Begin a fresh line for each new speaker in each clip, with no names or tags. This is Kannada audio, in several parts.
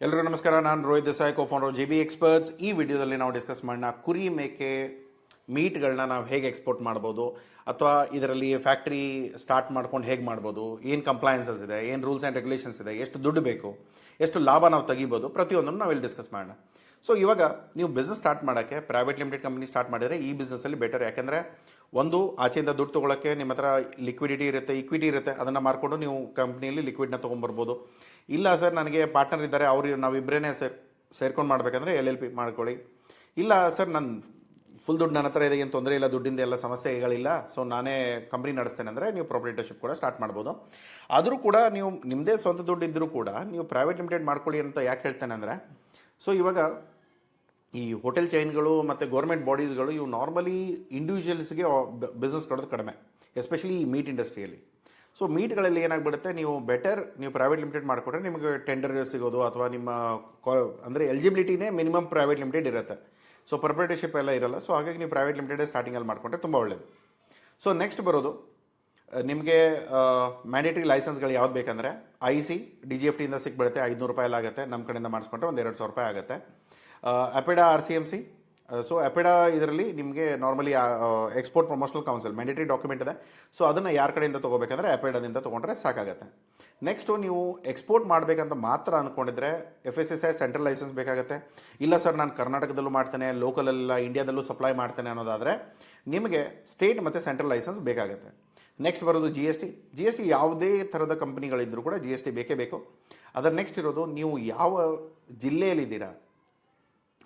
ಎಲ್ರಿಗೂ ನಮಸ್ಕಾರ. ನಾನು Rohit Desai, co-founder G B experts. ಈ ವಿಡಿಯೋದಲ್ಲಿ ನಾವು ಡಿಸ್ಕಸ್ ಮಾಡೋಣ ಕುರಿ ಮೇಕೆ ಮೀಟ್ಗಳನ್ನ ನಾವು ಹೇಗೆ ಎಕ್ಸ್ಪೋರ್ಟ್ ಮಾಡ್ಬೋದು, ಅಥವಾ ಇದರಲ್ಲಿ ಫ್ಯಾಕ್ಟ್ರಿ ಸ್ಟಾರ್ಟ್ ಮಾಡ್ಕೊಂಡು ಹೇಗೆ ಮಾಡ್ಬೋದು, ಏನು ಕಂಪ್ಲೈನ್ಸಸ್ ಇದೆ, ಏನು ರೂಲ್ಸ್ ಆ್ಯಂಡ್ ರೆಗ್ಯುಲೇಷನ್ಸ್ ಇದೆ, ಎಷ್ಟು ದುಡ್ಡು ಬೇಕು, ಎಷ್ಟು ಲಾಭ ನಾವು ತೆಗಿಬೋದು, ಪ್ರತಿಯೊಂದನ್ನು ನಾವಿಲ್ಲಿ ಡಿಸ್ಕಸ್ ಮಾಡೋಣ. ಸೊ ಇವಾಗ ನೀವು ಬಿಸ್ನೆಸ್ ಸ್ಟಾರ್ಟ್ ಮಾಡೋಕ್ಕೆ ಪ್ರೈವೇಟ್ ಲಿಮಿಟೆಡ್ ಕಂಪ್ನಿ ಸ್ಟಾರ್ಟ್ ಮಾಡಿದರೆ ಈ ಬಿಸ್ನೆಸ್ಸಲ್ಲಿ ಬೆಟರ್. ಯಾಕೆಂದರೆ ಒಂದು, ಆಚೆಯಿಂದ ದುಡ್ಡು ತೊಗೊಳಕ್ಕೆ ನಿಮ್ಮ ಹತ್ರ ಲಿಕ್ವಿಡಿಟಿ ಇರುತ್ತೆ, ಇಕ್ವಿಟಿ ಇರುತ್ತೆ, ಅದನ್ನು ಮಾರ್ಕೊಂಡು ನೀವು ಕಂಪ್ನಿಯಲ್ಲಿ ಲಿಕ್ವಿಡ್ನ ತೊಗೊಂಬರ್ಬೋದು. ಇಲ್ಲ ಸರ್, ನನಗೆ ಪಾರ್ಟ್ನರ್ ಇದ್ದಾರೆ, ಅವರು ನಾವಿಬ್ಬರೇ ಸೇರ್ಕೊಂಡು ಮಾಡಬೇಕಂದ್ರೆ LLP ಮಾಡ್ಕೊಳ್ಳಿ. ಇಲ್ಲ ಸರ್, ನನ್ನ ಫುಲ್ ದುಡ್ಡು ನನ್ನ ಹತ್ರ ಇದೆ, ಏನು ತೊಂದರೆ ಇಲ್ಲ, ದುಡ್ಡಿಂದ ಎಲ್ಲ ಸಮಸ್ಯೆಗಳಿಲ್ಲ, ಸೊ ನಾನೇ ಕಂಪ್ನಿ ನಡೆಸ್ತೇನೆ ಅಂದರೆ ನೀವು ಪ್ರೊಪ್ರೈಟರ್ಶಿಪ್ ಕೂಡ ಸ್ಟಾರ್ಟ್ ಮಾಡ್ಬೋದು. ಆದರೂ ಕೂಡ ನೀವು ನಿಮ್ಮದೇ ಸ್ವಂತ ದುಡ್ಡು ಇದ್ದರೂ ಕೂಡ ನೀವು ಪ್ರೈವೇಟ್ ಲಿಮಿಟೆಡ್ ಮಾಡ್ಕೊಳ್ಳಿ ಅಂತ ಯಾಕೆ ಹೇಳ್ತೇನೆ ಅಂದರೆ, ಸೊ ಇವಾಗ ಈ ಹೋಟೆಲ್ ಚೈನ್ಗಳು ಮತ್ತು ಗೌರ್ಮೆಂಟ್ ಬಾಡೀಸ್ಗಳು ಇವು ನಾರ್ಮಲಿ ಇಂಡಿವಿಜುವಲ್ಸ್ಗೆ ಬಿಸ್ನೆಸ್ ಕೊಡೋದು ಕಡಿಮೆ, ಎಸ್ಪೆಷಲಿ ಈ ಮೀಟ್ ಇಂಡಸ್ಟ್ರಿಯಲ್ಲಿ. ಸೊ ಮೀಟ್ಗಳಲ್ಲಿ ಏನಾಗ್ಬಿಡುತ್ತೆ, ನೀವು ಪ್ರೈವೇಟ್ ಲಿಮಿಟೆಡ್ ಮಾಡಿಕೊಟ್ರೆ ನಿಮಗೆ ಟೆಂಡರ್ ಸಿಗೋದು, ಅಥವಾ ನಿಮ್ಮ ಅಂದರೆ ಎಲಿಜಿಬಿಲಿಟಿನೇ ಮಿನಿಮಮ್ ಪ್ರೈವೇಟ್ ಲಿಮಿಟೆಡ್ ಇರುತ್ತೆ. ಸೊ ಪ್ರೊಪ್ರೈಟರ್ಶಿಪ್ ಎಲ್ಲ ಇರಲ್ಲ. ಸೊ ಹಾಗಾಗಿ ನೀವು ಪ್ರೈವೇಟ್ ಲಿಮಿಟೆಡ್ ಸ್ಟಾರ್ಟಿಂಗಲ್ಲಿ ಮಾಡಿಕೊಂಡ್ರೆ ತುಂಬ ಒಳ್ಳೆಯದು. ಸೊ ನೆಕ್ಸ್ಟ್ ಬರೋದು ನಿಮಗೆ ಮ್ಯಾಂಡೇಟರಿ ಲೈಸೆನ್ಸ್ಗಳು ಯಾವ್ದು ಬೇಕಂದರೆ IC DGFTಯಿಂದ ಸಿಕ್ಬಿಡುತ್ತೆ, ₹500 ಆಗುತ್ತೆ. ನಮ್ಮ ಕಡೆಯಿಂದ ಮಾಡಿಸ್ಕೊಂಡ್ರೆ ಒಂದು ₹2,000 ಆಗುತ್ತೆ. ಅಪೆಡಾ RCMC. ಸೊ ಅಪೆಡಾ ಇದರಲ್ಲಿ ನಿಮಗೆ normally export promotional council mandatory document ಇದೆ. ಸೊ ಅದನ್ನು ಯಾರ ಕಡೆಯಿಂದ ತೊಗೋಬೇಕಂದ್ರೆ ಅಪೆಡಾದಿಂದ ತೊಗೊಂಡ್ರೆ ಸಾಕಾಗುತ್ತೆ. ನೆಕ್ಸ್ಟು ನೀವು ಎಕ್ಸ್ಪೋರ್ಟ್ ಮಾಡಬೇಕಂತ ಮಾತ್ರ ಅಂದ್ಕೊಂಡಿದ್ರೆ FSSAI ಸೆಂಟ್ರಲ್ ಲೈಸೆನ್ಸ್ ಬೇಕಾಗುತ್ತೆ. ಇಲ್ಲ ಸರ್, ನಾನು ಕರ್ನಾಟಕದಲ್ಲೂ ಮಾಡ್ತೇನೆ, ಲೋಕಲಲ್ಲ ಇಂಡಿಯಾದಲ್ಲೂ ಸಪ್ಲೈ ಮಾಡ್ತೇನೆ ಅನ್ನೋದಾದರೆ ನಿಮಗೆ ಸ್ಟೇಟ್ ಮತ್ತು ಸೆಂಟ್ರಲ್ ಲೈಸೆನ್ಸ್ ಬೇಕಾಗುತ್ತೆ. ನೆಕ್ಸ್ಟ್ ಬರೋದು GST. ಯಾವುದೇ ಥರದ ಕಂಪ್ನಿಗಳಿದ್ದರೂ ಕೂಡ GST ಬೇಕೇ ಬೇಕು. ಅದರ ನೆಕ್ಸ್ಟ್ ಇರೋದು ನೀವು ಯಾವ ಜಿಲ್ಲೆಯಲ್ಲಿದ್ದೀರಾ,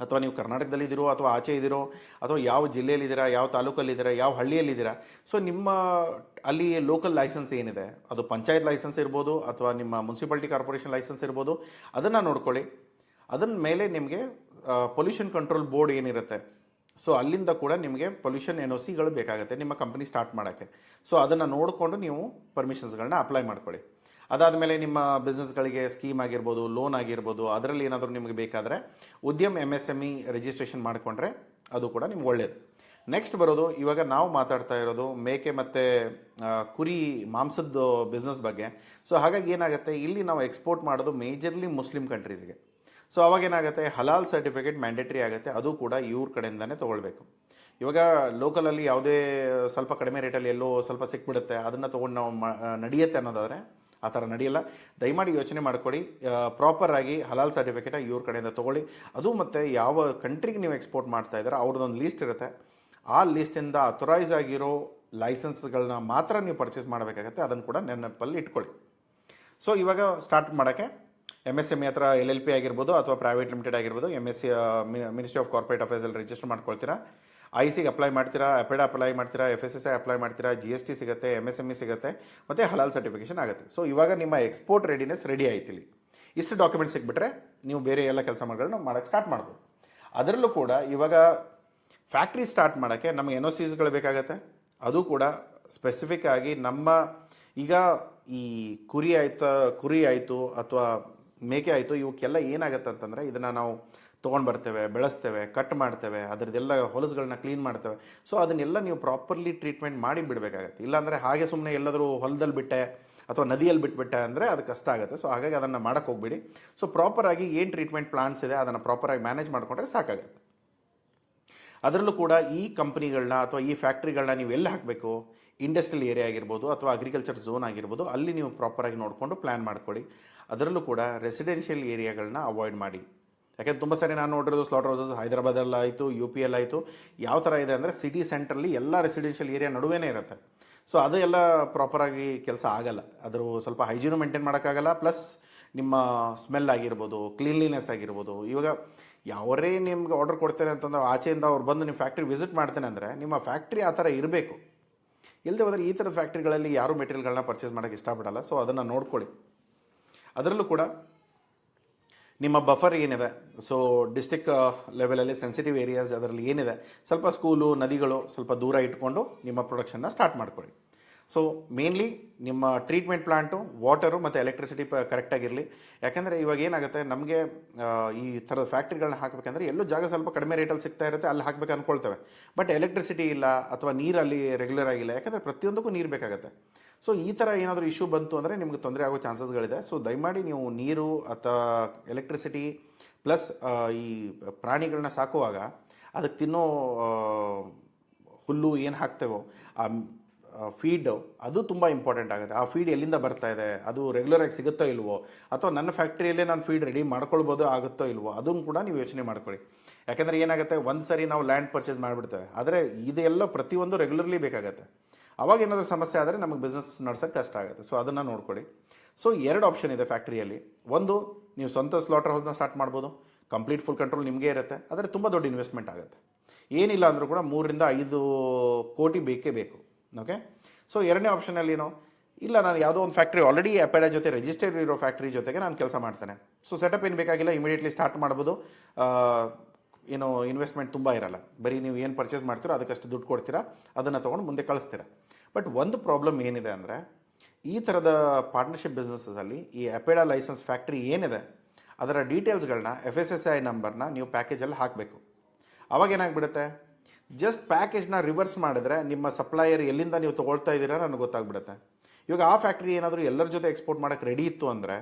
ಅಥವಾ ನೀವು ಕರ್ನಾಟಕದಲ್ಲಿದ್ದೀರೋ ಅಥವಾ ಆಚೆ ಇದ್ದೀರೋ, ಅಥವಾ ಯಾವ ಜಿಲ್ಲೆಯಲ್ಲಿದ್ದೀರಾ, ಯಾವ ತಾಲೂಕಲ್ಲಿದ್ದೀರಾ, ಯಾವ ಹಳ್ಳಿಯಲ್ಲಿದ್ದೀರಾ. ಸೊ ನಿಮ್ಮ ಅಲ್ಲಿ ಲೋಕಲ್ ಲೈಸೆನ್ಸ್ ಏನಿದೆ, ಅದು ಪಂಚಾಯತ್ ಲೈಸೆನ್ಸ್ ಇರ್ಬೋದು, ಅಥವಾ ನಿಮ್ಮ ಮುನ್ಸಿಪಾಲಿಟಿ ಕಾರ್ಪೊರೇಷನ್ ಲೈಸೆನ್ಸ್ ಇರ್ಬೋದು, ಅದನ್ನು ನೋಡ್ಕೊಳ್ಳಿ. ಅದನ್ನ ಮೇಲೆ ನಿಮಗೆ ಪೊಲ್ಯೂಷನ್ ಕಂಟ್ರೋಲ್ ಬೋರ್ಡ್ ಏನಿರುತ್ತೆ, ಸೊ ಅಲ್ಲಿಂದ ಕೂಡ ನಿಮಗೆ ಪೊಲ್ಯೂಷನ್ NOCಗಳು ಬೇಕಾಗುತ್ತೆ ನಿಮ್ಮ ಕಂಪ್ನಿ ಸ್ಟಾರ್ಟ್ ಮಾಡೋಕ್ಕೆ. ಸೊ ಅದನ್ನು ನೋಡಿಕೊಂಡು ನೀವು ಪರ್ಮಿಷನ್ಸ್ಗಳನ್ನ ಅಪ್ಲೈ ಮಾಡ್ಕೊಳ್ಳಿ. ಅದಾದಮೇಲೆ ನಿಮ್ಮ ಬಿಸ್ನೆಸ್ಗಳಿಗೆ ಸ್ಕೀಮ್ ಆಗಿರ್ಬೋದು, ಲೋನ್ ಆಗಿರ್ಬೋದು, ಅದರಲ್ಲಿ ಏನಾದರೂ ನಿಮಗೆ ಬೇಕಾದರೆ ಉದ್ಯಮ್ MSME ರಿಜಿಸ್ಟ್ರೇಷನ್ ಮಾಡಿಕೊಂಡ್ರೆ ಅದು ಕೂಡ ನಿಮ್ಗೆ ಒಳ್ಳೆಯದು. ನೆಕ್ಸ್ಟ್ ಬರೋದು, ಇವಾಗ ನಾವು ಮಾತಾಡ್ತಾ ಇರೋದು ಮೇಕೆ ಮತ್ತು ಕುರಿ ಮಾಂಸದ ಬಿಸ್ನೆಸ್ ಬಗ್ಗೆ. ಸೊ ಹಾಗಾಗಿ ಏನಾಗುತ್ತೆ, ಇಲ್ಲಿ ನಾವು ಎಕ್ಸ್ಪೋರ್ಟ್ ಮಾಡೋದು ಮೇಜರ್ಲಿ ಮುಸ್ಲಿಂ ಕಂಟ್ರೀಸ್ಗೆ. ಸೊ ಅವಾಗೇನಾಗುತ್ತೆ, ಹಲಾಲ್ ಸರ್ಟಿಫಿಕೇಟ್ ಮ್ಯಾಂಡೇಟ್ರಿ ಆಗುತ್ತೆ, ಅದು ಕೂಡ ಇವ್ರ ಕಡೆಯಿಂದನೇ ತೊಗೊಳ್ಬೇಕು. ಇವಾಗ ಲೋಕಲಲ್ಲಿ ಯಾವುದೇ ಸ್ವಲ್ಪ ಕಡಿಮೆ ರೇಟಲ್ಲಿ ಎಲ್ಲೋ ಸ್ವಲ್ಪ ಸಿಕ್ಬಿಡುತ್ತೆ, ಅದನ್ನು ತೊಗೊಂಡು ನಾವು ನಡೆಯುತ್ತೆ ಅನ್ನೋದಾದರೆ ಆ ಥರ ನಡೆಯಲ್ಲ. ದಯಮಾಡಿ ಯೋಚನೆ ಮಾಡ್ಕೊಳ್ಳಿ, ಪ್ರಾಪರಾಗಿ ಹಲಾಲ್ ಸರ್ಟಿಫಿಕೇಟ ಇವ್ರ ಕಡೆಯಿಂದ ತೊಗೊಳ್ಳಿ. ಅದು ಮತ್ತು ಯಾವ ಕಂಟ್ರಿಗೆ ನೀವು ಎಕ್ಸ್ಪೋರ್ಟ್ ಮಾಡ್ತಾ ಇದ್ದಾರೆ ಅವ್ರದ್ದೊಂದು ಲೀಸ್ಟ್ ಇರುತ್ತೆ, ಆ ಲೀಸ್ಟಿಂದ ಅಥರೈಸ್ ಆಗಿರೋ ಲೈಸೆನ್ಸ್ಗಳನ್ನ ಮಾತ್ರ ನೀವು ಪರ್ಚೇಸ್ ಮಾಡಬೇಕಾಗತ್ತೆ. ಅದನ್ನು ಕೂಡ ನೆನಪಲ್ಲಿ ಇಟ್ಕೊಳ್ಳಿ. ಸೊ ಇವಾಗ ಸ್ಟಾರ್ಟ್ ಮಾಡೋಕ್ಕೆ MSME ಹತ್ರ LLP ಆಗಿರ್ಬೋದು, ಅಥವಾ ಪ್ರೈವೇಟ್ ಲಿಮಿಟೆಡ್ ಆಗಿರ್ಬೋದು, MSC ಮಿನಿಸ್ಟ್ರಿ ಆಫ್ ಕಾರ್ಪೊರೇಟ್ ಅಫೇರ್ಸಲ್ಲಿ ರಿಜಿಸ್ಟರ್ ಮಾಡ್ಕೊಳ್ತೀರಾ, ICಗೆ ಅಪ್ಲೈ ಮಾಡ್ತೀರಾ, ಅಪೆಡಾ ಅಪ್ಲೈ ಮಾಡ್ತೀರಾ, FSSAI ಅಪ್ಲೈ ಮಾಡ್ತೀರಾ, GST ಸಿಗುತ್ತೆ, MSME ಸಿಗುತ್ತೆ, ಮತ್ತು ಹಲಾಲ್ ಸರ್ಟಿಫಿಕೇಷನ್ ಆಗುತ್ತೆ. ಸೊ ಇವಾಗ ನಿಮ್ಮ ಎಕ್ಸ್ಪೋರ್ಟ್ ರೆಡಿನೆಸ್ ರೆಡಿ ಆಯ್ತು. ಇಲ್ಲಿ ಇಷ್ಟು ಡಾಕ್ಯುಮೆಂಟ್ಸ್ ಸಿಕ್ಬಿಟ್ರೆ ನೀವು ಬೇರೆ ಎಲ್ಲ ಕೆಲಸಗಳನ್ನ ಮಾಡೋಕ್ಕೆ ಸ್ಟಾರ್ಟ್ ಮಾಡ್ಬೋದು. ಅದರಲ್ಲೂ ಕೂಡ ಇವಾಗ ಫ್ಯಾಕ್ಟ್ರಿ ಸ್ಟಾರ್ಟ್ ಮಾಡೋಕ್ಕೆ ನಮಗೆ NOCಸ್ಗಳು ಬೇಕಾಗತ್ತೆ. ಅದು ಕೂಡ ಸ್ಪೆಸಿಫಿಕ್ ಆಗಿ ನಮ್ಮ ಈಗ ಈ ಕುರಿ ಆಯಿತು ಅಥವಾ ಮೇಕೆ ಆಯಿತು, ಇವಕ್ಕೆಲ್ಲ ಏನಾಗುತ್ತೆ ಅಂತಂದರೆ, ಇದನ್ನು ನಾವು ತೊಗೊಂಡು ಬರ್ತೇವೆ, ಬೆಳೆಸ್ತೇವೆ, ಕಟ್ ಮಾಡ್ತೇವೆ, ಅದರದ್ದೆಲ್ಲ ಹೊಲಸುಗಳನ್ನ ಕ್ಲೀನ್ ಮಾಡ್ತೇವೆ. ಸೊ ಅದನ್ನೆಲ್ಲ ನೀವು ಪ್ರಾಪರ್ಲಿ ಟ್ರೀಟ್ಮೆಂಟ್ ಮಾಡಿ ಬಿಡಬೇಕಾಗತ್ತೆ. ಇಲ್ಲಾಂದರೆ ಹಾಗೆ ಸುಮ್ಮನೆ ಎಲ್ಲಾದರೂ ಹೊಲದಲ್ಲಿ ಬಿಟ್ಟೆ ಅಥವಾ ನದಿಯಲ್ಲಿ ಬಿಟ್ಬಿಟ್ಟೆ ಅಂದರೆ ಅದು ಕಷ್ಟ ಆಗುತ್ತೆ. ಸೊ ಹಾಗಾಗಿ ಅದನ್ನು ಮಾಡೋಕ್ಕೆ ಹೋಗ್ಬಿಡಿ. ಸೊ ಪ್ರಾಪರಾಗಿ ಏನು ಟ್ರೀಟ್ಮೆಂಟ್ ಪ್ಲಾನ್ಸ್ ಇದೆ ಅದನ್ನು ಪ್ರಾಪರಾಗಿ ಮ್ಯಾನೇಜ್ ಮಾಡಿಕೊಂಡ್ರೆ ಸಾಕಾಗುತ್ತೆ. ಅದರಲ್ಲೂ ಕೂಡ ಈ ಕಂಪ್ನಿಗಳನ್ನ ಅಥವಾ ಈ ಫ್ಯಾಕ್ಟ್ರಿಗಳನ್ನ ನೀವು ಎಲ್ಲಿ ಹಾಕಬೇಕು, ಇಂಡಸ್ಟ್ರಿಯಲ್ ಏರಿಯಾ ಆಗಿರ್ಬೋದು ಅಥವಾ ಅಗ್ರಿಕಲ್ಚರ್ ಝೋನ್ ಆಗಿರ್ಬೋದು, ಅಲ್ಲಿ ನೀವು ಪ್ರಾಪರಾಗಿ ನೋಡಿಕೊಂಡು ಪ್ಲ್ಯಾನ್ ಮಾಡ್ಕೊಳ್ಳಿ. ಅದರಲ್ಲೂ ಕೂಡ ರೆಸಿಡೆನ್ಷಿಯಲ್ ಏರಿಯಾಗಳನ್ನ ಅವಾಯ್ಡ್ ಮಾಡಿ. ಯಾಕೆಂದ್ರೆ ತುಂಬ ಸಾರಿ ನಾನು ನೋಡಿರೋದು ಸ್ಲಾಟರ್ ಹೌಸಸ್ ಹೈದರಾಬಾದಲ್ಲಾಯಿತು, UP ಆಯಿತು, ಯಾವ ಥರ ಇದೆ ಅಂದರೆ ಸಿಟಿ ಸೆಂಟ್ರಲ್ಲಿ ಎಲ್ಲ ರೆಸಿಡೆನ್ಷಿಯಲ್ ಏರಿಯಾ ನಡುವೆ ಇರುತ್ತೆ. ಸೊ ಅದು ಎಲ್ಲ ಪ್ರಾಪರಾಗಿ ಕೆಲಸ ಆಗಲ್ಲ, ಅದ್ರ ಸ್ವಲ್ಪ ಹೈಜೀನು ಮೇಂಟೈನ್ ಮಾಡೋಕ್ಕಾಗಲ್ಲ. ಪ್ಲಸ್ ನಿಮ್ಮ ಸ್ಮೆಲ್ ಆಗಿರ್ಬೋದು, ಕ್ಲೀನ್ಲಿನೆಸ್ ಆಗಿರ್ಬೋದು. ಇವಾಗ ಯಾವರೇ ನಿಮ್ಗೆ ಆರ್ಡರ್ ಕೊಡ್ತೇನೆ ಅಂತಂದ್ರೆ ಆಚೆಯಿಂದ ಅವ್ರು ಬಂದು ನಿಮ್ಮ ಫ್ಯಾಕ್ಟ್ರಿ ವಿಸಿಟ್ ಮಾಡ್ತೇನೆ ಅಂದರೆ ನಿಮ್ಮ ಫ್ಯಾಕ್ಟ್ರಿ ಆ ಥರ ಇರಬೇಕು. ಇಲ್ಲದೆ ಹೋದರೆ ಈ ಥರದ ಫ್ಯಾಕ್ಟ್ರಿಗಳಲ್ಲಿ ಯಾರೂ ಮೆಟೀರಿಯಲ್ಗಳನ್ನ ಪರ್ಚೇಸ್ ಮಾಡೋಕ್ಕೆ ಇಷ್ಟಪಡಲ್ಲ. ಸೊ ಅದನ್ನು ನೋಡ್ಕೊಳ್ಳಿ. ಅದರಲ್ಲೂ ಕೂಡ ನಿಮ್ಮ ಬಫರ್ ಏನಿದೆ, ಸೊ ಡಿಸ್ಟಿಕ್ ಲೆವೆಲಲ್ಲಿ ಸೆನ್ಸಿಟಿವ್ ಏರಿಯಾಸ್ ಅದರಲ್ಲಿ ಏನಿದೆ, ಸ್ವಲ್ಪ ಸ್ಕೂಲು, ನದಿಗಳು ಸ್ವಲ್ಪ ದೂರ ಇಟ್ಕೊಂಡು ನಿಮ್ಮ ಪ್ರೊಡಕ್ಷನ್ನ ಸ್ಟಾರ್ಟ್ ಮಾಡ್ಕೊಳ್ಳಿ. ಸೊ ಮೇನ್ಲಿ ನಿಮ್ಮ ಟ್ರೀಟ್ಮೆಂಟ್ ಪ್ಲಾಂಟು, ವಾಟರು ಮತ್ತು ಎಲೆಕ್ಟ್ರಿಸಿಟಿ ಕರೆಕ್ಟಾಗಿರಲಿ. ಯಾಕೆಂದರೆ ಇವಾಗ ಏನಾಗುತ್ತೆ, ನಮಗೆ ಈ ಥರದ ಫ್ಯಾಕ್ಟ್ರಿಗಳನ್ನ ಹಾಕಬೇಕಂದ್ರೆ ಎಲ್ಲೋ ಜಾಗ ಸ್ವಲ್ಪ ಕಡಿಮೆ ರೇಟಲ್ಲಿ ಸಿಗ್ತಾ ಇರುತ್ತೆ, ಅಲ್ಲಿ ಹಾಕಬೇಕು ಅಂದ್ಕೊಳ್ತೇವೆ. ಬಟ್ ಎಲೆಕ್ಟ್ರಿಸಿಟಿ ಇಲ್ಲ ಅಥವಾ ನೀರಲ್ಲಿ ರೆಗ್ಯುಲರ್ ಆಗಿಲ್ಲ, ಯಾಕಂದರೆ ಪ್ರತಿಯೊಂದಕ್ಕೂ ನೀರು ಬೇಕಾಗುತ್ತೆ. ಸೊ ಈ ಥರ ಏನಾದರೂ ಇಶ್ಯೂ ಬಂತು ಅಂದರೆ ನಿಮಗೆ ತೊಂದರೆ ಆಗೋ ಚಾನ್ಸಸ್ಗಳಿದೆ. ಸೊ ದಯಮಾಡಿ ನೀವು ನೀರು ಅಥವಾ ಎಲೆಕ್ಟ್ರಿಸಿಟಿ ಪ್ಲಸ್ ಈ ಪ್ರಾಣಿಗಳನ್ನ ಸಾಕುವಾಗ ಅದಕ್ಕೆ ತಿನ್ನೋ ಹುಲ್ಲು ಏನು ಹಾಕ್ತೇವೋ ಆ ಫೀಡು ಅದು ತುಂಬ ಇಂಪಾರ್ಟೆಂಟ್ ಆಗುತ್ತೆ. ಆ ಫೀಡ್ ಎಲ್ಲಿಂದ ಬರ್ತಾ ಇದೆ, ಅದು ರೆಗ್ಯುಲರಾಗಿ ಸಿಗುತ್ತೋ ಇಲ್ವೋ, ಅಥವಾ ನನ್ನ ಫ್ಯಾಕ್ಟ್ರಿಯಲ್ಲೇ ನಾನು ಫೀಡ್ ರೆಡಿ ಮಾಡ್ಕೊಳ್ಬೋದು ಆಗುತ್ತೋ ಇಲ್ವೋ, ಅದನ್ನು ಕೂಡ ನೀವು ಯೋಚನೆ ಮಾಡ್ಕೊಳ್ಳಿ. ಯಾಕೆಂದರೆ ಏನಾಗುತ್ತೆ, ಒಂದು ಸರಿ ನಾವು ಲ್ಯಾಂಡ್ ಪರ್ಚೇಸ್ ಮಾಡಿಬಿಡ್ತೇವೆ, ಆದರೆ ಇದೆಲ್ಲ ಪ್ರತಿಯೊಂದು ರೆಗ್ಯುಲರ್ಲಿ ಬೇಕಾಗುತ್ತೆ. ಅವಾಗ ಏನಾದರೂ ಸಮಸ್ಯೆ ಆದರೆ ನಮಗೆ ಬಿಸ್ನೆಸ್ ನಡ್ಸೋಕ್ಕೆ ಕಷ್ಟ ಆಗುತ್ತೆ. ಸೊ ಅದನ್ನು ನೋಡ್ಕೊಳ್ಳಿ. ಸೊ 2 ಆಪ್ಷನ್ ಇದೆ ಫ್ಯಾಕ್ಟ್ರಿಯಲ್ಲಿ. ಒಂದು, ನೀವು ಸ್ವಂತ ಸ್ಲಾಟರ್ ಹೌಸ್ನ ಸ್ಟಾರ್ಟ್ ಮಾಡ್ಬೋದು, ಕಂಪ್ಲೀಟ್ ಫುಲ್ ಕಂಟ್ರೋಲ್ ನಿಮಗೆ ಇರುತ್ತೆ, ಆದರೆ ತುಂಬ ದೊಡ್ಡ ಇನ್ವೆಸ್ಟ್ಮೆಂಟ್ ಆಗುತ್ತೆ. ಏನಿಲ್ಲ ಅಂದರೂ ಕೂಡ 3 ರಿಂದ 5 ಕೋಟಿ ಬೇಕೇ ಬೇಕು. ಓಕೆ. ಸೊ 2ನೇ ಆಪ್ಷನಲ್ಲಿ ಏನು, ಇಲ್ಲ ನಾನು ಯಾವುದೋ ಒಂದು ಫ್ಯಾಕ್ಟ್ರಿ ಆಲ್ರೆಡಿ ಅಪೆಡಾ ಜೊತೆ ರಿಜಿಸ್ಟರ್ಡ್ ಇರೋ ಫ್ಯಾಕ್ಟ್ರಿ ಜೊತೆಗೆ ನಾನು ಕೆಲಸ ಮಾಡ್ತೇನೆ. ಸೊ ಸೆಟಪ್ ಏನು ಬೇಕಾಗಿಲ್ಲ, ಇಮಿಡಿಯೇಟ್ಲಿ ಸ್ಟಾರ್ಟ್ ಮಾಡ್ಬೋದು. ಏನೋ ಇನ್ವೆಸ್ಟ್ಮೆಂಟ್ ತುಂಬ ಇರಲ್ಲ, ಬರೀ ನೀವು ಏನು ಪರ್ಚೇಸ್ ಮಾಡ್ತೀರೋ ಅದಕ್ಕಷ್ಟು ದುಡ್ಡು ಕೊಡ್ತೀರಾ, ಅದನ್ನು ತೊಗೊಂಡು ಮುಂದೆ ಕಳಿಸ್ತೀರಾ. ಬಟ್ ಒಂದು ಪ್ರಾಬ್ಲಮ್ ಏನಿದೆ ಅಂದರೆ, ಈ ಥರದ ಪಾರ್ಟ್ನರ್ಶಿಪ್ ಬಿಸ್ನೆಸ್ಸಲ್ಲಿ ಈ ಅಪೆಡಾ ಲೈಸೆನ್ಸ್ ಫ್ಯಾಕ್ಟ್ರಿ ಏನಿದೆ ಅದರ ಡೀಟೇಲ್ಸ್ಗಳನ್ನ FSSAI ನಂಬರ್ನ ನೀವು ಪ್ಯಾಕೇಜಲ್ಲಿ ಹಾಕಬೇಕು. ಅವಾಗ ಏನಾಗ್ಬಿಡುತ್ತೆ, ಜಸ್ಟ್ ಪ್ಯಾಕೇಜ್ನ ರಿವರ್ಸ್ ಮಾಡಿದ್ರೆ ನಿಮ್ಮ ಸಪ್ಲೈಯರ್ ಎಲ್ಲಿಂದ ನೀವು ತೊಗೊಳ್ತಾ ಇದ್ದೀರಾ ನನಗೆ ಗೊತ್ತಾಗ್ಬಿಡುತ್ತೆ. ಇವಾಗ ಆ ಫ್ಯಾಕ್ಟ್ರಿ ಏನಾದರೂ ಎಲ್ಲರ ಜೊತೆ ಎಕ್ಸ್ಪೋರ್ಟ್ ಮಾಡೋಕ್ಕೆ ರೆಡಿ ಇತ್ತು ಅಂದರೆ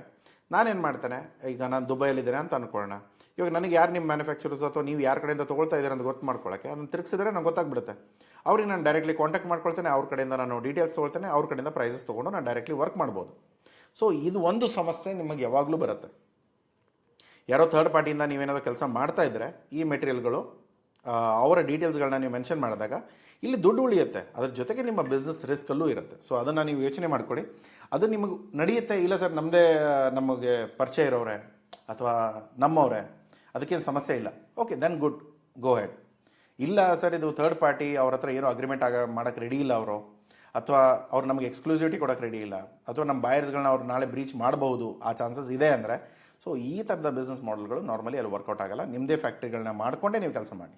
ನಾನೇನು ಮಾಡ್ತೇನೆ, ಈಗ ನಾನು ದುಬೈಯಲ್ಲಿದ್ದೇನೆ ಅಂತ ಅಂದ್ಕೊಳ್ಳೋಣ. ಇವಾಗ ನನಗೆ ಯಾರು ನಿಮ್ಮ ಮ್ಯಾನುಫ್ಯಾಕ್ಚರರ್ಸ್ ಅಥವಾ ನೀವು ಯಾರ ಕಡೆಯಿಂದ ತೊಗೊಳ್ತಾ ಇದ್ದೀರಾ ಅಂತ ಗೊತ್ತು ಮಾಡ್ಕೊಳ್ಳೋಕ್ಕೆ ಅದನ್ನು ತಿರುಗಿಸಿದ್ರೆ ನಂಗೆ ಗೊತ್ತಾಗ್ಬಿಡುತ್ತೆ. ಅವ್ರಿಗೆ ನಾನು ಡೈರೆಕ್ಟ್ಲಿ ಕಾಂಟ್ಯಾಕ್ಟ್ ಮಾಡ್ಕೊಳ್ತೇನೆ, ಅವ್ರ ಕಡೆಯಿಂದ ನಾನು ಡೀಟೇಲ್ಸ್ ತೊಗೊಳ್ತೇನೆ, ಅವ್ರ ಕಡೆಯಿಂದ ಪ್ರೈಸಸ್ ತೊಗೊಂಡು ನಾನು ಡೈರೆಕ್ಟ್ಲಿ ವರ್ಕ್ ಮಾಡ್ಬೋದು. ಸೊ ಇದು ಒಂದು ಸಮಸ್ಯೆ ನಿಮಗೆ ಯಾವಾಗಲೂ ಬರುತ್ತೆ. ಯಾರೋ ಥರ್ಡ್ ಪಾರ್ಟಿಯಿಂದ ನೀವೇನಾದರೂ ಕೆಲಸ ಮಾಡ್ತಾ ಇದ್ದರೆ ಈ ಮೆಟೀರಿಯಲ್ಗಳು ಅವರ ಡೀಟೇಲ್ಸ್ಗಳನ್ನ ನೀವು ಮೆನ್ಷನ್ ಮಾಡಿದಾಗ ಇಲ್ಲಿ ದುಡ್ಡು ಉಳಿಯುತ್ತೆ, ಅದ್ರ ಜೊತೆಗೆ ನಿಮ್ಮ ಬಿಸ್ನೆಸ್ ರಿಸ್ಕಲ್ಲೂ ಇರುತ್ತೆ. ಸೊ ಅದನ್ನು ನೀವು ಯೋಚನೆ ಮಾಡ್ಕೊಳ್ಳಿ. ಅದು ನಿಮಗೆ ನಡೆಯುತ್ತೆ. ಇಲ್ಲ ಸರ್ ನಮಗೆ ಪರಿಚಯ ಇರೋರೆ ಅಥವಾ ನಮ್ಮವರೇ, ಅದಕ್ಕೇನು ಸಮಸ್ಯೆ ಇಲ್ಲ, ಓಕೆ ದೆನ್ ಗುಡ್, ಗೋ ಹೆಡ್. ಇಲ್ಲ ಸರ್ ಇದು ಥರ್ಡ್ ಪಾರ್ಟಿ, ಅವ್ರ ಹತ್ರ ಏನೋ ಅಗ್ರಿಮೆಂಟ್ ಮಾಡೋಕ್ಕೆ ರೆಡಿ ಇಲ್ಲ ಅವರು, ಅಥವಾ ಅವ್ರು ನಮಗೆ ಎಕ್ಸ್ಕ್ಲೂಸಿವಿಟಿ ಕೊಡೋಕ್ಕೆ ರೆಡಿ ಇಲ್ಲ, ಅಥವಾ ನಮ್ಮ ಬಾಯರ್ಸ್ಗಳನ್ನ ಅವ್ರು ನಾಳೆ ಬ್ರೀಚ್ ಮಾಡಬಹುದು, ಆ ಚಾನ್ಸಸ್ ಇದೆ ಅಂದರೆ, ಸೊ ಈ ಥರದ ಬಿಸ್ನೆಸ್ ಮಾಡೆಲ್ಗಳು ನಾರ್ಮಲಿ ಅಲ್ಲಿ ವರ್ಕೌಟ್ ಆಗಲ್ಲ. ನಿಮ್ಮದೇ ಫ್ಯಾಕ್ಟ್ರಿಗಳನ್ನ ಮಾಡಿಕೊಂಡೇ ನೀವು ಕೆಲಸ ಮಾಡಿ.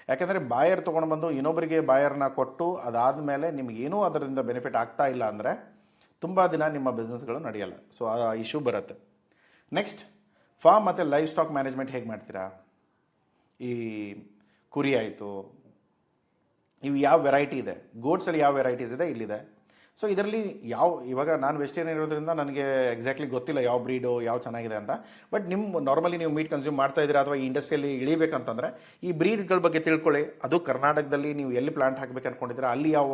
ಯಾಕೆಂದರೆ ಬಾಯರ್ ತೊಗೊಂಡು ಬಂದು ಇನ್ನೊಬ್ಬರಿಗೆ ಬಾಯರ್ನ ಕೊಟ್ಟು ಅದಾದಮೇಲೆ ನಿಮಗೇನೂ ಅದರಿಂದ ಬೆನಿಫಿಟ್ ಆಗ್ತಾ ಇಲ್ಲ ಅಂದರೆ ತುಂಬ ದಿನ ನಿಮ್ಮ ಬಿಸ್ನೆಸ್ಗಳು ನಡೆಯಲ್ಲ. ಸೊ ಆ ಇಶ್ಯೂ ಬರುತ್ತೆ. ನೆಕ್ಸ್ಟ್, ಫಾರ್ಮ್ ಮತ್ತು ಲೈಫ್ ಸ್ಟಾಕ್ ಮ್ಯಾನೇಜ್ಮೆಂಟ್ ಹೇಗೆ ಮಾಡ್ತೀರಾ? ಈ ಕುರಿ ಆಯಿತು, ಇವು ಯಾವ ವೆರೈಟಿ ಇದೆ, ಗೋಡ್ಸಲ್ಲಿ ಯಾವ ವೆರೈಟೀಸ್ ಇದೆ ಇಲ್ಲಿದೆ. ಸೊ ಇದರಲ್ಲಿ ಇವಾಗ ನಾನು ವೆಜಿಟೇರಿಯನ್ ಇರೋದ್ರಿಂದ ನನಗೆ ಎಕ್ಸಾಕ್ಟ್ಲಿ ಗೊತ್ತಿಲ್ಲ ಯಾವ ಬ್ರೀಡು ಯಾವ ಚೆನ್ನಾಗಿದೆ ಅಂತ. ಬಟ್ ನಾರ್ಮಲಿ ನೀವು ಮೀಟ್ ಕನ್ಸ್ಯೂಮ್ ಮಾಡ್ತಾ ಇದ್ದೀರಾ ಅಥವಾ ಈ ಇಂಡಸ್ಟ್ರಿಯಲ್ಲಿ ಇಳಿಬೇಕಂತಂದರೆ ಈ ಬ್ರೀಡ್ಗಳ ಬಗ್ಗೆ ತಿಳ್ಕೊಳ್ಳಿ. ಅದು ಕರ್ನಾಟಕದಲ್ಲಿ ನೀವು ಎಲ್ಲಿ ಪ್ಲಾಂಟ್ ಹಾಕಬೇಕು ಅಂದ್ಕೊಂಡಿದ್ದೀರಾ ಅಲ್ಲಿ ಯಾವ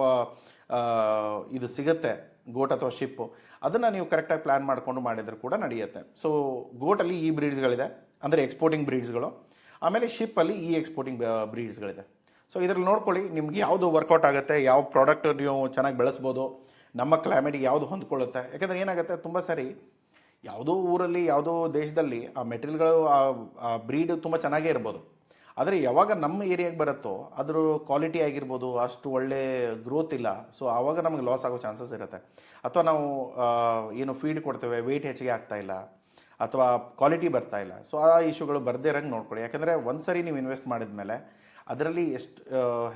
ಇದು ಸಿಗುತ್ತೆ, ಗೋಟ್ ಅಥವಾ ಶಿಪ್ಪು, ಅದನ್ನು ನೀವು ಕರೆಕ್ಟಾಗಿ ಪ್ಲ್ಯಾನ್ ಮಾಡಿಕೊಂಡು ಮಾಡಿದ್ರೆ ಕೂಡ ನಡೆಯುತ್ತೆ. ಸೊ ಗೋಟಲ್ಲಿ ಈ ಬ್ರೀಡ್ಸ್ಗಳಿದೆ, ಅಂದರೆ ಎಕ್ಸ್ಪೋರ್ಟಿಂಗ್ ಬ್ರೀಡ್ಸ್ಗಳು. ಆಮೇಲೆ ಶಿಪ್ಪಲ್ಲಿ ಈ ಎಕ್ಸ್ಪೋರ್ಟಿಂಗ್ ಬ್ರೀಡ್ಸ್ಗಳಿದೆ. ಸೊ ಇದರಲ್ಲಿ ನೋಡ್ಕೊಳ್ಳಿ ನಿಮ್ಗೆ ಯಾವುದು ವರ್ಕೌಟ್ ಆಗುತ್ತೆ, ಯಾವ ಪ್ರಾಡಕ್ಟ್ ನೀವು ಚೆನ್ನಾಗಿ ಬೆಳೆಸ್ಬೋದು, ನಮ್ಮ ಕ್ಲೈಮೇಟಿಗೆ ಯಾವುದು ಹೊಂದ್ಕೊಳ್ಳುತ್ತೆ. ಯಾಕಂದರೆ ಏನಾಗುತ್ತೆ, ತುಂಬ ಸಾರಿ ಯಾವುದೋ ಊರಲ್ಲಿ ಯಾವುದೋ ದೇಶದಲ್ಲಿ ಆ ಮೆಟೀರಿಯಲ್ಗಳು ಆ ಬ್ರೀಡ್ ತುಂಬ ಚೆನ್ನಾಗೇ ಇರ್ಬೋದು, ಆದರೆ ಯಾವಾಗ ನಮ್ಮ ಏರಿಯಾಗೆ ಬರುತ್ತೋ ಅದ್ರ ಕ್ವಾಲಿಟಿ ಆಗಿರ್ಬೋದು ಅಷ್ಟು ಒಳ್ಳೆ ಗ್ರೋತ್ ಇಲ್ಲ. ಸೊ ಆವಾಗ ನಮಗೆ ಲಾಸ್ ಆಗೋ ಚಾನ್ಸಸ್ ಇರುತ್ತೆ. ಅಥವಾ ನಾವು ಏನು ಫೀಡ್ ಕೊಡ್ತೇವೆ ವೆಯ್ಟ್ ಹೆಚ್ಚಿಗೆ ಆಗ್ತಾ ಇಲ್ಲ, ಅಥವಾ ಕ್ವಾಲಿಟಿ ಬರ್ತಾ ಇಲ್ಲ. ಸೊ ಆ ಇಶ್ಯೂಗಳು ಬರದೇ ಇರೋಂಗೆ ನೋಡ್ಕೊಳ್ಳಿ. ಯಾಕಂದರೆ ಒಂದು ಸರಿ ನೀವು ಇನ್ವೆಸ್ಟ್ ಮಾಡಿದ ಮೇಲೆ ಅದರಲ್ಲಿ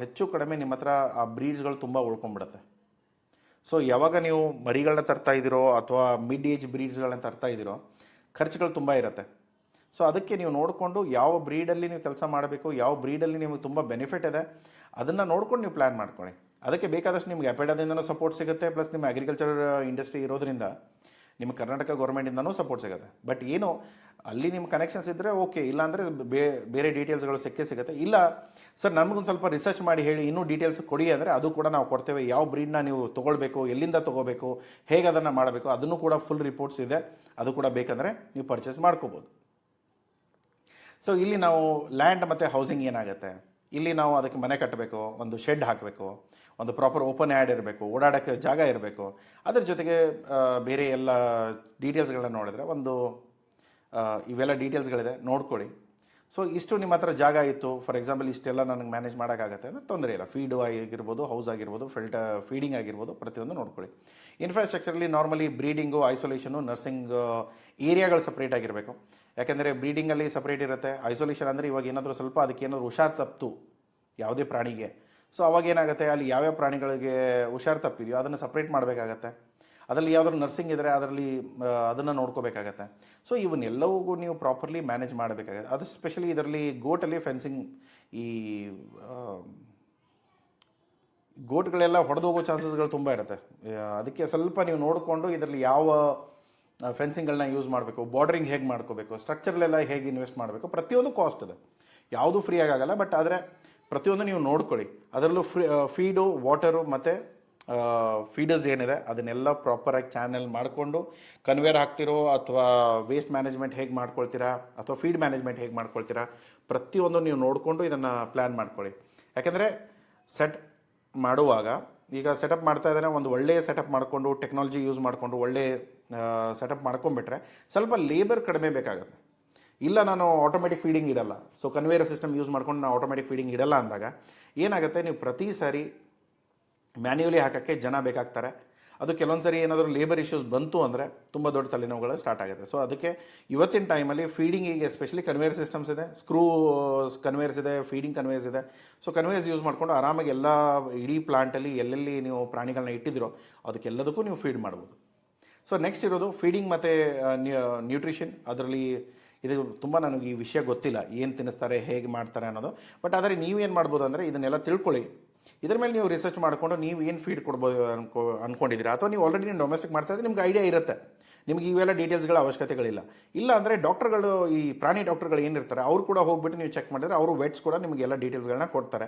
ಹೆಚ್ಚು ಕಡಿಮೆ ನಿಮ್ಮ ಹತ್ರ ಆ ಬ್ರೀಡ್ಸ್ಗಳು ತುಂಬ ಉಳ್ಕೊಂಡ್ಬಿಡುತ್ತೆ. ಸೊ ಯಾವಾಗ ನೀವು ಮರಿಗಳನ್ನ ತರ್ತಾ ಇದ್ದೀರೋ ಅಥವಾ ಮಿಡ್ ಏಜ್ ಬ್ರೀಡ್ಸ್ಗಳನ್ನ ತರ್ತಾ ಇದ್ದೀರೋ ಖರ್ಚುಗಳು ತುಂಬ ಇರುತ್ತೆ. ಸೊ ಅದಕ್ಕೆ ನೀವು ನೋಡಿಕೊಂಡು ಯಾವ ಬ್ರೀಡಲ್ಲಿ ನೀವು ಕೆಲಸ ಮಾಡಬೇಕು, ಯಾವ ಬ್ರೀಡಲ್ಲಿ ನಿಮಗೆ ತುಂಬ ಬೆನಿಫಿಟ್ ಇದೆ ಅದನ್ನು ನೋಡ್ಕೊಂಡು ನೀವು ಪ್ಲ್ಯಾನ್ ಮಾಡ್ಕೊಳ್ಳಿ. ಅದಕ್ಕೆ ಬೇಕಾದಷ್ಟು ನಿಮ್ಗೆ ಅಪೆಡಾದಿಂದನೂ ಸಪೋರ್ಟ್ ಸಿಗುತ್ತೆ, ಪ್ಲಸ್ ನಿಮ್ಮ ಅಗ್ರಿಕಲ್ಚರ್ ಇಂಡಸ್ಟ್ರಿ ಇರೋದ್ರಿಂದ ನಿಮ್ಮ ಕರ್ನಾಟಕ ಗೌರ್ಮೆಂಟಿಂದನೂ ಸಪೋರ್ಟ್ ಸಿಗುತ್ತೆ. ಬಟ್ ಏನು ಅಲ್ಲಿ ನಿಮ್ಮ ಕನೆಕ್ಷನ್ಸ್ ಇದ್ದರೆ ಓಕೆ, ಇಲ್ಲಾಂದರೆ ಬೇರೆ ಡೀಟೇಲ್ಸ್ಗಳು ಸಿಗುತ್ತೆ. ಇಲ್ಲ ಸರ್ ನಮಗೊಂದು ಸ್ವಲ್ಪ ರಿಸರ್ಚ್ ಮಾಡಿ ಹೇಳಿ, ಇನ್ನೂ ಡೀಟೇಲ್ಸ್ ಕೊಡಿ ಅಂದರೆ ಅದು ಕೂಡ ನಾವು ಕೊಡ್ತೇವೆ. ಯಾವ ಬ್ರೀಡ್ನ ನೀವು ತೊಗೊಳ್ಬೇಕು, ಎಲ್ಲಿಂದ ತೊಗೋಬೇಕು, ಹೇಗೆ ಅದನ್ನು ಮಾಡಬೇಕು, ಅದನ್ನು ಕೂಡ ಫುಲ್ ರಿಪೋರ್ಟ್ಸ್ ಇದೆ, ಅದು ಕೂಡ ಬೇಕಂದರೆ ನೀವು ಪರ್ಚೇಸ್ ಮಾಡ್ಕೋಬೋದು. ಸೊ ಇಲ್ಲಿ ನಾವು ಲ್ಯಾಂಡ್ ಮತ್ತು ಹೌಸಿಂಗ್ ಏನಾಗುತ್ತೆ, ಇಲ್ಲಿ ನಾವು ಅದಕ್ಕೆ ಮನೆ ಕಟ್ಟಬೇಕು, ಒಂದು ಶೆಡ್ ಹಾಕಬೇಕು, ಒಂದು ಪ್ರಾಪರ್ ಓಪನ್ ಆ್ಯಡ್ ಇರಬೇಕು, ಓಡಾಡೋಕ್ಕೆ ಜಾಗ ಇರಬೇಕು. ಅದ್ರ ಜೊತೆಗೆ ಬೇರೆ ಎಲ್ಲ ಡೀಟೇಲ್ಸ್ಗಳನ್ನ ನೋಡಿದ್ರೆ ಇವೆಲ್ಲ ಡೀಟೇಲ್ಸ್ಗಳಿದೆ, ನೋಡ್ಕೊಳ್ಳಿ. ಸೊ ಇಷ್ಟು ನಿಮ್ಮ ಹತ್ರ ಜಾಗ ಇತ್ತು, ಫಾರ್ ಎಕ್ಸಾಂಪಲ್ ಇಷ್ಟೆಲ್ಲ ನನಗೆ ಮ್ಯಾನೇಜ್ ಮಾಡೋಕ್ಕಾಗತ್ತೆ ಅಂದರೆ ತೊಂದರೆ ಇಲ್ಲ. ಫೀಡು ಆಗಿರ್ಬೋದು, ಹೌಸ್ ಆಗಿರ್ಬೋದು, ಫೀಡಿಂಗ್ ಆಗಿರ್ಬೋದು, ಪ್ರತಿಯೊಂದು ನೋಡ್ಕೊಳ್ಳಿ. ಇನ್ಫ್ರಾಸ್ಟ್ರಕ್ಚರಲ್ಲಿ ನಾರ್ಮಲಿ ಬ್ರೀಡಿಂಗು, ಐಸೋಲೇಷನು, ನರ್ಸಿಂಗ್ ಏರಿಯಾಗಳು ಸಪ್ರೇಟ್ ಆಗಿರಬೇಕು. ಯಾಕೆಂದರೆ ಬ್ರೀಡಿಂಗಲ್ಲಿ ಸಪ್ರೇಟ್ ಇರುತ್ತೆ. ಐಸೋಲೇಷನ್ ಅಂದರೆ ಇವಾಗ ಏನಾದರೂ ಸ್ವಲ್ಪ ಅದಕ್ಕೆ ಏನಾದರೂ ಹುಷಾರು ತಪ್ಪಿತು ಯಾವುದೇ ಪ್ರಾಣಿಗೆ, ಸೊ ಅವಾಗ ಏನಾಗುತ್ತೆ, ಅಲ್ಲಿ ಯಾವ್ಯಾವ ಪ್ರಾಣಿಗಳಿಗೆ ಹುಷಾರು ತಪ್ಪಿದೆಯೋ ಅದನ್ನು ಸಪ್ರೇಟ್ ಮಾಡಬೇಕಾಗತ್ತೆ. ಅದರಲ್ಲಿ ಯಾವುದಾದ್ರು ನರ್ಸಿಂಗ್ ಇದ್ದರೆ ಅದರಲ್ಲಿ ಅದನ್ನು ನೋಡ್ಕೋಬೇಕಾಗತ್ತೆ. ಸೊ ಇವನ್ನೆಲ್ಲವೂ ನೀವು ಪ್ರಾಪರ್ಲಿ ಮ್ಯಾನೇಜ್ ಮಾಡಬೇಕಾಗತ್ತೆ. ಅದು ಸ್ಪೆಷಲಿ ಇದರಲ್ಲಿ ಗೋಟಲ್ಲಿ ಫೆನ್ಸಿಂಗ್, ಈ ಗೋಟ್ಗಳೆಲ್ಲ ಹೊಡೆದು ಹೋಗೋ ಚಾನ್ಸಸ್ಗಳು ತುಂಬ ಇರುತ್ತೆ. ಅದಕ್ಕೆ ಸ್ವಲ್ಪ ನೀವು ನೋಡಿಕೊಂಡು ಇದರಲ್ಲಿ ಯಾವ ಫೆನ್ಸಿಂಗ್ಗಳನ್ನ ಯೂಸ್ ಮಾಡಬೇಕು, ಬಾರ್ಡರಿಂಗ್ ಹೇಗೆ ಮಾಡ್ಕೋಬೇಕು, ಸ್ಟ್ರಕ್ಚರ್ಲೆಲ್ಲ ಹೇಗೆ ಇನ್ವೆಸ್ಟ್ ಮಾಡಬೇಕು, ಪ್ರತಿಯೊಂದು ಕಾಸ್ಟ್ ಇದೆ, ಯಾವುದೂ ಫ್ರೀಯಾಗಿ ಆಗಲ್ಲ. ಬಟ್ ಆದರೆ ಪ್ರತಿಯೊಂದು ನೀವು ನೋಡ್ಕೊಳ್ಳಿ. ಅದರಲ್ಲೂ ಫೀಡು, ವಾಟರು ಮತ್ತು ಫೀಡರ್ಸ್ ಏನಿದೆ ಅದನ್ನೆಲ್ಲ ಪ್ರಾಪರಾಗಿ ಚಾನೆಲ್ ಮಾಡಿಕೊಂಡು ಕನ್ವೇರ್ ಹಾಕ್ತಿರೋ ಅಥವಾ ವೇಸ್ಟ್ ಮ್ಯಾನೇಜ್ಮೆಂಟ್ ಹೇಗೆ ಮಾಡ್ಕೊಳ್ತೀರಾ ಅಥವಾ ಫೀಡ್ ಮ್ಯಾನೇಜ್ಮೆಂಟ್ ಹೇಗೆ ಮಾಡ್ಕೊಳ್ತೀರಾ, ಪ್ರತಿಯೊಂದು ನೀವು ನೋಡಿಕೊಂಡು ಇದನ್ನು ಪ್ಲ್ಯಾನ್ ಮಾಡ್ಕೊಳ್ಳಿ. ಯಾಕೆಂದರೆ ಸೆಟ್ ಮಾಡುವಾಗ ಈಗ ಸೆಟಪ್ ಮಾಡ್ತಾ ಇದ್ದಾನೆ, ಒಂದು ಒಳ್ಳೆಯ ಸೆಟಪ್ ಮಾಡಿಕೊಂಡು ಟೆಕ್ನಾಲಜಿ ಯೂಸ್ ಮಾಡಿಕೊಂಡು ಒಳ್ಳೆ ಸೆಟಪ್ ಮಾಡ್ಕೊಂಡ್ಬಿಟ್ರೆ ಸ್ವಲ್ಪ ಲೇಬರ್ ಕಡಿಮೆ ಬೇಕಾಗುತ್ತೆ. ಇಲ್ಲ ನಾನು ಆಟೋಮೆಟಿಕ್ ಫೀಡಿಂಗ್ ಇಡಲ್ಲ, ಸೊ ಕನ್ವೇಯರ್ ಸಿಸ್ಟಮ್ ಯೂಸ್ ಮಾಡ್ಕೊಂಡು ನಾನು ಆಟೋಮೆಟಿಕ್ ಫೀಡಿಂಗ್ ಇಡಲ್ಲ ಅಂದಾಗ ಏನಾಗುತ್ತೆ, ನೀವು ಪ್ರತಿ ಸಾರಿ ಮ್ಯಾನ್ಯುವಲಿ ಹಾಕೋಕ್ಕೆ ಜನ ಬೇಕಾಗ್ತಾರೆ. ಅದು ಕೆಲವೊಂದು ಸರಿ ಏನಾದರೂ ಲೇಬರ್ ಇಶ್ಯೂಸ್ ಬಂತು ಅಂದರೆ ತುಂಬ ದೊಡ್ಡ ತಲೆನೋವುಗಳು ಸ್ಟಾರ್ಟ್ ಆಗುತ್ತೆ. ಸೊ ಅದಕ್ಕೆ ಇವತ್ತಿನ ಟೈಮಲ್ಲಿ ಫೀಡಿಂಗಿಗೆ ಎಸ್ಪೆಷಲಿ ಕನ್ವೇಯರ್ ಸಿಸ್ಟಮ್ಸ್ ಇದೆ, ಸ್ಕ್ರೂ ಕನ್ವೇಯರ್ಸ್ ಇದೆ, ಫೀಡಿಂಗ್ ಕನ್ವೇಯರ್ಸ್ ಇದೆ. ಸೊ ಕನ್ವೇಯರ್ಸ್ ಯೂಸ್ ಮಾಡಿಕೊಂಡು ಆರಾಮಾಗಿ ಎಲ್ಲ ಇಡೀ ಪ್ಲಾಂಟಲ್ಲಿ ಎಲ್ಲೆಲ್ಲಿ ನೀವು ಪ್ರಾಣಿಗಳನ್ನ ಇಟ್ಟಿದ್ದೀರೋ ಅದಕ್ಕೆಲ್ಲದಕ್ಕೂ ನೀವು ಫೀಡ್ ಮಾಡ್ಬೋದು. ಸೊ ನೆಕ್ಸ್ಟ್ ಇರೋದು ಫೀಡಿಂಗ್ ಮತ್ತು ನ್ಯೂಟ್ರಿಷನ್. ಅದರಲ್ಲಿ ಇದು ತುಂಬ ನನಗೆ ಈ ವಿಷಯ ಗೊತ್ತಿಲ್ಲ, ಏನು ತಿನ್ನಿಸ್ತಾರೆ, ಹೇಗೆ ಮಾಡ್ತಾರೆ ಅನ್ನೋದು. ಬಟ್ ಆದರೆ ನೀವೇನು ಮಾಡ್ಬೋದು ಅಂದರೆ ಇದನ್ನೆಲ್ಲ ತಿಳ್ಕೊಳ್ಳಿ. ಇದ್ರ ಮೇಲೆ ನೀವು ರಿಸರ್ಚ್ ಮಾಡಿಕೊಂಡು ನೀವು ಏನು ಫೀಡ್ ಕೊಡ್ಬೋದು ಅಂದ್ಕೊಂಡಿದ್ದೀರಾ, ಅಥವಾ ನೀವು ಆಲ್ರೆಡಿ ನೀವು ಡೊಮೆಸ್ಟಿಕ್ ಮಾಡ್ತಾ ಇದ್ರೆ ನಿಮ್ಗೆ ಐಡಿಯಾ ಇರುತ್ತೆ, ನಿಮ್ಗೆ ಇವೆಲ್ಲ ಡೀಟೇಲ್ಸ್ಗಳ ಅವಶ್ಯಕತೆಗಳಿಲ್ಲ. ಇಲ್ಲ ಅಂದರೆ ಡಾಕ್ಟರ್ಗಳು, ಈ ಪ್ರಾಣಿ ಡಾಕ್ಟರ್ಗಳು ಏನಿರ್ತಾರೆ ಅವ್ರು ಕೂಡ ಹೋಗ್ಬಿಟ್ಟು ನೀವು ಚೆಕ್ ಮಾಡಿದ್ರೆ ಅವರು ವೆಟ್ಸ್ ಕೂಡ ನಿಮಗೆಲ್ಲ ಡೀಟೇಲ್ಸ್ಗಳನ್ನ ಕೊಡ್ತಾರೆ.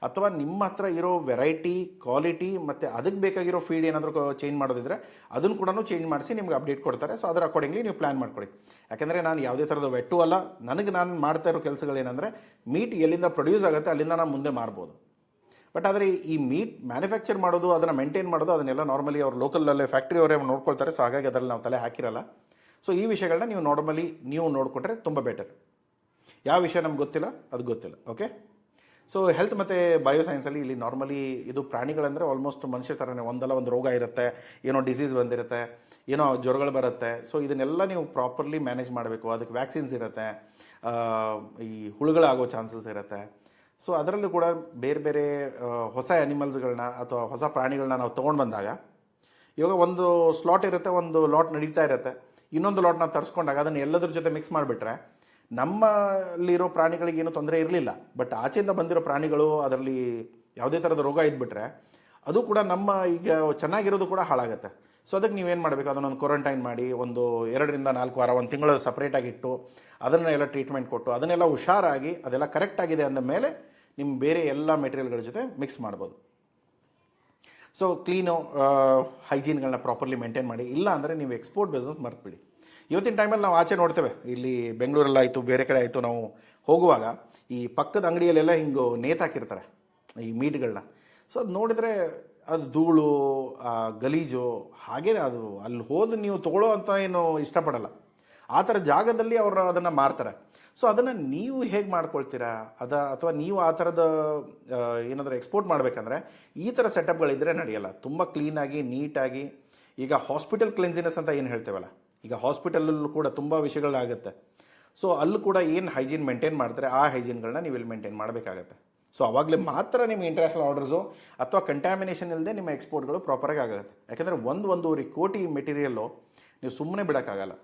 ಅಥವಾ ನಿಮ್ಮ ಹತ್ರ ಇರೋ ವೆರೈಟಿ, ಕ್ವಾಲಿಟಿ ಮತ್ತು ಅದಕ್ಕೆ ಬೇಕಾಗಿರೋ ಫೀಡ್ ಏನಾದರೂ ಚೇಂಜ್ ಮಾಡೋದಿದ್ರೆ ಅದನ್ನು ಕೂಡ ಚೇಂಜ್ ಮಾಡಿಸಿ ನಿಮ್ಗೆ ಅಪ್ಡೇಟ್ ಕೊಡ್ತಾರೆ. ಸೊ ಅದರ ಅಕಾರ್ಡಿಂಗ್ಲಿ ನೀವು ಪ್ಲ್ಯಾನ್ ಮಾಡ್ಕೊಳ್ಳಿ. ಯಾಕೆಂದರೆ ನಾನು ಯಾವುದೇ ಥರದ ವೆಟ್ಟು ಅಲ್ಲ, ನಾನು ಮಾಡ್ತಾ ಇರೋ ಕೆಲಸಗಳೇನೆಂದರೆ ಮೀಟ್ ಎಲ್ಲಿಂದ ಪ್ರೊಡ್ಯೂಸ್ ಆಗುತ್ತೆ ಅಲ್ಲಿಂದ ನಾನು ಮುಂದೆ ಮಾರ್ಬೋದು. ಬಟ್ ಆದರೆ ಈ ಮೀಟ್ ಮ್ಯಾನುಫ್ಯಾಕ್ಚರ್ ಮಾಡೋದು, ಅದನ್ನು ಮೇಂಟೈನ್ ಮಾಡೋದು, ಅದನ್ನೆಲ್ಲ ನಾರ್ಮಲಿ ಅವ್ರು ಲೋಕಲಲ್ಲೇ ಫ್ಯಾಕ್ಟ್ರಿ ಅವರೇ ನೋಡ್ಕೊಳ್ತಾರೆ. ಸೊ ಹಾಗಾಗಿ ಅದರಲ್ಲಿ ನಾವು ತಲೆ ಹಾಕಿರಲ್ಲ. ಸೊ ಈ ವಿಷಯಗಳನ್ನ ನೀವು ನಾರ್ಮಲಿ ನೀವು ನೋಡಿಕೊಂಡ್ರೆ ತುಂಬ ಬೆಟರ್. ಯಾವ ವಿಷಯ ನಮ್ಗೆ ಗೊತ್ತಿಲ್ಲ ಅದು ಗೊತ್ತಿಲ್ಲ. ಓಕೆ. ಸೊ ಹೆಲ್ತ್ ಮತ್ತು ಬಯೋಸೈನ್ಸಲ್ಲಿ ಇಲ್ಲಿ ನಾರ್ಮಲಿ ಇದು ಪ್ರಾಣಿಗಳಂದರೆ ಆಲ್ಮೋಸ್ಟ್ ಮನುಷ್ಯ ಥರನೇ ಒಂದಲ್ಲ ಒಂದು ರೋಗ ಇರುತ್ತೆ, ಏನೋ ಡಿಸೀಸ್ ಬಂದಿರುತ್ತೆ, ಏನೋ ಜ್ವರಗಳು ಬರುತ್ತೆ. ಸೊ ಇದನ್ನೆಲ್ಲ ನೀವು ಪ್ರಾಪರ್ಲಿ ಮ್ಯಾನೇಜ್ ಮಾಡಬೇಕು. ಅದಕ್ಕೆ ವ್ಯಾಕ್ಸಿನ್ಸ್ ಇರುತ್ತೆ, ಈ ಹುಳುಗಳಾಗೋ ಚಾನ್ಸಸ್ ಇರುತ್ತೆ. ಸೊ ಅದರಲ್ಲೂ ಕೂಡ ಬೇರೆ ಬೇರೆ ಹೊಸ ಆ್ಯನಿಮಲ್ಸ್ಗಳನ್ನ ಅಥವಾ ಹೊಸ ಪ್ರಾಣಿಗಳನ್ನ ನಾವು ತೊಗೊಂಡು ಬಂದಾಗ, ಇವಾಗ ಒಂದು ಸ್ಲಾಟ್ ಇರುತ್ತೆ, ಒಂದು ಲಾಟ್ ನಡೀತಾ ಇರುತ್ತೆ, ಇನ್ನೊಂದು ಲಾಟ್ನ ತರಿಸ್ಕೊಂಡಾಗ ಅದನ್ನು ಎಲ್ಲದ್ರ ಜೊತೆ ಮಿಕ್ಸ್ ಮಾಡಿಬಿಟ್ರೆ ನಮ್ಮಲ್ಲಿರೋ ಪ್ರಾಣಿಗಳಿಗೇನು ತೊಂದರೆ ಇರಲಿಲ್ಲ. ಬಟ್ ಆಚೆಯಿಂದ ಬಂದಿರೋ ಪ್ರಾಣಿಗಳು ಅದರಲ್ಲಿ ಯಾವುದೇ ಥರದ ರೋಗ ಇದ್ಬಿಟ್ರೆ ಅದು ಕೂಡ ನಮ್ಮ ಈಗ ಚೆನ್ನಾಗಿರೋದು ಕೂಡ ಹಾಳಾಗುತ್ತೆ. ಸೊ ಅದಕ್ಕೆ ನೀವೇನು ಮಾಡಬೇಕು, ಅದನ್ನೊಂದು ಕ್ವಾರಂಟೈನ್ ಮಾಡಿ ಒಂದು 2 ರಿಂದ 4 ವಾರ, 1 ತಿಂಗಳು ಸಪ್ರೇಟಾಗಿ ಇಟ್ಟು ಅದನ್ನೆಲ್ಲ ಟ್ರೀಟ್ಮೆಂಟ್ ಕೊಟ್ಟು ಅದನ್ನೆಲ್ಲ ಹುಷಾರಾಗಿ ಅದೆಲ್ಲ ಕರೆಕ್ಟಾಗಿದೆ ಅಂದ ಮೇಲೆ ನಿಮ್ಮ ಬೇರೆ ಎಲ್ಲ ಮೆಟೀರಿಯಲ್ಗಳ ಜೊತೆ ಮಿಕ್ಸ್ ಮಾಡ್ಬೋದು. ಸೊ ಕ್ಲೀನು, ಹೈಜೀನ್ಗಳನ್ನ ಪ್ರಾಪರ್ಲಿ ಮೇಂಟೈನ್ ಮಾಡಿ. ಇಲ್ಲ ಅಂದರೆ ನೀವು ಎಕ್ಸ್ಪೋರ್ಟ್ ಬಿಸ್ನೆಸ್ ಮರ್ತ್ಬಿಡಿ. ಇವತ್ತಿನ ಟೈಮಲ್ಲಿ ನಾವು ಆಚೆ ನೋಡ್ತೇವೆ, ಇಲ್ಲಿ ಬೆಂಗಳೂರಲ್ಲಾಯಿತು, ಬೇರೆ ಕಡೆ ಆಯಿತು, ನಾವು ಹೋಗುವಾಗ ಈ ಪಕ್ಕದ ಅಂಗಡಿಯಲ್ಲೆಲ್ಲ ಹಿಂಗೆ ನೇತಾಕಿರ್ತಾರೆ ಈ ಮೀಟ್ಗಳನ್ನ. ಸೊ ಅದು ನೋಡಿದರೆ ಅದು ಧೂಳು, ಗಲೀಜು, ಹಾಗೇ ಅದು ಅಲ್ಲಿ ಹೋದು ನೀವು ತೊಗೊಳ್ಳೋ ಅಂತ ಏನು ಇಷ್ಟಪಡಲ್ಲ. ಆ ಥರ ಜಾಗದಲ್ಲಿ ಅವರು ಅದನ್ನು ಮಾರ್ತಾರೆ. ಸೊ ಅದನ್ನು ನೀವು ಹೇಗೆ ಮಾಡ್ಕೊಳ್ತೀರಾ ಅಥವಾ ನೀವು ಆ ಥರದ ಏನಾದರೂ ಎಕ್ಸ್ಪೋರ್ಟ್ ಮಾಡಬೇಕಂದ್ರೆ ಈ ಥರ ಸೆಟಪ್ಗಳಿದ್ದರೆ ನಡೆಯಲ್ಲ. ತುಂಬ ಕ್ಲೀನಾಗಿ, ನೀಟಾಗಿ, ಈಗ ಹಾಸ್ಪಿಟಲ್ ಕ್ಲೆನ್ಸಿನೆಸ್ ಅಂತ ಏನು ಹೇಳ್ತೇವಲ್ಲ, ಈಗ ಹಾಸ್ಪಿಟಲಲ್ಲೂ ಕೂಡ ತುಂಬ ವಿಷಯಗಳಾಗುತ್ತೆ. ಸೊ ಅಲ್ಲೂ ಕೂಡ ಏನು ಹೈಜೀನ್ ಮೇಂಟೈನ್ ಮಾಡ್ತಾರೆ ಆ ಹೈಜೀನ್ಗಳನ್ನ ನೀವು ಇಲ್ಲಿ ಮೇಂಟೈನ್ ಮಾಡಬೇಕಾಗತ್ತೆ. ಸೊ ಆವಾಗಲೇ ಮಾತ್ರ ನಿಮ್ಮ ಇಂಟರ್ನ್ಯಾಷನಲ್ ಆರ್ಡರ್ಸು ಅಥವಾ ಕಂಟ್ಯಾಮಿನೇಷನ್ ಇಲ್ಲದೆ ನಿಮ್ಮ ಎಕ್ಸ್ಪೋರ್ಟ್ಗಳು ಪ್ರಾಪರಾಗಿ ಆಗುತ್ತೆ. ಯಾಕೆಂದರೆ 1-1.5 ಕೋಟಿ ಮೆಟೀರಿಯಲ್ಲು ನೀವು ಸುಮ್ಮನೆ ಬಿಡೋಕ್ಕಾಗಲ್ಲ.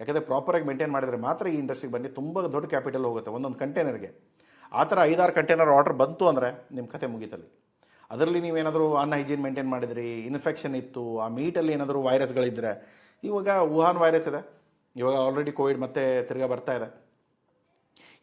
ಯಾಕೆಂದರೆ ಪ್ರಾಪರಾಗಿ ಮೇಂಟೈನ್ ಮಾಡಿದರೆ ಮಾತ್ರ ಈ ಇಂಡಸ್ಟ್ರಿಗೆ ಬಂದು ತುಂಬ ದೊಡ್ಡ ಕ್ಯಾಪಿಟಲ್ ಹೋಗುತ್ತೆ ಒಂದೊಂದು ಕಂಟೈನರ್ಗೆ. ಆ ಥರ 5-6 ಕಂಟೈನರ್ ಆರ್ಡರ್ ಬಂತು ಅಂದರೆ ನಿಮ್ಮ ಕತೆ ಮುಗೀತಲ್ಲಿ. ಅದರಲ್ಲಿ ನೀವೇನಾದರೂ ಅನ್ಹೈಜೀನ್ ಮೇಂಟೈನ್ ಮಾಡಿದ್ರಿ, ಇನ್ಫೆಕ್ಷನ್ ಇತ್ತು, ಆ ಮೀಟಲ್ಲಿ ಏನಾದರೂ ವೈರಸ್ಗಳಿದ್ದರೆ, ಇವಾಗ ವುಹಾನ್ ವೈರಸ್ ಇದೆ, ಇವಾಗ ಆಲ್ರೆಡಿ ಕೋವಿಡ್ ಮತ್ತೆ ತಿರ್ಗಾ ಬರ್ತಾ ಇದೆ.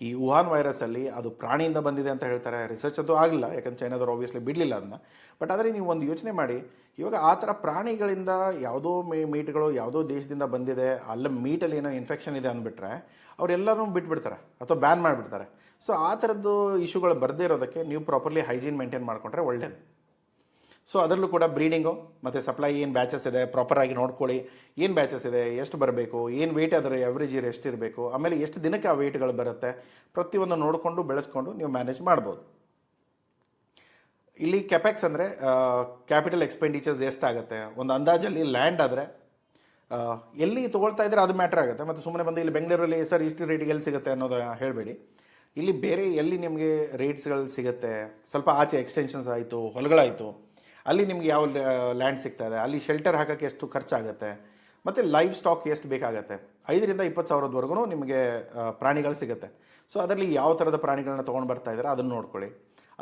ಈ ವುಹಾನ್ ವೈರಸ್ಸಲ್ಲಿ ಅದು ಪ್ರಾಣಿಯಿಂದ ಬಂದಿದೆ ಅಂತ ಹೇಳ್ತಾರೆ. ರಿಸರ್ಚ್ ಅಂತೂ ಆಗಲಿಲ್ಲ, ಯಾಕಂದ್ರೆ ಚೈನಾದವ್ರು ಆಬ್ವಿಯಸ್ಲಿ ಬಿಡಲಿಲ್ಲ ಅದನ್ನ. ಬಟ್ ಆದರೆ ನೀವು ಒಂದು ಯೋಚನೆ ಮಾಡಿ, ಇವಾಗ ಆ ಥರ ಪ್ರಾಣಿಗಳಿಂದ ಯಾವುದೋ ಮೀಟ್ಗಳು ಯಾವುದೋ ದೇಶದಿಂದ ಬಂದಿದೆ, ಅಲ್ಲಿ ಮೀಟಲ್ಲಿ ಏನೋ ಇನ್ಫೆಕ್ಷನ್ ಇದೆ ಅಂದ್ಬಿಟ್ರೆ ಅವರೆಲ್ಲರೂ ಬಿಟ್ಬಿಡ್ತಾರೆ ಅಥವಾ ಬ್ಯಾನ್ ಮಾಡಿಬಿಡ್ತಾರೆ. ಸೊ ಆ ಥರದ್ದು ಇಶ್ಯೂಗಳು ಬರದೇ ಇರೋದಕ್ಕೆ ನೀವು ಪ್ರಾಪರ್ಲಿ ಹೈಜೀನ್ ಮೇಂಟೈನ್ ಮಾಡಿಕೊಂಡ್ರೆ ಒಳ್ಳೆಯದು. ಸೊ ಅದರಲ್ಲೂ ಕೂಡ ಬ್ರೀಡಿಂಗು ಮತ್ತು ಸಪ್ಲೈ ಏನು ಬ್ಯಾಚಸ್ ಇದೆ ಪ್ರಾಪರಾಗಿ ನೋಡ್ಕೊಳ್ಳಿ. ಏನು ಬ್ಯಾಚಸ್ ಇದೆ, ಎಷ್ಟು ಬರಬೇಕು, ಏನು ವೆಯ್ಟ್ ಅದರ ಎವ್ರೇಜ್ ಎಷ್ಟು ಇರಬೇಕು, ಆಮೇಲೆ ಎಷ್ಟು ದಿನಕ್ಕೆ ಆ ವೆಯ್ಟ್ಗಳು ಬರುತ್ತೆ, ಪ್ರತಿಯೊಂದು ನೋಡಿಕೊಂಡು ಬೆಳೆಸ್ಕೊಂಡು ನೀವು ಮ್ಯಾನೇಜ್ ಮಾಡ್ಬೋದು. ಇಲ್ಲಿ ಕೆಪೆಕ್ಸ್ ಅಂದರೆ ಕ್ಯಾಪಿಟಲ್ ಎಕ್ಸ್ಪೆಂಡಿಚರ್ಸ್ ಎಷ್ಟಾಗುತ್ತೆ, ಒಂದು ಅಂದಾಜಲ್ಲಿ ಲ್ಯಾಂಡ್ ಆದರೆ ಎಲ್ಲಿ ತೊಗೊಳ್ತಾ ಇದ್ದರೆ ಅದು ಮ್ಯಾಟ್ರ್ ಆಗುತ್ತೆ. ಮತ್ತು ಸುಮ್ಮನೆ ಬಂದು ಇಲ್ಲಿ ಬೆಂಗಳೂರಲ್ಲಿ ಸರ್ ಇಷ್ಟು ರೇಟಿಗೆ ಎಲ್ಲಿ ಸಿಗುತ್ತೆ ಅನ್ನೋದು ಹೇಳಬೇಡಿ. ಇಲ್ಲಿ ಬೇರೆ ಎಲ್ಲಿ ನಿಮಗೆ ರೇಟ್ಸ್ಗಳು ಸಿಗುತ್ತೆ, ಸ್ವಲ್ಪ ಆಚೆ ಎಕ್ಸ್ಟೆನ್ಷನ್ಸ್ ಆಯಿತು, ಹೊಲಗಳಾಯಿತು, ಅಲ್ಲಿ ನಿಮ್ಗೆ ಯಾವ ಲ್ಯಾಂಡ್ ಸಿಗ್ತಾ ಇದೆ, ಅಲ್ಲಿ ಶೆಲ್ಟರ್ ಹಾಕೋಕ್ಕೆ ಎಷ್ಟು ಖರ್ಚಾಗುತ್ತೆ, ಮತ್ತು ಲೈವ್ ಸ್ಟಾಕ್ ಎಷ್ಟು ಬೇಕಾಗುತ್ತೆ. 5 ರಿಂದ 20 ಸಾವಿರದವರೆಗೂ ನಿಮಗೆ ಪ್ರಾಣಿಗಳು ಸಿಗುತ್ತೆ. ಸೊ ಅದರಲ್ಲಿ ಯಾವ ಥರದ ಪ್ರಾಣಿಗಳನ್ನ ತೊಗೊಂಡು ಬರ್ತಾ ಇದ್ದಾರೆ ಅದನ್ನು ನೋಡ್ಕೊಳ್ಳಿ.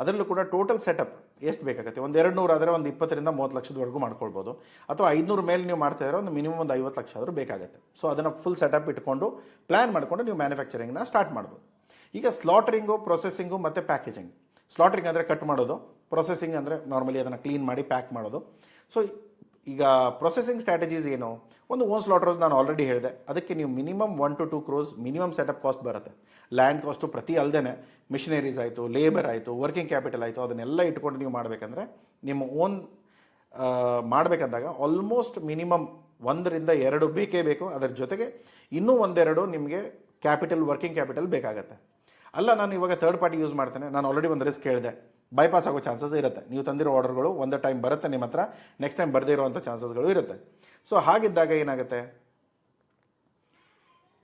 ಅದರಲ್ಲೂ ಕೂಡ ಟೋಟಲ್ ಸೆಟಪ್ ಎಷ್ಟು ಬೇಕಾಗುತ್ತೆ, ಒಂದು 200 ಆದರೆ ಒಂದು 20ರಿಂದ 30 ಲಕ್ಷದವರೆಗೂ ಮಾಡ್ಕೊಳ್ಬೋದು, ಅಥವಾ 500 ಮೇಲೆ ನೀವು ಮಾಡ್ತಾ ಇದ್ರೆ ಒಂದು ಮಿನಿಮಮ್ ಒಂದು 50 ಲಕ್ಷ ಆದರೂ ಬೇಕಾಗುತ್ತೆ. ಸೊ ಅದನ್ನು ಫುಲ್ ಸೆಟಪ್ ಇಟ್ಕೊಂಡು ಪ್ಲ್ಯಾನ್ ಮಾಡಿಕೊಂಡು ನೀವು ಮ್ಯಾನುಫ್ಯಾಕ್ಚರಿಂಗ್ನ ಸ್ಟಾರ್ಟ್ ಮಾಡ್ಬೋದು. ಈಗ ಸ್ಲಾಟರಿಂಗು, ಪ್ರೊಸೆಸಿಂಗು ಮತ್ತು ಪ್ಯಾಕೇಜಿಂಗ್. ಸ್ಲಾಟರಿಂಗ್ ಅಂದರೆ ಕಟ್ ಮಾಡೋದು, ಪ್ರೊಸೆಸಿಂಗ್ ಅಂದರೆ ನಾರ್ಮಲಿ ಅದನ್ನು ಕ್ಲೀನ್ ಮಾಡಿ ಪ್ಯಾಕ್ ಮಾಡೋದು. ಸೊ ಈಗ ಪ್ರೊಸೆಸಿಂಗ್ ಸ್ಟ್ರಾಟಜೀಸ್ ಏನು, ಒಂದು ಓನ್ ಸ್ಲಾಟರ್ಸ್ ನಾನು ಆಲ್ರೆಡಿ ಹೇಳಿದೆ, ಅದಕ್ಕೆ ನೀವು minimum 1 to 2 crores minimum setup cost ಬರುತ್ತೆ. ಲ್ಯಾಂಡ್ ಕಾಸ್ಟು ಪ್ರತಿ ಅಲ್ಲದೆ ಮಿಷನರೀಸ್ ಆಯಿತು, ಲೇಬರ್ ಆಯಿತು, ವರ್ಕಿಂಗ್ ಕ್ಯಾಪಿಟಲ್ ಆಯಿತು, ಅದನ್ನೆಲ್ಲ ಇಟ್ಕೊಂಡು ನೀವು ಮಾಡಬೇಕಂದ್ರೆ ನಿಮ್ಮ ಓನ್ ಮಾಡಬೇಕಂದಾಗ ಆಲ್ಮೋಸ್ಟ್ ಮಿನಿಮಮ್ 1 ರಿಂದ 2 ಬೇಕೇ ಬೇಕು. ಅದರ ಜೊತೆಗೆ ಇನ್ನೂ 1-2 ನಿಮಗೆ ಕ್ಯಾಪಿಟಲ್, ವರ್ಕಿಂಗ್ ಕ್ಯಾಪಿಟಲ್ ಬೇಕಾಗತ್ತೆ. ಅಲ್ಲ ನಾನು ಇವಾಗ ಥರ್ಡ್ ಪಾರ್ಟಿ ಯೂಸ್ ಮಾಡ್ತೇನೆ, ನಾನು ಆಲ್ರೆಡಿ ಒಂದು ರಿಸ್ಕ್ ಹೇಳಿದೆ, ಬೈಪಾಸ್ ಆಗೋ ಚಾನ್ಸಸ್ ಇರುತ್ತೆ. ನೀವು ತಂದಿರೋ ಆರ್ಡರ್ಗಳು ಒಂದು ಟೈಮ್ ಬರುತ್ತೆ ನಿಮ್ಮ ಹತ್ರ, ನೆಕ್ಸ್ಟ್ ಟೈಮ್ ಬರದೇ ಇರುವಂಥ ಚಾನ್ಸಸ್ಗಳು ಇರುತ್ತೆ. ಸೊ ಹಾಗಿದ್ದಾಗ ಏನಾಗುತ್ತೆ,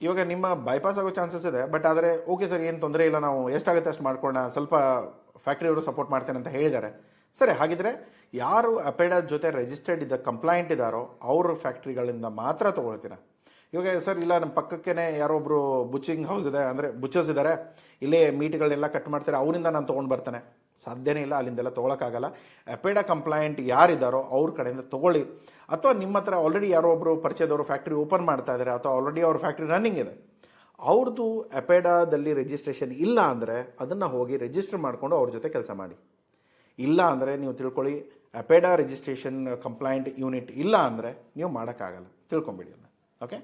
ಇವಾಗ ನಿಮ್ಮ ಬೈಪಾಸ್ ಆಗೋ ಚಾನ್ಸಸ್ ಇದೆ, ಬಟ್ ಆದರೆ ಓಕೆ ಸರ್ ಏನು ತೊಂದರೆ ಇಲ್ಲ, ನಾವು ಎಷ್ಟಾಗುತ್ತೆ ಅಷ್ಟು ಮಾಡ್ಕೊಳ್ಳೋಣ, ಸ್ವಲ್ಪ ಫ್ಯಾಕ್ಟ್ರಿಯವರು ಸಪೋರ್ಟ್ ಮಾಡ್ತೇನೆ ಅಂತ ಹೇಳಿದ್ದಾರೆ. ಸರಿ, ಹಾಗಿದ್ರೆ ಯಾರು ಅಪೆಡಾ ಜೊತೆ ರಿಜಿಸ್ಟರ್ಡ್ ಇದ್ದ ಕಂಪ್ಲೈಂಟ್ ಇದ್ದಾರೋ ಅವ್ರ ಫ್ಯಾಕ್ಟ್ರಿಗಳಿಂದ ಮಾತ್ರ ತೊಗೊಳ್ತೀರಾ. ಇವಾಗ ಸರ್ ಇಲ್ಲ ನಮ್ಮ ಪಕ್ಕಕ್ಕೇ ಯಾರೋ ಒಬ್ಬರು ಬುಚ್ಚಿಂಗ್ ಹೌಸ್ ಇದೆ, ಅಂದರೆ ಬುಚ್ಚರ್ಸ್ ಇದ್ದಾರೆ, ಇಲ್ಲೇ ಮೀಟ್ಗಳನ್ನೆಲ್ಲ ಕಟ್ ಮಾಡ್ತಾರೆ, ಅವರಿಂದ ನಾನು ತೊಗೊಂಡು ಬರ್ತಾನೆ, ಸಾಧ್ಯನೇ ಇಲ್ಲ, ಅಲ್ಲಿಂದೆಲ್ಲ ತೊಗೊಳಕ್ಕಾಗಲ್ಲ. ಅಪೆಡಾ ಕಂಪ್ಲೈಂಟ್ ಯಾರಿದ್ದಾರೋ ಅವ್ರ ಕಡೆಯಿಂದ ತೊಗೊಳ್ಳಿ. ಅಥವಾ ನಿಮ್ಮ ಹತ್ರ ಆಲ್ರೆಡಿ ಯಾರೋ ಒಬ್ಬರು ಪರಿಚಯದವರು ಫ್ಯಾಕ್ಟ್ರಿ ಓಪನ್ ಮಾಡ್ತಾ ಇದ್ದಾರೆ, ಅಥವಾ ಆಲ್ರೆಡಿ ಅವ್ರ ಫ್ಯಾಕ್ಟ್ರಿ ರನ್ನಿಂಗ್ ಇದೆ, ಅವ್ರದ್ದು ಅಪೆಡಾದಲ್ಲಿ ರಿಜಿಸ್ಟ್ರೇಷನ್ ಇಲ್ಲ ಅಂದರೆ ಅದನ್ನು ಹೋಗಿ ರಿಜಿಸ್ಟರ್ ಮಾಡಿಕೊಂಡು ಅವ್ರ ಜೊತೆ ಕೆಲಸ ಮಾಡಿ. ಇಲ್ಲ ಅಂದರೆ ನೀವು ತಿಳ್ಕೊಳ್ಳಿ, ಅಪೆಡಾ ರಿಜಿಸ್ಟ್ರೇಷನ್ ಕಂಪ್ಲೈಂಟ್ ಯೂನಿಟ್ ಇಲ್ಲ ಅಂದರೆ ನೀವು ಮಾಡೋಕ್ಕಾಗಲ್ಲ, ತಿಳ್ಕೊಂಬಿಡಿ ಅದನ್ನು. Okay,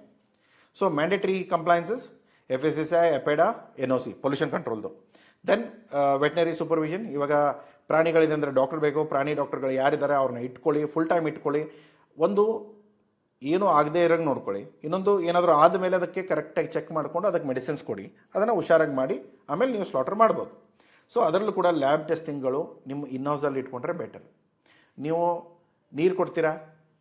so mandatory compliances FSSAI, APEDA, NOC pollution ಕಂಟ್ರೋಲ್ದು. Then veterinary supervision. ಇವಾಗ ಪ್ರಾಣಿಗಳಿದೆ ಅಂದರೆ ಡಾಕ್ಟರ್ ಬೇಕು, ಪ್ರಾಣಿ ಡಾಕ್ಟರ್ಗಳು ಯಾರಿದ್ದಾರೆ ಅವ್ರನ್ನ ಇಟ್ಕೊಳ್ಳಿ, ಫುಲ್ ಟೈಮ್ ಇಟ್ಕೊಳ್ಳಿ. ಒಂದು ಏನೂ ಆಗದೇ ಇರೋಂಗೆ ನೋಡ್ಕೊಳ್ಳಿ, ಇನ್ನೊಂದು ಏನಾದರೂ ಆದಮೇಲೆ ಅದಕ್ಕೆ ಕರೆಕ್ಟಾಗಿ ಚೆಕ್ ಮಾಡಿಕೊಂಡು ಅದಕ್ಕೆ ಮೆಡಿಸಿನ್ಸ್ ಕೊಡಿ, ಅದನ್ನು ಹುಷಾರಾಗಿ ಮಾಡಿ ಆಮೇಲೆ ನೀವು ಸ್ಲಾಟರ್ ಮಾಡ್ಬೋದು. ಸೊ ಅದರಲ್ಲೂ ಕೂಡ ಲ್ಯಾಬ್ ಟೆಸ್ಟಿಂಗ್ಗಳು ನಿಮ್ಮ ಇನ್ಹೌಸಲ್ಲಿ ಇಟ್ಕೊಂಡ್ರೆ ಬೆಟರ್. ನೀವು ನೀರು ಕೊಡ್ತೀರಾ,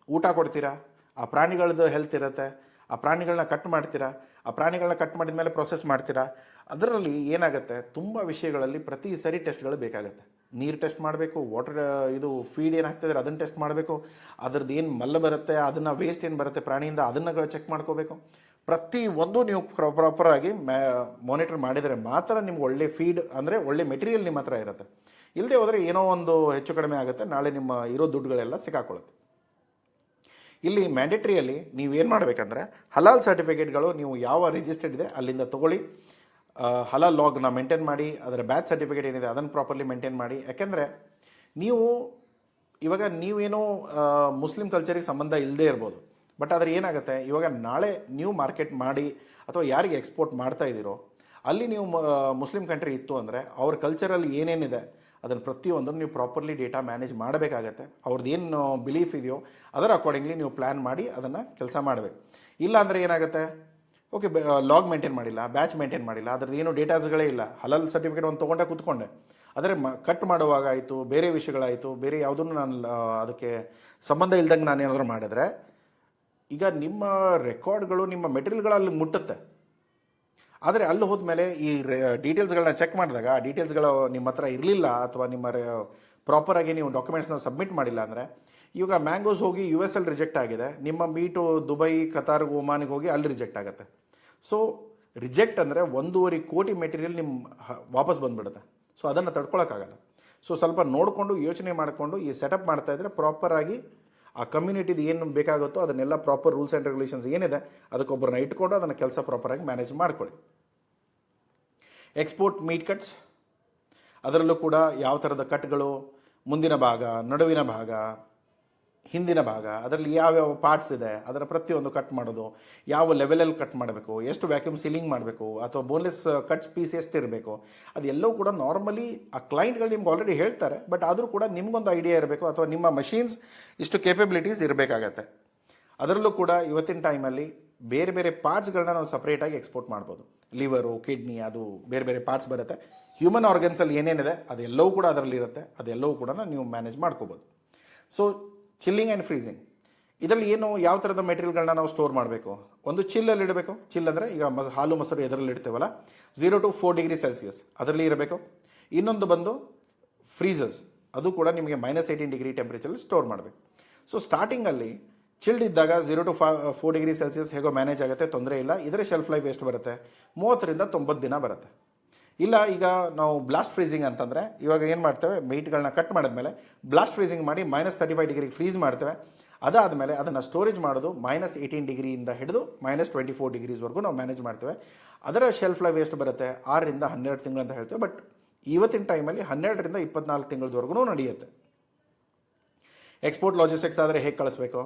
ಊಟ ಕೊಡ್ತೀರಾ, ಆ ಪ್ರಾಣಿಗಳದ್ದು ಹೆಲ್ತ್ ಇರುತ್ತೆ, ಆ ಪ್ರಾಣಿಗಳನ್ನ ಕಟ್ ಮಾಡ್ತೀರಾ, ಆ ಪ್ರಾಣಿಗಳನ್ನ ಕಟ್ ಮಾಡಿದ ಮೇಲೆ ಪ್ರೊಸೆಸ್ ಮಾಡ್ತೀರಾ. ಅದರಲ್ಲಿ ಏನಾಗುತ್ತೆ, ತುಂಬ ವಿಷಯಗಳಲ್ಲಿ ಪ್ರತಿ ಸರಿ ಟೆಸ್ಟ್ಗಳು ಬೇಕಾಗುತ್ತೆ. ನೀರು ಟೆಸ್ಟ್ ಮಾಡಬೇಕು, ವಾಟರ್ ಇದು ಫೀಡ್ ಏನು ಹಾಕ್ತಿದ್ರೆ ಅದನ್ನು ಟೆಸ್ಟ್ ಮಾಡಬೇಕು, ಅದ್ರದ್ದು ಏನು ಮಲ್ಲ ಬರುತ್ತೆ, ಅದನ್ನು ವೇಸ್ಟ್ ಏನು ಬರುತ್ತೆ ಪ್ರಾಣಿಯಿಂದ ಅದನ್ನು ಚೆಕ್ ಮಾಡ್ಕೋಬೇಕು. ಪ್ರತಿ ಒಂದು ನೀವು ಪ್ರಾಪರಾಗಿ ಮಾನಿಟರ್ ಮಾಡಿದರೆ ಮಾತ್ರ ನಿಮ್ಗೆ ಒಳ್ಳೆ ಫೀಡ್ ಅಂದರೆ ಒಳ್ಳೆ ಮೆಟೀರಿಯಲ್ ನಿಮ್ಮ ಹತ್ರ ಇರುತ್ತೆ. ಇಲ್ಲದೆ ಹೋದರೆ ಏನೋ ಒಂದು ಹೆಚ್ಚು ಕಡಿಮೆ ಆಗುತ್ತೆ, ನಾಳೆ ನಿಮ್ಮ ಇರೋ ದುಡ್ಡುಗಳೆಲ್ಲ ಸಿಕ್ಕಾಕೊಳ್ಳುತ್ತೆ. ಇಲ್ಲಿ ಮ್ಯಾಂಡೇಟ್ರಿಯಲ್ಲಿ ನೀವೇನು ಮಾಡಬೇಕಂದ್ರೆ ಹಲಾಲ್ ಸರ್ಟಿಫಿಕೇಟ್ಗಳು ನೀವು ಯಾವ ರಿಜಿಸ್ಟರ್ಡ್ ಇದೆ ಅಲ್ಲಿಂದ ತೊಗೊಳ್ಳಿ. ಹಲಾಲ್ ಲಾಗ್ನ ಮೇಂಟೈನ್ ಮಾಡಿ, ಅದರ ಬ್ಯಾಚ್ ಸರ್ಟಿಫಿಕೇಟ್ ಏನಿದೆ ಅದನ್ನು ಪ್ರಾಪರ್ಲಿ ಮೇಂಟೈನ್ ಮಾಡಿ. ಯಾಕೆಂದರೆ ನೀವು ಇವಾಗ ನೀವೇನೋ ಮುಸ್ಲಿಂ ಕಲ್ಚರಿಗೆ ಸಂಬಂಧ ಇಲ್ಲದೆ ಇರ್ಬೋದು, ಬಟ್ ಆದರೆ ಏನಾಗುತ್ತೆ, ಇವಾಗ ನಾಳೆ ನೀವು ಮಾರ್ಕೆಟ್ ಮಾಡಿ ಅಥವಾ ಯಾರಿಗೆ ಎಕ್ಸ್ಪೋರ್ಟ್ ಮಾಡ್ತಾ ಇದ್ದೀರೋ ಅಲ್ಲಿ ನೀವು ಮುಸ್ಲಿಂ ಕಂಟ್ರಿ ಇತ್ತು ಅಂದರೆ ಅವ್ರ ಕಲ್ಚರಲ್ಲಿ ಏನೇನಿದೆ ಅದನ್ನು ಪ್ರತಿಯೊಂದನ್ನು ನೀವು ಪ್ರಾಪರ್ಲಿ ಡೇಟಾ ಮ್ಯಾನೇಜ್ ಮಾಡಬೇಕಾಗತ್ತೆ. ಅವ್ರದ್ದು ಏನು ಬಿಲೀಫ್ ಇದೆಯೋ ಅದರ ಅಕಾರ್ಡಿಂಗ್ಲಿ ನೀವು ಪ್ಲ್ಯಾನ್ ಮಾಡಿ ಅದನ್ನು ಕೆಲಸ ಮಾಡಬೇಕು. ಇಲ್ಲ ಅಂದರೆ ಏನಾಗುತ್ತೆ, ಓಕೆ ಲಾಗ್ ಮೇಂಟೈನ್ ಮಾಡಿಲ್ಲ, ಬ್ಯಾಚ್ ಮೇಂಟೈನ್ ಮಾಡಿಲ್ಲ, ಅದ್ರದ್ದು ಏನು ಡೇಟಾಸ್ಗಳೇ ಇಲ್ಲ, ಹಲಾಲ್ ಸರ್ಟಿಫಿಕೇಟ್ ಒಂದು ತೊಗೊಂಡೆ ಕೂತ್ಕೊಂಡೆ, ಆದರೆ ಕಟ್ ಮಾಡುವಾಗ ಆಯಿತು, ಬೇರೆ ವಿಷಯಗಳಾಯಿತು, ಬೇರೆ ಯಾವುದನ್ನು ನಾನು ಅದಕ್ಕೆ ಸಂಬಂಧ ಇಲ್ದಂಗೆ ನಾನು ಏನಾದರೂ ಮಾಡಿದ್ರೆ ಈಗ ನಿಮ್ಮ ರೆಕಾರ್ಡ್ಗಳು, ನಿಮ್ಮ ಮೆಟೀರಿಯಲ್ಗಳು ಅಲ್ಲಿ ಮುಟ್ಟುತ್ತೆ. ಆದರೆ ಅಲ್ಲಿ ಹೋದ್ಮೇಲೆ ಈ ಡೀಟೇಲ್ಸ್ಗಳನ್ನ ಚೆಕ್ ಮಾಡಿದಾಗ ಆ ಡೀಟೇಲ್ಸ್ಗಳು ನಿಮ್ಮ ಹತ್ರ ಇರಲಿಲ್ಲ, ಅಥವಾ ನಿಮ್ಮ ಪ್ರಾಪರಾಗಿ ನೀವು ಡಾಕ್ಯುಮೆಂಟ್ಸ್ನ ಸಬ್ಮಿಟ್ ಮಾಡಿಲ್ಲ ಅಂದರೆ, ಇವಾಗ ಮ್ಯಾಂಗೋಸ್ ಹೋಗಿ US ಅಲ್ಲಿ ರಿಜೆಕ್ಟ್ ಆಗಿದೆ, ನಿಮ್ಮ ಮೀಟು ದುಬೈ, ಕತಾರ್, ಒಮಾನಿಗೆ ಹೋಗಿ ಅಲ್ಲಿ ರಿಜೆಕ್ಟ್ ಆಗುತ್ತೆ. ಸೊ ರಿಜೆಕ್ಟ್ ಅಂದರೆ 1.5 ಕೋಟಿ ಮೆಟೀರಿಯಲ್ ನಿಮ್ಮ ವಾಪಸ್ ಬಂದುಬಿಡುತ್ತೆ. ಸೊ ಅದನ್ನು ತಡ್ಕೊಳಕ್ಕಾಗಲ್ಲ. ಸೊ ಸ್ವಲ್ಪ ನೋಡಿಕೊಂಡು ಯೋಚನೆ ಮಾಡಿಕೊಂಡು ಈ ಸೆಟಪ್ ಮಾಡ್ತಾ ಇದ್ದರೆ ಪ್ರಾಪರಾಗಿ ಆ ಕಮ್ಯುನಿಟಿದು ಏನು ಬೇಕಾಗುತ್ತೋ ಅದನ್ನೆಲ್ಲ ಪ್ರಾಪರ್ ರೂಲ್ಸ್ ಆ್ಯಂಡ್ ರೆಗ್ಯುಲೇಷನ್ಸ್ ಏನಿದೆ ಅದಕ್ಕೊಬ್ಬರನ್ನ ಇಟ್ಕೊಂಡು ಅದನ್ನು ಕೆಲಸ ಪ್ರಾಪರಾಗಿ ಮ್ಯಾನೇಜ್ ಮಾಡ್ಕೊಳ್ಳಿ. ಎಕ್ಸ್ಪೋರ್ಟ್ ಮೀಟ್ ಕಟ್ಸ್, ಅದರಲ್ಲೂ ಕೂಡ ಯಾವ ಥರದ ಕಟ್ಗಳು, ಮುಂದಿನ ಭಾಗ, ನಡುವಿನ ಭಾಗ, ಹಿಂದಿನ ಭಾಗ, ಅದರಲ್ಲಿ ಯಾವ್ಯಾವ ಪಾರ್ಟ್ಸ್ ಇದೆ ಅದರ ಪ್ರತಿಯೊಂದು ಕಟ್ ಮಾಡೋದು, ಯಾವ ಲೆವೆಲಲ್ಲಿ ಕಟ್ ಮಾಡಬೇಕು, ಎಷ್ಟು ವ್ಯಾಕ್ಯೂಮ್ ಸೀಲಿಂಗ್ ಮಾಡಬೇಕು, ಅಥವಾ ಬೋನ್ಲೆಸ್ ಕಟ್ ಪೀಸ್ ಎಷ್ಟು ಇರಬೇಕು, ಅದೆಲ್ಲವೂ ಕೂಡ ನಾರ್ಮಲಿ ಆ ಕ್ಲೈಂಟ್ಗಳು ನಿಮ್ಗೆ ಆಲ್ರೆಡಿ ಹೇಳ್ತಾರೆ. ಬಟ್ ಆದರೂ ಕೂಡ ನಿಮಗೊಂದು ಐಡಿಯಾ ಇರಬೇಕು, ಅಥವಾ ನಿಮ್ಮ ಮಷೀನ್ಸ್ ಇಷ್ಟು ಕೇಪಬಿಲಿಟೀಸ್ ಇರಬೇಕಾಗತ್ತೆ. ಅದರಲ್ಲೂ ಕೂಡ ಇವತ್ತಿನ ಟೈಮಲ್ಲಿ ಬೇರೆ ಬೇರೆ ಪಾರ್ಟ್ಸ್ಗಳನ್ನ ನಾವು ಸಪ್ರೇಟಾಗಿ ಎಕ್ಸ್ಪೋರ್ಟ್ ಮಾಡ್ಬೋದು. ಲಿವರು, ಕಿಡ್ನಿ, ಅದು ಬೇರೆ ಬೇರೆ ಪಾರ್ಟ್ಸ್ ಬರುತ್ತೆ. ಹ್ಯೂಮನ್ ಆರ್ಗನ್ಸಲ್ಲಿ ಏನೇನಿದೆ ಅದೆಲ್ಲವೂ ಕೂಡ ಅದರಲ್ಲಿ ಇರುತ್ತೆ, ಅದೆಲ್ಲವೂ ಕೂಡ ನೀವು ಮ್ಯಾನೇಜ್ ಮಾಡ್ಕೋಬೋದು. ಸೊ ಚಿಲ್ಲಿಂಗ್ ಆ್ಯಂಡ್ ಫ್ರೀಸಿಂಗ್, ಇದರಲ್ಲಿ ಏನು ಯಾವ ಥರದ ಮೆಟೀರಿಯಲ್ಗಳನ್ನ ನಾವು ಸ್ಟೋರ್ ಮಾಡಬೇಕು. ಒಂದು ಚಿಲ್ಲಲ್ಲಿ ಇಡಬೇಕು. ಚಿಲ್ ಅಂದರೆ ಈಗ ಹಾಲು ಮೊಸರು ಎದರಲ್ಲಿ ಇಡ್ತೇವಲ್ಲ, 0 to 4 degrees Celsius ಅದರಲ್ಲಿ ಇರಬೇಕು. ಇನ್ನೊಂದು ಬಂದು ಫ್ರೀಸರ್ಸ್, ಅದು ಕೂಡ ನಿಮಗೆ -18 degree ಟೆಂಪ್ರೇಚರಲ್ಲಿ ಸ್ಟೋರ್ ಮಾಡಬೇಕು. ಸೊ ಸ್ಟಾರ್ಟಿಂಗಲ್ಲಿ ಚಿಲ್ಡ್ ಇದ್ದಾಗ 0 to 4 degrees Celsius ಹೇಗೋ ಮ್ಯಾನೇಜ್ ಆಗುತ್ತೆ, ತೊಂದರೆ ಇಲ್ಲ. ಇದರ ಶೆಲ್ಫ್ ಲೈಫ್ ಎಷ್ಟು ಬರುತ್ತೆ, 30 ರಿಂದ 90 ದಿನ ಬರುತ್ತೆ. ಇಲ್ಲ ಈಗ ನಾವು ಬ್ಲಾಸ್ಟ್ ಫ್ರೀಸಿಂಗ್ ಅಂತಂದರೆ ಇವಾಗ ಏನು ಮಾಡ್ತೇವೆ ಮೀಟ್ಗಳನ್ನ ಕಟ್ ಮಾಡಿದ್ಮೇಲೆ ಬ್ಲಾಸ್ಟ್ ಫ್ರೀಸಿಂಗ್ ಮಾಡಿ -35 ಡಿಗ್ರಿಗೆ ಫ್ರೀಸ್ ಮಾಡ್ತೇವೆ. ಅದಾದಮೇಲೆ ಅದನ್ನು ಸ್ಟೋರೇಜ್ ಮಾಡೋದು -18 ಡಿಗ್ರಿಯಿಂದ ಹಿಡಿದು -24 ಡಿಗ್ರೀಸ್ವರೆಗೂ ನಾವು ಮ್ಯಾನೇಜ್ ಮಾಡ್ತೇವೆ. ಅದರ ಶೆಲ್ಫ್ ಲೈಫ್ ಎಷ್ಟು ಬರುತ್ತೆ 6ರಿಂದ 12 ತಿಂಗಳು ಅಂತ ಹೇಳ್ತೇವೆ. ಬಟ್ ಇವತ್ತಿನ ಟೈಮಲ್ಲಿ 12ರಿಂದ 24 ತಿಂಗಳವರೆಗೂ ನಡೆಯುತ್ತೆ. ಎಕ್ಸ್ಪೋರ್ಟ್ ಲಾಜಿಸ್ಟಿಕ್ಸ್ ಆದರೆ ಹೇಗೆ ಕಳಿಸ್ಬೇಕು,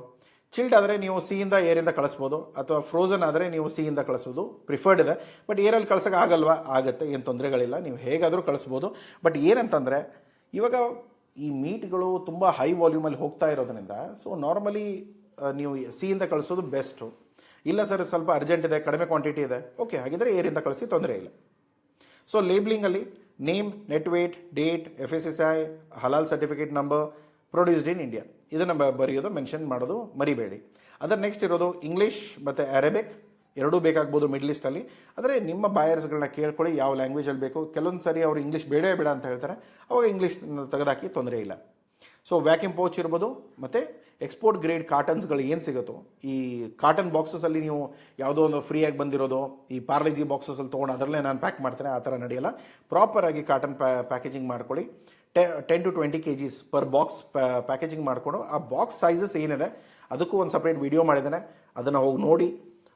ಚಿಲ್ಡ್ ಆದರೆ ನೀವು ಸಿಯಿಂದ ಏರಿಂದ ಕಳಿಸ್ಬೋದು, ಅಥವಾ ಫ್ರೋಝನ್ ಆದರೆ ನೀವು ಸಿಯಿಂದ ಕಳಿಸೋದು ಪ್ರಿಫರ್ಡ್ ಇದೆ. ಬಟ್ ಏರಲ್ಲಿ ಕಳ್ಸೋಕೆ ಆಗಲ್ವಾ, ಆಗುತ್ತೆ, ಏನು ತೊಂದರೆಗಳಿಲ್ಲ, ನೀವು ಹೇಗಾದರೂ ಕಳಿಸ್ಬೋದು. ಬಟ್ ಏನಂತಂದರೆ ಇವಾಗ ಈ ಮೀಟ್ಗಳು ತುಂಬ ಹೈ ವಾಲ್ಯೂಮಲ್ಲಿ ಹೋಗ್ತಾ ಇರೋದ್ರಿಂದ ಸೊ ನಾರ್ಮಲಿ ನೀವು ಸಿಯಿಂದ ಕಳಿಸೋದು ಬೆಸ್ಟು. ಇಲ್ಲ ಸರ್ ಸ್ವಲ್ಪ ಅರ್ಜೆಂಟ್ ಇದೆ, ಕಡಿಮೆ ಕ್ವಾಂಟಿಟಿ ಇದೆ, ಓಕೆ ಹಾಗಿದ್ರೆ ಏರಿಂದ ಕಳಿಸಿ, ತೊಂದರೆ ಇಲ್ಲ. ಸೊ ಲೇಬ್ಲಿಂಗಲ್ಲಿ name, net weight, date, FSSAI, halal certificate number, produced in India, ಇದನ್ನು ಬರೆಯೋದು, ಮೆನ್ಷನ್ ಮಾಡೋದು ಮರಿಬೇಡಿ. ಅದರ ನೆಕ್ಸ್ಟ್ ಇರೋದು ಇಂಗ್ಲೀಷ್ ಮತ್ತು ಅರೇಬಿಕ್ ಎರಡೂ ಬೇಕಾಗ್ಬೋದು ಮಿಡ್ಲ್ ಈಸ್ಟಲ್ಲಿ. ಆದರೆ ನಿಮ್ಮ ಬಾಯರ್ಸ್ಗಳನ್ನ ಕೇಳ್ಕೊಳ್ಳಿ ಯಾವ ಲ್ಯಾಂಗ್ವೇಜಲ್ಲಿ ಬೇಕು. ಕೆಲವೊಂದು ಸರಿ ಅವರು ಇಂಗ್ಲೀಷ್ ಬೇಡ ಅಂತ ಹೇಳ್ತಾರೆ, ಅವಾಗ ಇಂಗ್ಲೀಷ್ ತೆಗೆದಾಕಿ, ತೊಂದರೆ ಇಲ್ಲ. ಸೊ ವ್ಯಾಕ್ಯೂಮ್ ಪೌಚ್ ಇರ್ಬೋದು, ಮತ್ತು ಎಕ್ಸ್ಪೋರ್ಟ್ ಗ್ರೇಡ್ ಕಾಟನ್ಸ್ಗಳು ಏನು ಸಿಗುತ್ತೋ, ಈ ಕಾಟನ್ ಬಾಕ್ಸಸಲ್ಲಿ ನೀವು ಯಾವುದೋ ಒಂದು ಫ್ರೀಯಾಗಿ ಬಂದಿರೋದು ಈ ಪಾರ್ಲೆಜಿ ಬಾಕ್ಸಸಲ್ಲಿ ತೊಗೊಂಡು ಅದರಲ್ಲೇ ನಾನು ಪ್ಯಾಕ್ ಮಾಡ್ತೇನೆ, ಆ ಥರ ನಡೆಯಲ್ಲ. ಪ್ರಾಪರಾಗಿ ಕಾಟನ್ ಪ್ಯಾಕೇಜಿಂಗ್ ಮಾಡ್ಕೊಳ್ಳಿ. 10 to 20 kgs per box packaging ಮಾಡಿಕೊಂಡು ಆ ಬಾಕ್ಸ್ ಸೈಜಸ್ ಏನಿದೆ ಅದಕ್ಕೂ ಒಂದು ಸಪ್ರೇಟ್ ವಿಡಿಯೋ ಮಾಡಿದ್ದೇನೆ, ಅದನ್ನು ಹೋಗಿ ನೋಡಿ.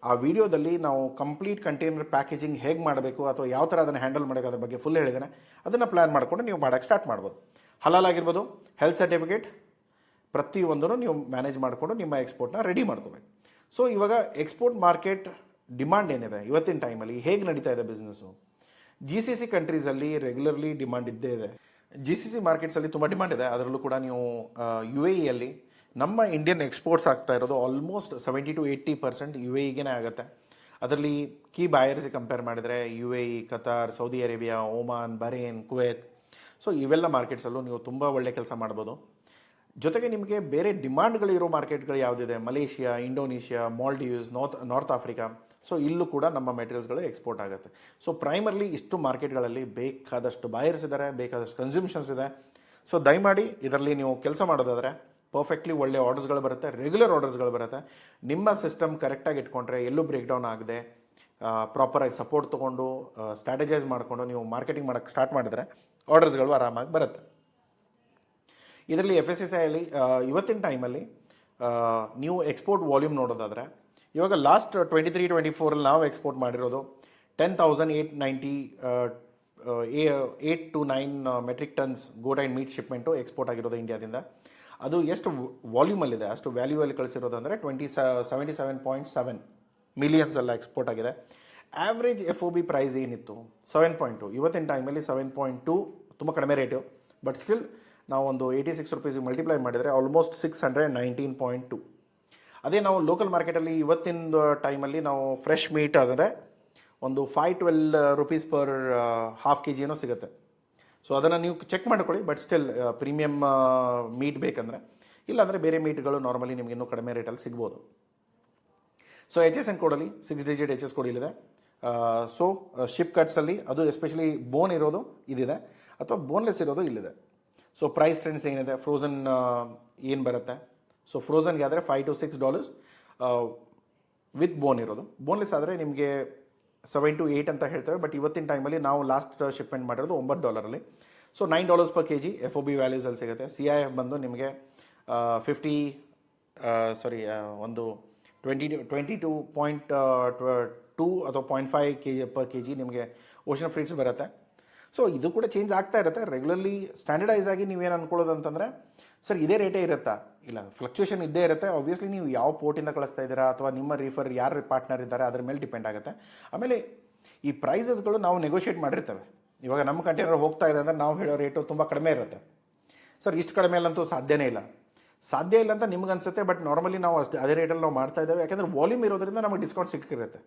ಆ ವಿಡಿಯೋದಲ್ಲಿ ನಾವು ಕಂಪ್ಲೀಟ್ ಕಂಟೈನರ್ ಪ್ಯಾಕೇಜಿಂಗ್ ಹೇಗೆ ಮಾಡಬೇಕು ಅಥವಾ ಯಾವ ಥರ ಅದನ್ನು ಹ್ಯಾಂಡಲ್ ಮಾಡೋಕೆ ಅದ್ರ ಬಗ್ಗೆ ಫುಲ್ ಹೇಳಿದ್ದೇನೆ. ಅದನ್ನು ಪ್ಲ್ಯಾನ್ ಮಾಡಿಕೊಂಡು ನೀವು ಮಾಡೋಕ್ಕೆ ಸ್ಟಾರ್ಟ್ ಮಾಡ್ಬೋದು. ಹಲಾಲ್ ಆಗಿರ್ಬೋದು, ಹೆಲ್ತ್ ಸರ್ಟಿಫಿಕೇಟ್, ಪ್ರತಿಯೊಂದನ್ನು ನೀವು ಮ್ಯಾನೇಜ್ ಮಾಡಿಕೊಂಡು ನಿಮ್ಮ ಎಕ್ಸ್ಪೋರ್ಟ್ನ ರೆಡಿ ಮಾಡ್ಕೋಬೇಕು. ಸೊ ಇವಾಗ ಎಕ್ಸ್ಪೋರ್ಟ್ ಮಾರ್ಕೆಟ್ ಡಿಮಾಂಡ್ ಏನಿದೆ ಇವತ್ತಿನ ಟೈಮಲ್ಲಿ, ಹೇಗೆ ನಡೀತಾ ಇದೆ ಬಿಸ್ನೆಸ್ಸು, GCC ಕಂಟ್ರೀಸಲ್ಲಿ ರೆಗ್ಯುಲರ್ಲಿ ಡಿಮಾಂಡ್ ಇದ್ದೇ ಇದೆ. GCC ಮಾರ್ಕೆಟ್ಸಲ್ಲಿ ತುಂಬ ಡಿಮಾಂಡ್ ಇದೆ. ಅದರಲ್ಲೂ ಕೂಡ ನೀವು UAEಯಲ್ಲಿ ನಮ್ಮ ಇಂಡಿಯನ್ ಎಕ್ಸ್ಪೋರ್ಟ್ಸ್ ಆಗ್ತಾ ಇರೋದು ಆಲ್ಮೋಸ್ಟ್ 70 to 80% UAEಗೆ ಆಗುತ್ತೆ. ಅದರಲ್ಲಿ ಕೀ ಬಾಯರ್ಸಿಗೆ ಕಂಪೇರ್ ಮಾಡಿದರೆ UAE, Qatar, Saudi Arabia, Oman, Bahrain, Kuwait, so ಇವೆಲ್ಲ ಮಾರ್ಕೆಟ್ಸಲ್ಲೂ ನೀವು ತುಂಬ ಒಳ್ಳೆ ಕೆಲಸ ಮಾಡ್ಬೋದು. ಜೊತೆಗೆ ನಿಮಗೆ ಬೇರೆ ಡಿಮಾಂಡ್ಗಳಿರೋ ಮಾರ್ಕೆಟ್ಗಳು ಯಾವುದಿದೆ, Malaysia, Indonesia, Maldives, north Africa, so ಇಲ್ಲೂ ಕೂಡ ನಮ್ಮ ಮೆಟೀರಿಯಲ್ಸ್ಗಳು ಎಕ್ಸ್ಪೋರ್ಟ್ ಆಗುತ್ತೆ. ಸೊ ಪ್ರೈಮರ್ಲಿ ಇಷ್ಟು ಮಾರ್ಕೆಟ್ಗಳಲ್ಲಿ ಬೇಕಾದಷ್ಟು ಬಾಯರ್ಸ್ ಇದ್ದಾರೆ, ಬೇಕಾದಷ್ಟು ಕನ್ಸ್ಯೂಮ್ಷನ್ಸ್ ಇದೆ. ಸೊ ದಯಮಾಡಿ ಇದರಲ್ಲಿ ನೀವು ಕೆಲಸ ಮಾಡೋದಾದರೆ ಪರ್ಫೆಕ್ಟ್ಲಿ ಒಳ್ಳೆ ಆರ್ಡರ್ಸ್ಗಳು ಬರುತ್ತೆ, ರೆಗ್ಯುಲರ್ ಆರ್ಡರ್ಸ್ಗಳು ಬರುತ್ತೆ. ನಿಮ್ಮ ಸಿಸ್ಟಮ್ ಕರೆಕ್ಟಾಗಿ ಇಟ್ಕೊಂಡ್ರೆ ಎಲ್ಲೂ ಬ್ರೇಕ್ ಡೌನ್ ಆಗದೆ ಪ್ರಾಪರಾಗಿ ಸಪೋರ್ಟ್ ತೊಗೊಂಡು ಸ್ಟ್ರಾಟಜೈಸ್ ಮಾಡಿಕೊಂಡು ನೀವು ಮಾರ್ಕೆಟಿಂಗ್ ಮಾಡೋಕ್ಕೆ ಸ್ಟಾರ್ಟ್ ಮಾಡಿದ್ರೆ ಆರ್ಡರ್ಸ್ಗಳು ಆರಾಮಾಗಿ ಬರುತ್ತೆ. ಇದರಲ್ಲಿ FSSAIಯಲ್ಲಿ ಇವತ್ತಿನ ಟೈಮಲ್ಲಿ ನೀವು ಎಕ್ಸ್ಪೋರ್ಟ್ ವಾಲ್ಯೂಮ್ ನೋಡೋದಾದರೆ ಇವಾಗ ಲಾಸ್ಟ್ 23-24 ನಾವು ಎಕ್ಸ್ಪೋರ್ಟ್ ಮಾಡಿರೋದು 10,890 8 to 9 metric tons goat and meat shipment export ಆಗಿರೋದು ಇಂಡಿಯಾದಿಂದ. ಅದು ಎಷ್ಟು ವಾಲ್ಯೂಮಲ್ಲಿದೆ ಅಷ್ಟು ವ್ಯಾಲ್ಯೂವಲ್ಲಿ ಕಳಿಸಿರೋದು 77.7 ಮಿಲಿಯನ್ಸ್ ಎಲ್ಲ ಎಕ್ಸ್ಪೋರ್ಟ್ ಆಗಿದೆ. ಆ್ಯಾವ್ರೇಜ್ FOB ಪ್ರೈಸ್ ಏನಿತ್ತು 7.2, ಇವತ್ತಿನ ಟೈಮಲ್ಲಿ 7.2 ತುಂಬ ಕಡಿಮೆ ರೇಟು. ಬಟ್ ಸ್ಟಿಲ್ ನಾವು ಒಂದು 86 ರೂಪೀಸಿಗೆ ಮಲ್ಟಿಪ್ಲೈ ಮಾಡಿದರೆ ಆಲ್ಮೋಸ್ಟ್ 619.2. ಅದೇ ನಾವು ಲೋಕಲ್ ಮಾರ್ಕೆಟಲ್ಲಿ ಇವತ್ತಿನ ಟೈಮಲ್ಲಿ ನಾವು ಫ್ರೆಶ್ ಮೀಟ್ ಆದರೆ ಒಂದು 512 ರೂಪೀಸ್ ಪರ್ ಹಾಫ್ kg ಏನೋ ಸಿಗುತ್ತೆ. ಸೊ ಅದನ್ನು ನೀವು ಚೆಕ್ ಮಾಡ್ಕೊಳ್ಳಿ. ಬಟ್ ಸ್ಟಿಲ್ ಪ್ರೀಮಿಯಮ್ ಮೀಟ್ ಬೇಕಂದರೆ, ಇಲ್ಲಾಂದರೆ ಬೇರೆ ಮೀಟ್ಗಳು ನಾರ್ಮಲಿ ನಿಮ್ಗೆ ಇನ್ನೂ ಕಡಿಮೆ ರೇಟಲ್ಲಿ ಸಿಗ್ಬೋದು. So HSN ಕೋಡಲ್ಲಿ 6 digit HS code ಇಲ್ಲಿದೆ. ಸೊ ಶಿಪ್ ಕಟ್ಸಲ್ಲಿ ಅದು ಎಸ್ಪೆಷಲಿ ಬೋನ್ ಇರೋದು ಇದಿದೆ, ಅಥವಾ ಬೋನ್ಲೆಸ್ ಇರೋದು ಇಲ್ಲಿದೆ. ಸೊ ಪ್ರೈಸ್ ಟ್ರೆಂಡ್ಸ್ ಏನಿದೆ, ಫ್ರೋಝನ್ ಏನು ಬರುತ್ತೆ, ಸೊ ಫ್ರೋಝನ್ಗೆ ಆದರೆ $5 to $6 ವಿತ್ ಬೋನ್ ಇರೋದು. ಬೋನ್ಲೆಸ್ ಆದರೆ ನಿಮಗೆ 7 to 8 ಅಂತ ಹೇಳ್ತೇವೆ. ಬಟ್ ಇವತ್ತಿನ ಟೈಮಲ್ಲಿ ನಾವು ಲಾಸ್ಟ್ ಶಿಪ್ಮೆಂಟ್ ಮಾಡಿರೋದು $9. ಸೊ $9 per kg FOB ವ್ಯಾಲ್ಯೂಸಲ್ಲಿ ಸಿಗುತ್ತೆ. CIF ಬಂದು ನಿಮಗೆ 22.2 ಅಥವಾ 0.5 per kg ನಿಮಗೆ ಓಷನ್ ಫ್ರೀಟ್ಸ್ ಬರುತ್ತೆ. ಸೊ ಇದು ಕೂಡ ಚೇಂಜ್ ಆಗ್ತಾ ಇರುತ್ತೆ ರೆಗ್ಯುಲರ್ಲಿ. ಸ್ಟ್ಯಾಂಡರ್ಡೈಸ್ ಆಗಿ ನೀವೇನು ಅಂದ್ಕೊಳ್ಳೋದು ಅಂತಂದರೆ ಸರ್ ಇದೇ ರೇಟೇ ಇರುತ್ತಾ, ಇಲ್ಲ ಫ್ಲಕ್ಚುಯೇಷನ್ ಇದ್ದೇ ಇರುತ್ತೆ. ಆಬ್ವಿಯಸ್ಲಿ ನೀವು ಯಾವ ಪೋರ್ಟಿಂದ ಕಳಿಸ್ತಾ ಇದ್ದೀರಾ ಅಥವಾ ನಿಮ್ಮ ರೀಫರ್ ಯಾರು ಪಾರ್ಟ್ನರ್ ಇದ್ದಾರೆ ಅದ್ರ ಮೇಲೆ ಡಿಪೆಂಡ್ ಆಗುತ್ತೆ. ಆಮೇಲೆ ಈ ಪ್ರೈಸಸ್ಗಳು ನಾವು ನೆಗೋಷಿಯೇಟ್ ಮಾಡಿರ್ತೇವೆ. ಇವಾಗ ನಮ್ಮ ಕಂಟೈನರ್ ಹೋಗ್ತಾ ಇದೆ ಅಂದರೆ ನಾವು ಹೇಳೋ ರೇಟು ತುಂಬ ಕಡಿಮೆ ಇರುತ್ತೆ. ಸರ್ ಇಷ್ಟು ಕಡಿಮೆ ಅಲ್ಲಂತೂ ಸಾಧ್ಯನೇ ಇಲ್ಲ ಅಂತ ನಿಮ್ಗೆ ಅನಿಸುತ್ತೆ. ಬಟ್ ನಾರ್ಮಲಿ ನಾವು ಅದೇ ರೇಟಲ್ಲಿ ನಾವು ಮಾಡ್ತಾ ಇದ್ದೇವೆ, ಯಾಕೆಂದರೆ ವಾಲ್ಯೂಮ್ ಇರೋದ್ರಿಂದ ನಮಗೆ ಡಿಸ್ಕೌಂಟ್ ಸಿಕ್ಕಿರುತ್ತೆ.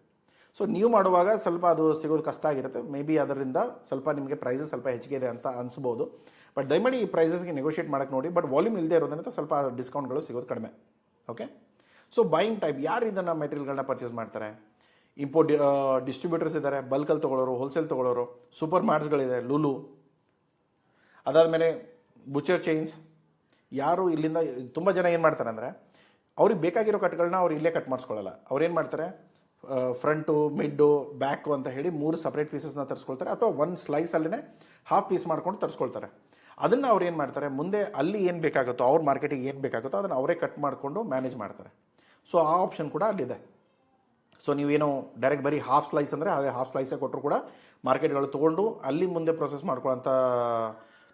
ಸೊ ನೀವು ಮಾಡುವಾಗ ಸ್ವಲ್ಪ ಅದು ಸಿಗೋದು ಕಷ್ಟ ಆಗಿರುತ್ತೆ. ಮೇ ಬಿ ಅದರಿಂದ ಸ್ವಲ್ಪ ನಿಮಗೆ ಪ್ರೈಸಸ್ ಸ್ವಲ್ಪ ಹೆಚ್ಚಿಗೆ ಇದೆ ಅಂತ ಅನಿಸ್ಬೋದು. ಬಟ್ ದಯಮಾಡಿ ಈ ಪ್ರೈಸಸ್ಗೆ ನೆಗೋಷಿಯೇಟ್ ಮಾಡೋಕ್ಕೆ ನೋಡಿ. ಬಟ್ ವಾಲ್ಯೂಮ್ ಇಲ್ಲದೆ ಇರೋದ್ರಿಂದ ಸ್ವಲ್ಪ ಡಿಸ್ಕೌಂಟ್ಗಳು ಸಿಗೋದು ಕಡಿಮೆ. ಓಕೆ, ಸೊ ಬೈಯಿಂಗ್ ಟೈಪ್ ಯಾರು ಇದನ್ನು ಮೆಟೀರಿಯಲ್ಗಳನ್ನ ಪರ್ಚೇಸ್ ಮಾಡ್ತಾರೆ, ಇಂಪೋರ್ಟ್ ಡಿಸ್ಟ್ರಿಬ್ಯೂಟರ್ಸ್ ಇದ್ದಾರೆ, ಬಲ್ಕಲ್ಲಿ ತೊಗೊಳ್ಳೋರು, ಹೋಲ್ಸೇಲ್ ತೊಗೊಳ್ಳೋರು, ಸೂಪರ್ ಮಾರ್ಟ್ಸ್ಗಳಿದೆ, ಲೂಲು, ಅದಾದಮೇಲೆ ಬುಚರ್ ಚೈನ್ಸ್. ಯಾರು ಇಲ್ಲಿಂದ ತುಂಬ ಜನ ಏನು ಮಾಡ್ತಾರೆ ಅಂದರೆ ಅವ್ರಿಗೆ ಬೇಕಾಗಿರೋ ಕಟ್ಗಳನ್ನ ಅವ್ರು ಇಲ್ಲೇ ಕಟ್ ಮಾಡಿಸ್ಕೊಳ್ಳಲ್ಲ. ಅವ್ರು ಏನು ಮಾಡ್ತಾರೆ, ಫ್ರಂಟು ಮಿಡ್ಡು ಬ್ಯಾಕು ಅಂತ ಹೇಳಿ 3 ಸಪ್ರೇಟ್ ಪೀಸಸ್ನ ತರಿಸ್ಕೊಳ್ತಾರೆ, ಅಥವಾ ಒಂದು ಸ್ಲೈಸಲ್ಲೇ ಹಾಫ್ ಪೀಸ್ ಮಾಡ್ಕೊಂಡು ತರಿಸ್ಕೊಳ್ತಾರೆ. ಅದನ್ನು ಅವ್ರು ಏನು ಮಾಡ್ತಾರೆ, ಮುಂದೆ ಅಲ್ಲಿ ಏನು ಬೇಕಾಗುತ್ತೋ ಅವ್ರ ಮಾರ್ಕೆಟಿಗೆ ಏನು ಬೇಕಾಗುತ್ತೋ ಅದನ್ನು ಅವರೇ ಕಟ್ ಮಾಡಿಕೊಂಡು ಮ್ಯಾನೇಜ್ ಮಾಡ್ತಾರೆ. ಸೊ ಆ ಆಪ್ಷನ್ ಕೂಡ ಅಲ್ಲಿದೆ. ಸೊ ನೀವೇನು ಡೈರೆಕ್ಟ್ ಬರೀ ಹಾಫ್ ಸ್ಲೈಸ್ ಅಂದರೆ ಅದೇ ಹಾಫ್ ಸ್ಲೈಸೇ ಕೊಟ್ಟರು ಕೂಡ ಮಾರ್ಕೆಟ್ಗಳು ತೊಗೊಂಡು ಅಲ್ಲಿ ಮುಂದೆ ಪ್ರೊಸೆಸ್ ಮಾಡ್ಕೊಳ್ಳೋಂಥ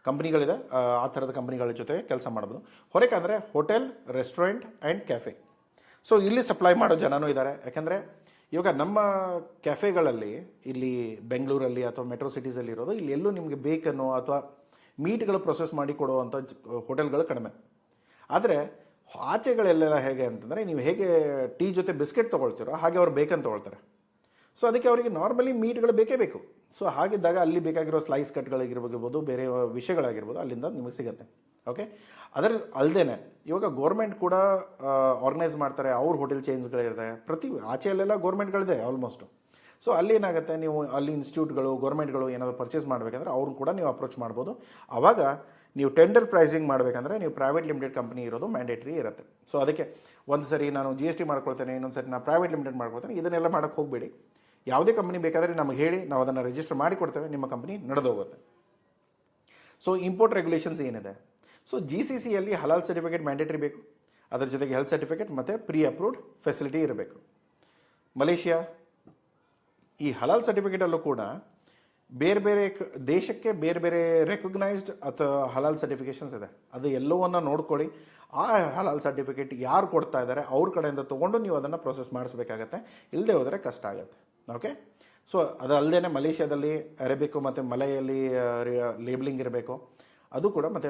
ಕಂಪ್ನಿಗಳಿದೆ. ಆ ಥರದ ಕಂಪ್ನಿಗಳ ಜೊತೆ ಕೆಲಸ ಮಾಡ್ಬೋದು. ಹೊರಗೆ hotel, restaurant and cafe. So ಇಲ್ಲಿ ಸಪ್ಲೈ ಮಾಡೋ ಜನನೂ ಇದ್ದಾರೆ. ಯಾಕೆಂದರೆ ಇವಾಗ ನಮ್ಮ ಕ್ಯಾಫೆಗಳಲ್ಲಿ ಇಲ್ಲಿ ಬೆಂಗಳೂರಲ್ಲಿ ಅಥವಾ ಮೆಟ್ರೋ ಸಿಟೀಸಲ್ಲಿ ಇರೋದು, ಇಲ್ಲಿ ಎಲ್ಲೂ ನಿಮಗೆ ಬೇಕನ್ನೋ ಅಥವಾ ಮೀಟ್ಗಳು ಪ್ರೊಸೆಸ್ ಮಾಡಿ ಕೊಡುವಂಥ ಹೋಟೆಲ್ಗಳು ಕಡಿಮೆ. ಆದರೆ ಆಚೆಗಳೆಲ್ಲ ಹೇಗೆ ಅಂತಂದರೆ, ನೀವು ಹೇಗೆ ಟೀ ಜೊತೆ ಬಿಸ್ಕೆಟ್ ತೊಗೊಳ್ತೀರೋ ಹಾಗೆ ಅವ್ರು ಬೇಕಂತ ತೊಗೊಳ್ತಾರೆ. ಸೊ ಅದಕ್ಕೆ ಅವರಿಗೆ ನಾರ್ಮಲಿ ಮೀಟ್ಗಳು ಬೇಕೇ ಬೇಕು. ಸೊ ಹಾಗಿದ್ದಾಗ ಅಲ್ಲಿ ಬೇಕಾಗಿರೋ ಸ್ಲೈಸ್ ಕಟ್ಗಳಿಗಿರ್ಬೋದು, ಬೇರೆ ವಿಷಯಗಳಾಗಿರ್ಬೋದು ಅಲ್ಲಿಂದ ನಿಮಗೆ ಸಿಗುತ್ತೆ. ಓಕೆ, ಅದರ ಅಲ್ಲದೆ ಇವಾಗ ಗೋರ್ಮೆಂಟ್ ಕೂಡ ಆರ್ಗನೈಸ್ ಮಾಡ್ತಾರೆ, ಅವ್ರ ಹೋಟೆಲ್ ಚೇಂಜ್ಗಳಿದೆ. ಆಚೆಯಲ್ಲೆಲ್ಲ ಗೋರ್ಮೆಂಟ್ಗಳಿದೆ ಆಲ್ಮೋಸ್ಟು. ಸೊ ಅಲ್ಲಿ ಏನಾಗುತ್ತೆ, ನೀವು ಅಲ್ಲಿ ಇನ್ಸ್ಟಿಟ್ಯೂಟ್ಗಳು, ಗೋರ್ಮೆಂಟ್ಗಳು ಏನಾದರೂ ಪರ್ಚೇಸ್ ಮಾಡಬೇಕಂದ್ರೆ ಅವ್ರನ್ನ ಕೂಡ ನೀವು ಅಪ್ರೋಚ್ ಮಾಡ್ಬೋದು. ಆವಾಗ ನೀವು ಟೆಂಡರ್ ಪ್ರೈಸಿಂಗ್ ಮಾಡಬೇಕಂದ್ರೆ ನೀವು ಪ್ರೈವೇಟ್ ಲಿಮಿಟೆಡ್ ಕಂಪ್ನಿ ಇರೋದು ಮ್ಯಾಂಡೇಟ್ರಿ ಇರುತ್ತೆ. ಸೊ ಅದಕ್ಕೆ ಒಂದು ಸರಿ ನಾನು GST ಮಾಡ್ಕೊಳ್ತೇನೆ, ಇನ್ನೊಂದು ಸರಿ ನಾನು ಪ್ರೈವೇಟ್ ಲಿಮಿಟೆಡ್ ಮಾಡ್ಕೊಳ್ತೇನೆ, ಇದನ್ನೆಲ್ಲ ಮಾಡೋಕ್ಕೆ ಹೋಗಬೇಡಿ. ಯಾವುದೇ ಕಂಪ್ನಿ ಬೇಕಾದರೆ ನಮಗೆ ಹೇಳಿ, ನಾವು ಅದನ್ನು ರಿಜಿಸ್ಟರ್ ಮಾಡಿ ಕೊಡ್ತೇವೆ, ನಿಮ್ಮ ಕಂಪ್ನಿ ನಡೆದೋಗುತ್ತೆ. ಸೊ ಇಂಪೋರ್ಟ್ ರೆಗ್ಯುಲೇಷನ್ಸ್ ಏನಿದೆ, ಸೊ GCCಯಲ್ಲಿ ಹಲಾಲ್ ಸರ್ಟಿಫಿಕೇಟ್ ಮ್ಯಾಂಡೇಟ್ರಿ ಬೇಕು, ಅದರ ಜೊತೆಗೆ ಹೆಲ್ತ್ ಸರ್ಟಿಫಿಕೇಟ್ ಮತ್ತು ಪ್ರೀ ಅಪ್ರೂವ್ಡ್ ಫೆಸಿಲಿಟಿ ಇರಬೇಕು. ಮಲೇಷಿಯಾ ಈ ಹಲಾಲ್ ಸರ್ಟಿಫಿಕೇಟಲ್ಲೂ ಕೂಡ ಬೇರೆ ಬೇರೆ ದೇಶಕ್ಕೆ ಬೇರೆ ಬೇರೆ ರೆಕಗ್ನೈಸ್ಡ್ ಅಥವಾ ಹಲಾಲ್ ಸರ್ಟಿಫಿಕೇಷನ್ಸ್ ಇದೆ. ಅದು ಎಲ್ಲವನ್ನ ನೋಡ್ಕೊಳ್ಳಿ. ಆ ಹಲಾಲ್ ಸರ್ಟಿಫಿಕೇಟ್ ಯಾರು ಕೊಡ್ತಾ ಇದ್ದಾರೆ ಅವ್ರ ಕಡೆಯಿಂದ ತೊಗೊಂಡು ನೀವು ಅದನ್ನು ಪ್ರೊಸೆಸ್ ಮಾಡಿಸ್ಬೇಕಾಗತ್ತೆ. ಇಲ್ಲದೆ ಹೋದರೆ ಕಷ್ಟ ಆಗುತ್ತೆ. ಓಕೆ, ಸೊ ಅದಲ್ಲದೆ ಮಲೇಷ್ಯಾದಲ್ಲಿ ಅರೇಬಿಕ್ ಮತ್ತು ಮಲಯಲ್ಲಿ ಲೇಬಲಿಂಗ್ ಇರಬೇಕು, ಅದು ಕೂಡ ಮತ್ತು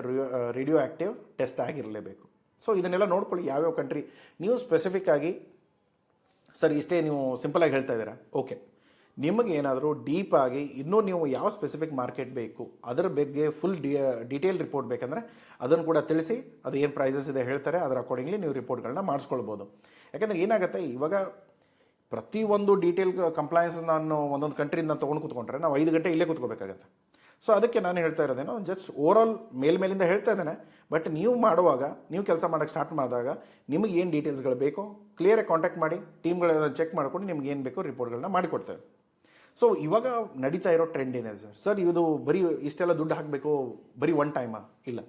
ರೇಡಿಯೋ ಆ್ಯಕ್ಟಿವ್ ಟೆಸ್ಟ್ ಆಗಿರಲೇಬೇಕು. ಸೊ ಇದನ್ನೆಲ್ಲ ನೋಡ್ಕೊಳ್ಳಿ ಯಾವ್ಯಾವ ಕಂಟ್ರಿ. ನೀವು ಸ್ಪೆಸಿಫಿಕ್ ಆಗಿ ಸರ್ ಇಷ್ಟೇ ನೀವು ಸಿಂಪಲಾಗಿ ಹೇಳ್ತಾ ಇದ್ದೀರಾ, ಓಕೆ, ನಿಮಗೆ ಏನಾದರೂ ಡೀಪಾಗಿ ಇನ್ನೂ ನೀವು ಯಾವ ಸ್ಪೆಸಿಫಿಕ್ ಮಾರ್ಕೆಟ್ ಬೇಕು ಅದರ ಬಗ್ಗೆ ಫುಲ್ ಡೀಟೇಲ್ ರಿಪೋರ್ಟ್ ಬೇಕಂದರೆ ಅದನ್ನು ಕೂಡ ತಿಳಿಸಿ, ಅದು ಏನು ಪ್ರೈಸಸ್ ಇದೆ ಹೇಳ್ತಾರೆ, ಅದರ ಅಕಾರ್ಡಿಂಗ್ಲಿ ನೀವು ರಿಪೋರ್ಟ್ಗಳನ್ನ ಮಾಡಿಸ್ಕೊಳ್ಬೋದು. ಯಾಕಂದರೆ ಏನಾಗುತ್ತೆ, ಇವಾಗ ಪ್ರತಿಯೊಂದು ಡೀಟೇಲ್ ಕಂಪ್ಲೈನ್ಸ್ ನಾನು ಒಂದೊಂದು ಕಂಟ್ರಿಯಿಂದ ತೊಗೊಂಡು ಕೂತ್ಕೊಂಡ್ರೆ ನಾವು 5 ಗಂಟೆ ಇಲ್ಲೇ ಕೂತ್ಕೋಬೇಕಾಗತ್ತೆ. ಸೊ ಅದಕ್ಕೆ ನಾನು ಹೇಳ್ತಾ ಇರೋದೇನೋ ಜಸ್ಟ್ ಓವರಾಲ್ ಮೇಲಿಂದ ಹೇಳ್ತಾ ಇದ್ದೇನೆ. ಬಟ್ ನೀವು ಮಾಡುವಾಗ, ನೀವು ಕೆಲಸ ಮಾಡೋಕ್ಕೆ ಸ್ಟಾರ್ಟ್ ಮಾಡಿದಾಗ ನಿಮಗೆ ಏನು ಡೀಟೇಲ್ಸ್ಗಳು ಬೇಕೋ ಕ್ಲಿಯರಾಗಿ ಕಾಂಟ್ಯಾಕ್ಟ್ ಮಾಡಿ, ಟೀಮ್ಗಳನ್ನ ಚೆಕ್ ಮಾಡ್ಕೊಂಡು ನಿಮ್ಗೆ ಏನು ಬೇಕೋ ರಿಪೋರ್ಟ್ಗಳನ್ನ ಮಾಡಿಕೊಡ್ತೇವೆ. ಸೊ ಇವಾಗ ನಡೀತಾ ಇರೋ ಟ್ರೆಂಡ್ ಏನಿದೆ ಸರ್, ಇದು ಬರೀ ಇಷ್ಟೆಲ್ಲ ದುಡ್ಡು ಹಾಕಬೇಕು ಬರೀ ಒನ್ ಟೈಮಾ? ಇಲ್ಲ.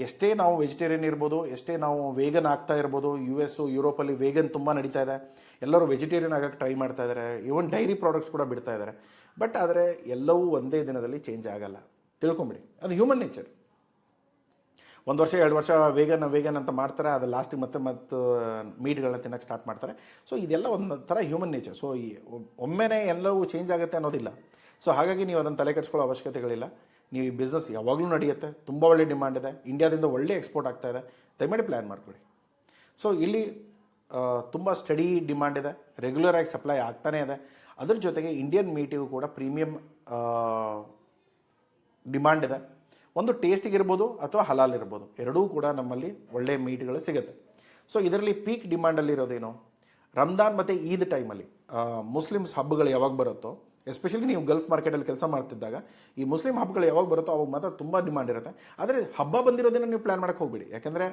ಎಷ್ಟೇ ನಾವು ವೆಜಿಟೇರಿಯನ್ ಇರ್ಬೋದು, ಎಷ್ಟೇ ನಾವು ವೇಗನ್ ಆಗ್ತಾ ಇರ್ಬೋದು, US ಯುರೋಪಲ್ಲಿ ವೇಗನ್ ತುಂಬ ನಡೀತಾ ಇದೆ, ಎಲ್ಲರೂ ವೆಜಿಟೇರಿಯನ್ ಆಗೋಕ್ಕೆ ಟ್ರೈ ಮಾಡ್ತಾ ಇದ್ದಾರೆ, ಈವನ್ ಡೈರಿ ಪ್ರಾಡಕ್ಟ್ಸ್ ಕೂಡ ಬಿಡ್ತಾ ಇದ್ದಾರೆ. ಬಟ್ ಆದರೆ ಎಲ್ಲವೂ ಒಂದೇ ದಿನದಲ್ಲಿ ಚೇಂಜ್ ಆಗಲ್ಲ, ತಿಳ್ಕೊಂಬಿಡಿ. ಅದು ಹ್ಯೂಮನ್ ನೇಚರ್. 1 ವರ್ಷ 2 ವರ್ಷ ವೇಗನ್ ಅಂತ ಮಾಡ್ತಾರೆ, ಅದು ಲಾಸ್ಟಿಗೆ ಮತ್ತೆ ಮೀಟ್ಗಳನ್ನ ತಿನ್ನೋಕ್ಕೆ ಸ್ಟಾರ್ಟ್ ಮಾಡ್ತಾರೆ. ಸೊ ಇದೆಲ್ಲ ಒಂದು ಥರ ಹ್ಯೂಮನ್ ನೇಚರ್. ಸೊ ಒಮ್ಮೆನೇ ಎಲ್ಲವೂ ಚೇಂಜ್ ಆಗುತ್ತೆ ಅನ್ನೋದಿಲ್ಲ. ಸೊ ಹಾಗಾಗಿ ನೀವು ಅದನ್ನು ತಲೆ ಕೆಡಿಸ್ಕೊಳ್ಳೋ ಅವಶ್ಯಕತೆಗಳಿಲ್ಲ. ನೀವು ಈ ಬಿಸ್ನೆಸ್ ಯಾವಾಗಲೂ ನಡೆಯುತ್ತೆ, ತುಂಬ ಒಳ್ಳೆ ಡಿಮಾಂಡ್ ಇದೆ, ಇಂಡಿಯಾದಿಂದ ಒಳ್ಳೆ ಎಕ್ಸ್ಪೋರ್ಟ್ ಆಗ್ತಾ ಇದೆ, ದಯಮಾಡಿ ಪ್ಲ್ಯಾನ್ ಮಾಡ್ಕೊಳ್ಳಿ. ಸೊ ಇಲ್ಲಿ ತುಂಬ ಸ್ಟಡಿ ಡಿಮಾಂಡ್ ಇದೆ, ರೆಗ್ಯುಲರ್ ಆಗಿ ಸಪ್ಲೈ ಆಗ್ತಾನೇ ಇದೆ. ಅದ್ರ ಜೊತೆಗೆ ಇಂಡಿಯನ್ ಮೀಟಿಗೂ ಕೂಡ ಪ್ರೀಮಿಯಂ ಡಿಮಾಂಡ್ ಇದೆ. ಒಂದು ಟೇಸ್ಟಿಗೆ ಇರ್ಬೋದು ಅಥವಾ ಹಲಾಲ್ ಇರ್ಬೋದು, ಎರಡೂ ಕೂಡ ನಮ್ಮಲ್ಲಿ ಒಳ್ಳೆಯ ಮೀಟ್ಗಳು ಸಿಗುತ್ತೆ. ಸೊ ಇದರಲ್ಲಿ ಪೀಕ್ ಡಿಮಾಂಡಲ್ಲಿರೋದೇನು, ರಂಜಾನ್ ಮತ್ತು ಈದ್ ಟೈಮಲ್ಲಿ ಮುಸ್ಲಿಮ್ಸ್ ಹಬ್ಬಗಳು ಯಾವಾಗ ಬರುತ್ತೋ, ಎಸ್ಪೆಷಲಿ ನೀವು ಗಲ್ಫ್ ಮಾರ್ಕೆಟಲ್ಲಿ ಕೆಲಸ ಮಾಡ್ತಿದ್ದಾಗ ಈ ಮುಸ್ಲಿಂ ಹಬ್ಬಗಳು ಯಾವಾಗ ಬರುತ್ತೋ ಅವಾಗ ಮಾತ್ರ ತುಂಬ ಡಿಮಾಂಡ್ ಇರುತ್ತೆ. ಆದರೆ ಹಬ್ಬ ಬಂದಿರೋದನ್ನು ನೀವು ಪ್ಲ್ಯಾನ್ ಮಾಡೋಕ್ಕೆ ಹೋಗ್ಬಿಡಿ. ಯಾಕೆಂದರೆ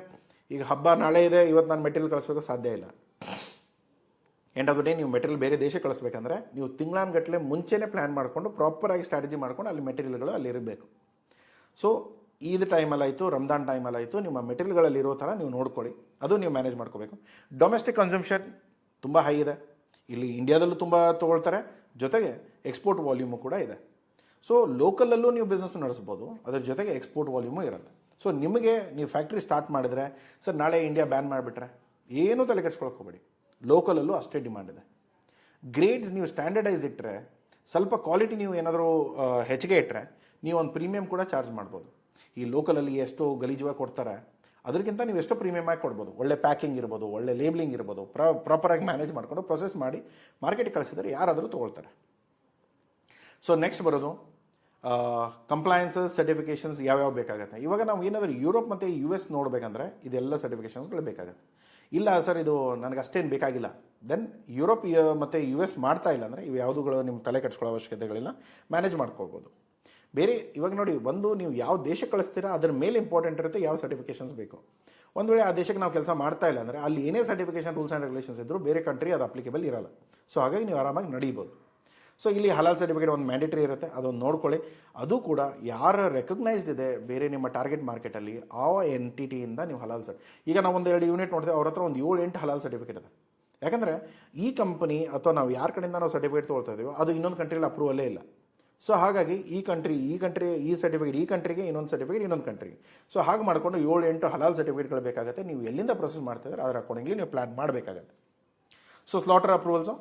ಈಗ ಹಬ್ಬ ನಾಳೆ ಇದೆ, ಇವತ್ತು ನಾನು ಮೆಟೀರಿಯಲ್ ಕಳಿಸ್ಬೇಕು ಸಾಧ್ಯ ಇಲ್ಲ. ಎಂಡ್ ಆಫ್ ದ ಡೇ ನೀವು ಮೆಟೀರಿಯಲ್ ಬೇರೆ ದೇಶಕ್ಕೆ ಕಳಿಸ್ಬೇಕಂದ್ರೆ ನೀವು ತಿಂಗಳಾನುಗಟ್ಟಲೆ ಮುಂಚೆನೇ ಪ್ಲ್ಯಾನ್ ಮಾಡಿಕೊಂಡು ಪ್ರಾಪರಾಗಿ ಸ್ಟ್ರಾಟಜಿ ಮಾಡ್ಕೊಂಡು ಅಲ್ಲಿ ಮೆಟೀರಿಯಲ್ಗಳು ಅಲ್ಲಿ ಇರಬೇಕು. ಸೊ ಈದ್ ಟೈಮಲ್ಲಾಯಿತು, ರಂಜಾನ್ ಟೈಮಲ್ಲಾಯಿತು, ನಿಮ್ಮ ಮೆಟೀರಿಯಲ್ಗಳಲ್ಲಿ ಇರೋ ಥರ ನೀವು ನೋಡ್ಕೊಳ್ಳಿ, ಅದು ನೀವು ಮ್ಯಾನೇಜ್ ಮಾಡ್ಕೋಬೇಕು. ಡೊಮೆಸ್ಟಿಕ್ ಕನ್ಸಂಪ್ಷನ್ ತುಂಬ ಹೈ ಇದೆ, ಇಲ್ಲಿ ಇಂಡಿಯಾದಲ್ಲೂ ತುಂಬ ತೊಗೊಳ್ತಾರೆ, ಜೊತೆಗೆ ಎಕ್ಸ್ಪೋರ್ಟ್ ವಾಲ್ಯೂಮು ಕೂಡ ಇದೆ. ಸೊ ಲೋಕಲಲ್ಲೂ ನೀವು ಬಿಸ್ನೆಸ್ ನಡೆಸ್ಬೋದು, ಅದ್ರ ಜೊತೆಗೆ ಎಕ್ಸ್ಪೋರ್ಟ್ ವಾಲ್ಯೂಮು ಇರುತ್ತೆ. ಸೊ ನಿಮಗೆ ನೀವು ಫ್ಯಾಕ್ಟ್ರಿ ಸ್ಟಾರ್ಟ್ ಮಾಡಿದ್ರೆ ಸರ್ ನಾಳೆ ಇಂಡಿಯಾ ಬ್ಯಾನ್ ಮಾಡಿಬಿಟ್ರೆ ಏನೂ ತಲೆ ಕೆಡ್ಸ್ಕೊಳಕ್ಕೆ ಹೋಗಬೇಡಿ, ಲೋಕಲಲ್ಲೂ ಅಷ್ಟೇ ಡಿಮಾಂಡ್ ಇದೆ. ಗ್ರೇಡ್ಸ್ ನೀವು ಸ್ಟ್ಯಾಂಡರ್ಡೈಸ್ ಇಟ್ಟರೆ, ಸ್ವಲ್ಪ ಕ್ವಾಲಿಟಿ ನೀವು ಏನಾದರೂ ಹೆಚ್ಚಿಗೆ ಇಟ್ಟರೆ ನೀವು ಒಂದು ಪ್ರೀಮಿಯಮ್ ಕೂಡ ಚಾರ್ಜ್ ಮಾಡ್ಬೋದು. ಈ ಲೋಕಲಲ್ಲಿ ಎಷ್ಟು ಗಲೀಜವಾಗಿ ಕೊಡ್ತಾರೆ ಅದಕ್ಕಿಂತ ನೀವು ಎಷ್ಟೋ ಪ್ರೀಮಿಯಮ್ ಆಗಿ ಕೊಡ್ಬೋದು. ಒಳ್ಳೆ ಪ್ಯಾಕಿಂಗ್ ಇರ್ಬೋದು, ಒಳ್ಳೆ ಲೇಬ್ಲಿಂಗ್ ಇರ್ಬೋದು, ಪ್ರಾಪರಾಗಿ ಮ್ಯಾನೇಜ್ ಮಾಡಿಕೊಂಡು ಪ್ರೊಸೆಸ್ ಮಾಡಿ ಮಾರ್ಕೆಟಿಗೆ ಕಳಿಸಿದರೆ ಯಾರಾದರೂ ತೊಗೊಳ್ತಾರೆ. ಸೊ ನೆಕ್ಸ್ಟ್ ಬರೋದು ಕಂಪ್ಲೈನ್ಸಸ್, ಸರ್ಟಿಫಿಕೇಷನ್ಸ್ ಯಾವ್ಯಾವ ಬೇಕಾಗುತ್ತೆ. ಇವಾಗ ನಾವು ಏನಾದರೂ ಯುರೋಪ್ ಮತ್ತು US ನೋಡಬೇಕಂದ್ರೆ ಇದೆಲ್ಲ ಸರ್ಟಿಫಿಕೇಷನ್ಸ್ಗಳು ಬೇಕಾಗುತ್ತೆ. ಇಲ್ಲ ಸರ್ ಇದು ನನಗೆ ಅಷ್ಟೇನು ಬೇಕಾಗಿಲ್ಲ, ದೆನ್ ಯುರೋಪ್ ಮತ್ತು US ಮಾಡ್ತಾ ಇಲ್ಲ ಅಂದರೆ ಇವು ಯಾವುದುಗಳು ನಿಮ್ಮ ತಲೆ ಕೆಡಿಸ್ಕೊಳ್ಳೋ ಅವಶ್ಯಕತೆಗಳಿಲ್ಲ, ಮ್ಯಾನೇಜ್ ಮಾಡ್ಕೋಬೋದು. ಬೇರೆ ಇವಾಗ ನೋಡಿ, ಒಂದು ನೀವು ಯಾವ ದೇಶಕ್ಕೆ ಕಳಿಸ್ತೀರಾ ಅದ್ರ ಮೇಲೆ ಇಂಪಾರ್ಟೆಂಟ್ ಇರುತ್ತೆ ಯಾವ ಸರ್ಟಿಫಿಕೇಷನ್ಸ್ ಬೇಕು. ಒಂದು ವೇಳೆ ಆ ದೇಶಕ್ಕೆ ನಾವು ಕೆಲಸ ಮಾಡ್ತಾ ಇಲ್ಲ ಅಂದರೆ ಅಲ್ಲಿ ಏನೇ ಸರ್ಟಿಫಿಕೇಷನ್ ರೂಲ್ಸ್ ಆ್ಯಂಡ್ ರೆಗ್ಯುಲೇಷನ್ಸ್ ಇದ್ದರೂ ಬೇರೆ ಕಂಟ್ರಿ ಅದು ಅಪ್ಲಿಕೇಬಲ್ ಇರಲ್ಲ. ಸೊ ಹಾಗಾಗಿ ನೀವು ಆರಾಮಾಗಿ ನಡೀಬೋದು. ಸೊ ಇಲ್ಲಿ ಹಲಾಲ್ ಸರ್ಟಿಫಿಕೇಟ್ ಒಂದು ಮ್ಯಾಂಡೇಟ್ರಿ ಇರುತ್ತೆ, ಅದೊಂದು ನೋಡ್ಕೊಳ್ಳಿ. ಅದು ಕೂಡ ಯಾರು ರೆಕಗ್ನೈಸ್ಡ್ ಇದೆ ಬೇರೆ ನಿಮ್ಮ ಟಾರ್ಗೆಟ್ ಮಾರ್ಕೆಟಲ್ಲಿ ಆ ಎಂಟಿಟಿಯಿಂದ ನೀವು ಹಲಾಲ್ ಈಗ ನಾವು ಒಂದು 2 ಯೂನಿಟ್ ನೋಡ್ತೇವೆ, ಅವ್ರ ಹತ್ರ ಒಂದು 7-8 ಹಲಾಲ್ ಸರ್ಟಿಫಿಕೇಟ್ ಇದೆ. ಯಾಕಂದರೆ ಈ ಕಂಪನಿ ಅಥವಾ ನಾವು ಯಾರ ಕಡೆಯಿಂದ ನಾವು ಸರ್ಟಿಫಿಕೇಟ್ ತೊಗೊಳ್ತಾ ಇದೀವೋ ಅದು ಇನ್ನೊಂದು ಕಂಟ್ರಿಯಲ್ಲಿ ಅಪ್ರೂವಲ್ಲೇ ಇಲ್ಲ. ಸೊ ಹಾಗಾಗಿ ಈ ಸರ್ಟಿಫಿಕೇಟ್ ಈ ಕಂಟ್ರಿಗೆ, ಇನ್ನೊಂದು ಸರ್ಟಿಫಿಕೇಟ್ ಇನ್ನೊಂದು ಕಂಟ್ರಿಗೆ. ಸೊ ಹಾಗೆ ಮಾಡಿಕೊಂಡು 7-8 ಹಲಾಲ್ ಸರ್ಟಿಫಿಕೇಟ್ಗಳು ಬೇಕಾಗುತ್ತೆ. ನೀವು ಎಲ್ಲಿಂದ ಪ್ರೊಸೆಸ್ ಮಾಡ್ತಿದ್ರೆ ಅದರ ಅಕಾರ್ಡಿಂಗ್ಲಿ ನೀವು ಪ್ಲ್ಯಾನ್ ಮಾಡಬೇಕಾಗತ್ತೆ. ಸೊ ಸ್ಲಾಟರ್ ಅಪ್ರೂವಲ್ಸು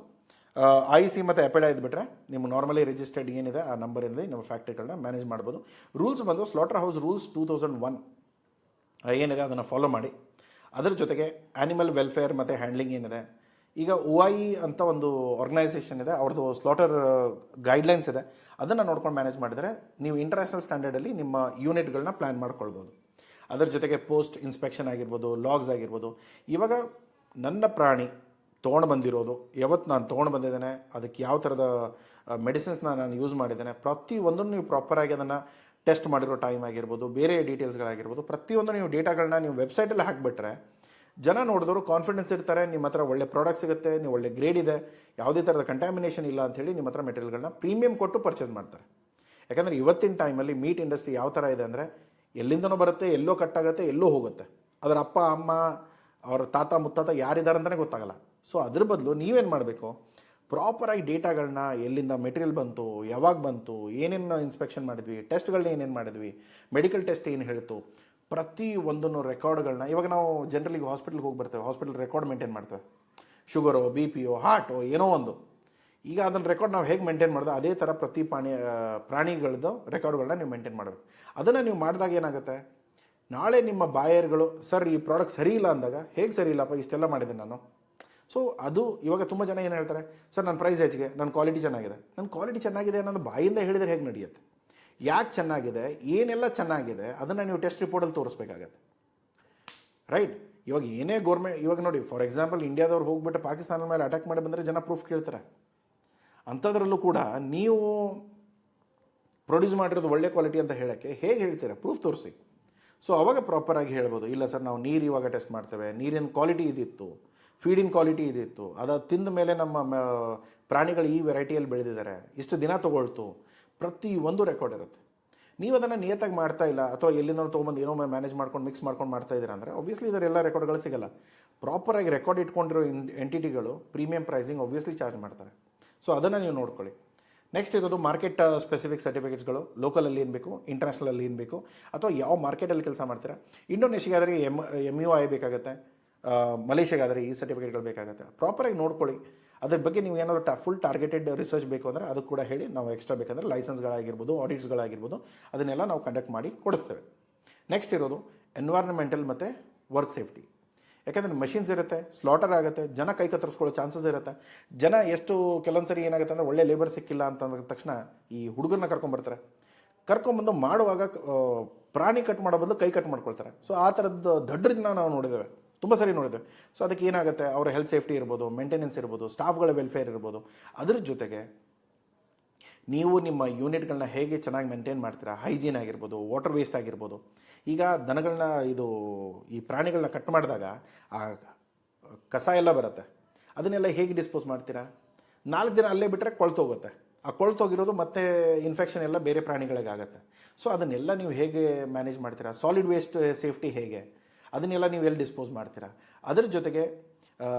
IC ಮತ್ತು ಎಪೆಡಾ ಇದ್ಬಿಟ್ರೆ ನಿಮ್ಮ ನಾರ್ಮಲಿ ರಿಜಿಸ್ಟರ್ಡ್ ಏನಿದೆ ಆ ನಂಬರಿಂದ ನಮ್ಮ ಫ್ಯಾಕ್ಟ್ರಿಗಳನ್ನ ಮ್ಯಾನೇಜ್ ಮಾಡ್ಬೋದು. ರೂಲ್ಸ್ ಬಂದು ಸ್ಲಾಟರ್ ಹೌಸ್ ರೂಲ್ಸ್ 2001 ಏನಿದೆ ಅದನ್ನು ಫಾಲೋ ಮಾಡಿ. ಅದರ ಜೊತೆಗೆ ಆ್ಯನಿಮಲ್ ವೆಲ್ಫೇರ್ ಮತ್ತು ಹ್ಯಾಂಡ್ಲಿಂಗ್ ಏನಿದೆ, ಈಗ OIE ಅಂತ ಒಂದು ಆರ್ಗನೈಸೇಷನ್ ಇದೆ, ಅವ್ರದ್ದು ಸ್ಲಾಟರ್ ಗೈಡ್ಲೈನ್ಸ್ ಇದೆ, ಅದನ್ನು ನೋಡ್ಕೊಂಡು ಮ್ಯಾನೇಜ್ ಮಾಡಿದರೆ ನೀವು ಇಂಟರ್ನ್ಯಾಷನಲ್ ಸ್ಟ್ಯಾಂಡರ್ಡಲ್ಲಿ ನಿಮ್ಮ ಯೂನಿಟ್ಗಳನ್ನ ಪ್ಲ್ಯಾನ್ ಮಾಡ್ಕೊಳ್ಬೋದು. ಅದರ ಜೊತೆಗೆ ಪೋಸ್ಟ್ ಇನ್ಸ್ಪೆಕ್ಷನ್ ಆಗಿರ್ಬೋದು, ಲಾಗ್ಸ್ ಆಗಿರ್ಬೋದು. ಇವಾಗ ನನ್ನ ಪ್ರಾಣಿ ತೊಗೊಂಡು ಬಂದಿರೋದು, ಯಾವತ್ತು ನಾನು ತೊಗೊಂಡು ಬಂದಿದ್ದೇನೆ, ಅದಕ್ಕೆ ಯಾವ ಥರದ ಮೆಡಿಸಿನ್ಸ್ನ ನಾನು ಯೂಸ್ ಮಾಡಿದ್ದೇನೆ, ಪ್ರತಿಯೊಂದನ್ನು ನೀವು ಪ್ರಾಪರಾಗಿ ಅದನ್ನು ಟೆಸ್ಟ್ ಮಾಡಿರೋ ಟೈಮ್ ಆಗಿರ್ಬೋದು, ಬೇರೆ ಡೀಟೇಲ್ಸ್ಗಳಾಗಿರ್ಬೋದು, ಪ್ರತಿಯೊಂದು ನೀವು ಡೇಟಾಗಳನ್ನ ನೀವು ವೆಬ್ಸೈಟಲ್ಲಿ ಹಾಕಿಬಿಟ್ರೆ ಜನ ನೋಡಿದವರು ಕಾನ್ಫಿಡೆನ್ಸ್ ಇರ್ತಾರೆ, ನಿಮ್ಮ ಹತ್ರ ಒಳ್ಳೆ ಪ್ರಾಡಕ್ಟ್ ಸಿಗುತ್ತೆ, ನೀವು ಒಳ್ಳೆ ಗ್ರೇಡ್ ಇದೆ, ಯಾವುದೇ ಥರದ ಕಂಟ್ಯಾಮಿನೇಷನ್ ಇಲ್ಲ ಅಂಥೇಳಿ ನಿಮ್ಮ ಹತ್ರ ಮೆಟೀರಿಯಲ್ಗಳನ್ನ ಪ್ರೀಮಿಯಂ ಕೊಟ್ಟು ಪರ್ಚೇಸ್ ಮಾಡ್ತಾರೆ. ಯಾಕಂದರೆ ಇವತ್ತಿನ ಟೈಮಲ್ಲಿ ಮೀಟ್ ಇಂಡಸ್ಟ್ರಿ ಯಾವ ಥರ ಇದೆ ಅಂದರೆ ಎಲ್ಲಿಂದನೂ ಬರುತ್ತೆ, ಎಲ್ಲೋ ಕಟ್ಟಾಗುತ್ತೆ, ಎಲ್ಲೋ ಹೋಗುತ್ತೆ. ಅದರ ಅಪ್ಪ ಅಮ್ಮ ಅವ್ರ ತಾತ ಮುತ್ತಾತ ಯಾರಿದ್ದಾರೆ ಅಂತಲೇ ಗೊತ್ತಾಗಲ್ಲ. ಸೊ ಅದ್ರ ಬದಲು ನೀವೇನು ಮಾಡಬೇಕು, ಪ್ರಾಪರಾಗಿ ಡೇಟಾಗಳನ್ನ ಎಲ್ಲಿಂದ ಮೆಟೀರಿಯಲ್ ಬಂತು, ಯಾವಾಗ ಬಂತು, ಏನೇನು ಇನ್ಸ್ಪೆಕ್ಷನ್ ಮಾಡಿದ್ವಿ, ಟೆಸ್ಟ್ಗಳನ್ನ ಏನೇನು ಮಾಡಿದ್ವಿ, ಮೆಡಿಕಲ್ ಟೆಸ್ಟ್ ಏನು ಹೇಳ್ತು, ಪ್ರತಿಯೊಂದನ್ನು ರೆಕಾರ್ಡ್ಗಳನ್ನ. ಇವಾಗ ನಾವು ಜನರಲಿ ಹಾಸ್ಪಿಟ್ಲ್ಗೆ ಹೋಗಿ ಬರ್ತೇವೆ, ಹಾಸ್ಪಿಟಲ್ ರೆಕಾರ್ಡ್ ಮೇಂಟೈನ್ ಮಾಡ್ತೇವೆ, ಶುಗರೋ, BP ಹಾರ್ಟು ಏನೋ ಒಂದು. ಈಗ ಅದನ್ನು ರೆಕಾರ್ಡ್ ನಾವು ಹೇಗೆ ಮೇಂಟೈನ್ ಮಾಡೋದು ಅದೇ ಥರ ಪ್ರತಿ ಪ್ರಾಣಿಗಳದ್ದು ರೆಕಾರ್ಡ್ಗಳನ್ನ ನೀವು ಮೇಂಟೈನ್ ಮಾಡಬೇಕು. ಅದನ್ನು ನೀವು ಮಾಡಿದಾಗ ಏನಾಗುತ್ತೆ, ನಾಳೆ ನಿಮ್ಮ ಬಾಯರ್ಗಳು ಸರ್ ಈ ಪ್ರಾಡಕ್ಟ್ ಸರಿ ಇಲ್ಲ ಅಂದಾಗ, ಹೇಗೆ ಸರಿ ಇಲ್ಲಪ್ಪ ಇಷ್ಟೆಲ್ಲ ಮಾಡಿದೆ ನಾನು. ಸೊ ಅದು ಇವಾಗ ತುಂಬ ಜನ ಏನು ಹೇಳ್ತಾರೆ, ಸರ್ ನನ್ನ ಪ್ರೈಸ್ ಹೆಚ್ಚಿಗೆ, ನನ್ನ ಕ್ವಾಲಿಟಿ ಚೆನ್ನಾಗಿದೆ. ನನ್ನ ಕ್ವಾಲಿಟಿ ಚೆನ್ನಾಗಿದೆ ಅನ್ನೋದು ಬಾಯಿಂದ ಹೇಳಿದರೆ ಹೇಗೆ ನಡೆಯುತ್ತೆ? ಯಾಕೆ ಚೆನ್ನಾಗಿದೆ, ಏನೆಲ್ಲ ಚೆನ್ನಾಗಿದೆ ಅದನ್ನು ನೀವು ಟೆಸ್ಟ್ ರಿಪೋರ್ಟಲ್ಲಿ ತೋರಿಸ್ಬೇಕಾಗತ್ತೆ, ರೈಟ್? ಇವಾಗ ಏನೇ ಇವಾಗ ನೋಡಿ, ಫಾರ್ ಎಕ್ಸಾಂಪಲ್ ಇಂಡಿಯಾದವ್ರು ಹೋಗ್ಬಿಟ್ಟು ಪಾಕಿಸ್ತಾನದ ಮೇಲೆ ಅಟ್ಯಾಕ್ ಮಾಡಿ ಬಂದರೆ ಜನ ಪ್ರೂಫ್ ಕೇಳ್ತಾರೆ. ಅಂಥದ್ರಲ್ಲೂ ಕೂಡ ನೀವು ಪ್ರೊಡ್ಯೂಸ್ ಮಾಡಿರೋದು ಒಳ್ಳೆ ಕ್ವಾಲಿಟಿ ಅಂತ ಹೇಳೋಕ್ಕೆ ಹೇಗೆ ಹೇಳ್ತೀರಾ? ಪ್ರೂಫ್ ತೋರಿಸಿ. ಸೊ ಅವಾಗ ಪ್ರಾಪರಾಗಿ ಹೇಳ್ಬೋದು, ಇಲ್ಲ ಸರ್ ನಾವು ನೀರು ಇವಾಗ ಟೆಸ್ಟ್ ಮಾಡ್ತೇವೆ, ನೀರಿನ ಕ್ವಾಲಿಟಿ ಇದಿತ್ತು, ಫೀಡಿನ ಕ್ವಾಲಿಟಿ ಇದಿತ್ತು, ಅದು ತಿಂದ ಮೇಲೆ ನಮ್ಮ ಪ್ರಾಣಿಗಳು ಈ ವೆರೈಟಿಯಲ್ಲಿ ಬೆಳೆದಿದ್ದಾರೆ, ಇಷ್ಟು ದಿನ ತೊಗೊಳ್ತು, ಪ್ರತಿಯೊಂದು ರೆಕಾರ್ಡ್ ಇರುತ್ತೆ. ನೀವು ಅದನ್ನು ನಿಯತ್ತಾಗಿ ಮಾಡ್ತಾ ಇಲ್ಲ, ಅಥವಾ ಎಲ್ಲಿಂದ ತೊಗೊಂಬಂದು ಏನೋ ಮ್ಯಾನೇಜ್ ಮಾಡ್ಕೊಂಡು ಮಿಕ್ಸ್ ಮಾಡ್ಕೊಂಡು ಮಾಡ್ತಾ ಇದ್ದೀರಾ ಅಂದರೆ ಆಬ್ವಿಯಸ್ಲಿ ಇದರೆಲ್ಲ ರೆಕಾರ್ಡ್ಗಳು ಸಿಗಲ್ಲ. ಪ್ರಾಪರಾಗಿ ರೆಕಾರ್ಡ್ ಇಟ್ಕೊಂಡಿರೋ ಎಂಟಿಟಿಗಳು ಪ್ರೀಮಿಯಂ ಪ್ರೈಸಿಂಗ್ ಆಬ್ವಿಯಸ್ಲಿ ಚಾರ್ಜ್ ಮಾಡ್ತಾರೆ. ಸೊ ಅದನ್ನು ನೀವು ನೋಡ್ಕೊಳ್ಳಿ. ನೆಕ್ಸ್ಟ್ ಇರೋದು ಮಾರ್ಕೆಟ್ ಸ್ಪೆಸಿಫಿಕ್ ಸರ್ಟಿಫಿಕೇಟ್ಸ್ಗಳು. ಲೋಕಲಲ್ಲಿ ಏನು ಬೇಕು, ಇಂಟರ್ನ್ಯಾಷನಲಲ್ಲಿ ಏನು ಬೇಕು, ಅಥವಾ ಯಾವ ಮಾರ್ಕೆಟಲ್ಲಿ ಕೆಲಸ ಮಾಡ್ತೀರಾ. ಇಂಡೋನೇಷಿಯಾಗಾದರೆ MUI ಬೇಕಾಗುತ್ತೆ, ಮಲೇಷ್ಯಾಗಾದರೆ ಈ ಸರ್ಟಿಫಿಕೇಟ್ಗಳು ಬೇಕಾಗುತ್ತೆ. ಪ್ರಾಪರಾಗಿ ನೋಡ್ಕೊಳ್ಳಿ. ಅದ್ರ ಬಗ್ಗೆ ನೀವು ಏನಾದರೂ ಫುಲ್ ಟಾರ್ಗೆಟೆಡ್ ರಿಸರ್ಚ್ ಬೇಕು ಅಂದರೆ ಅದು ಕೂಡ ಹೇಳಿ, ನಾವು ಎಕ್ಸ್ಟ್ರಾ ಬೇಕಂದರೆ ಲೈಸೆನ್ಸ್ಗಳಾಗಿರ್ಬೋದು, ಆಡಿಟ್ಸ್ಗಳಾಗಿರ್ಬೋದು, ಅದನ್ನೆಲ್ಲ ನಾವು ಕಂಡಕ್ಟ್ ಮಾಡಿ ಕೊಡಿಸ್ತೇವೆ. ನೆಕ್ಸ್ಟ್ ಇರೋದು ಎನ್ವೈರ್ಮೆಂಟಲ್ ಮತ್ತು ವರ್ಕ್ ಸೇಫ್ಟಿ. ಯಾಕಂದರೆ ಮಷಿನ್ಸ್ ಇರುತ್ತೆ, ಸ್ಲಾಟರ್ ಆಗುತ್ತೆ, ಜನ ಕೈ ಕತ್ತರಿಸ್ಕೊಳ್ಳೋ ಚಾನ್ಸಸ್ ಇರುತ್ತೆ. ಜನ ಎಷ್ಟು ಕೆಲವೊಂದು ಸರಿ ಏನಾಗುತ್ತೆ ಅಂದರೆ ಒಳ್ಳೆ ಲೇಬರ್ ಸಿಕ್ಕಿಲ್ಲ ಅಂತಂದ ತಕ್ಷಣ ಈ ಹುಡುಗರನ್ನ ಕರ್ಕೊಂಬರ್ತಾರೆ. ಕರ್ಕೊಂಬಂದು ಮಾಡುವಾಗ ಪ್ರಾಣಿ ಕಟ್ ಮಾಡೋ ಬದಲು ಕೈ ಕಟ್ ಮಾಡ್ಕೊಳ್ತಾರೆ. ಸೊ ಆ ಥರದ್ದು ದಡ್ಡರನ್ನ ನಾವು ನೋಡಿದ್ದೇವೆ, ತುಂಬ ಸರಿ ನೋಡಿದ್ದೇವೆ. ಸೊ ಅದಕ್ಕೆ ಏನಾಗುತ್ತೆ, ಅವರ ಹೆಲ್ತ್ ಸೇಫ್ಟಿ ಇರ್ಬೋದು, ಮೇಂಟೆನೆನ್ಸ್ ಇರ್ಬೋದು, ಸ್ಟಾಫ್ಗಳ ವೆಲ್ಫೇರ್ ಇರ್ಬೋದು. ಅದ್ರ ಜೊತೆಗೆ ನೀವು ನಿಮ್ಮ ಯೂನಿಟ್ಗಳನ್ನ ಹೇಗೆ ಚೆನ್ನಾಗಿ ಮೇಂಟೈನ್ ಮಾಡ್ತೀರಾ, ಹೈಜೀನ್ ಆಗಿರ್ಬೋದು, ವಾಟರ್ ವೇಸ್ಟ್ ಆಗಿರ್ಬೋದು. ಈಗ ದನಗಳನ್ನ ಈ ಪ್ರಾಣಿಗಳನ್ನ ಕಟ್ ಮಾಡಿದಾಗ ಆ ಕಸ ಎಲ್ಲ ಬರುತ್ತೆ, ಅದನ್ನೆಲ್ಲ ಹೇಗೆ ಡಿಸ್ಪೋಸ್ ಮಾಡ್ತೀರಾ? 4 ದಿನ ಅಲ್ಲೇ ಬಿಟ್ಟರೆ ಕೊಳ್ತೋಗುತ್ತೆ. ಆ ಕೊಳ್ತೋಗಿರೋದು ಮತ್ತೆ ಇನ್ಫೆಕ್ಷನ್ ಎಲ್ಲ ಬೇರೆ ಪ್ರಾಣಿಗಳಿಗಾಗತ್ತೆ. ಸೊ ಅದನ್ನೆಲ್ಲ ನೀವು ಹೇಗೆ ಮ್ಯಾನೇಜ್ ಮಾಡ್ತೀರಾ? ಸಾಲಿಡ್ ವೇಸ್ಟ್ ಸೇಫ್ಟಿ ಹೇಗೆ, ಅದನ್ನೆಲ್ಲ ನೀವು ಎಲ್ಲಿ ಡಿಸ್ಪೋಸ್ ಮಾಡ್ತೀರಾ? ಅದರ ಜೊತೆಗೆ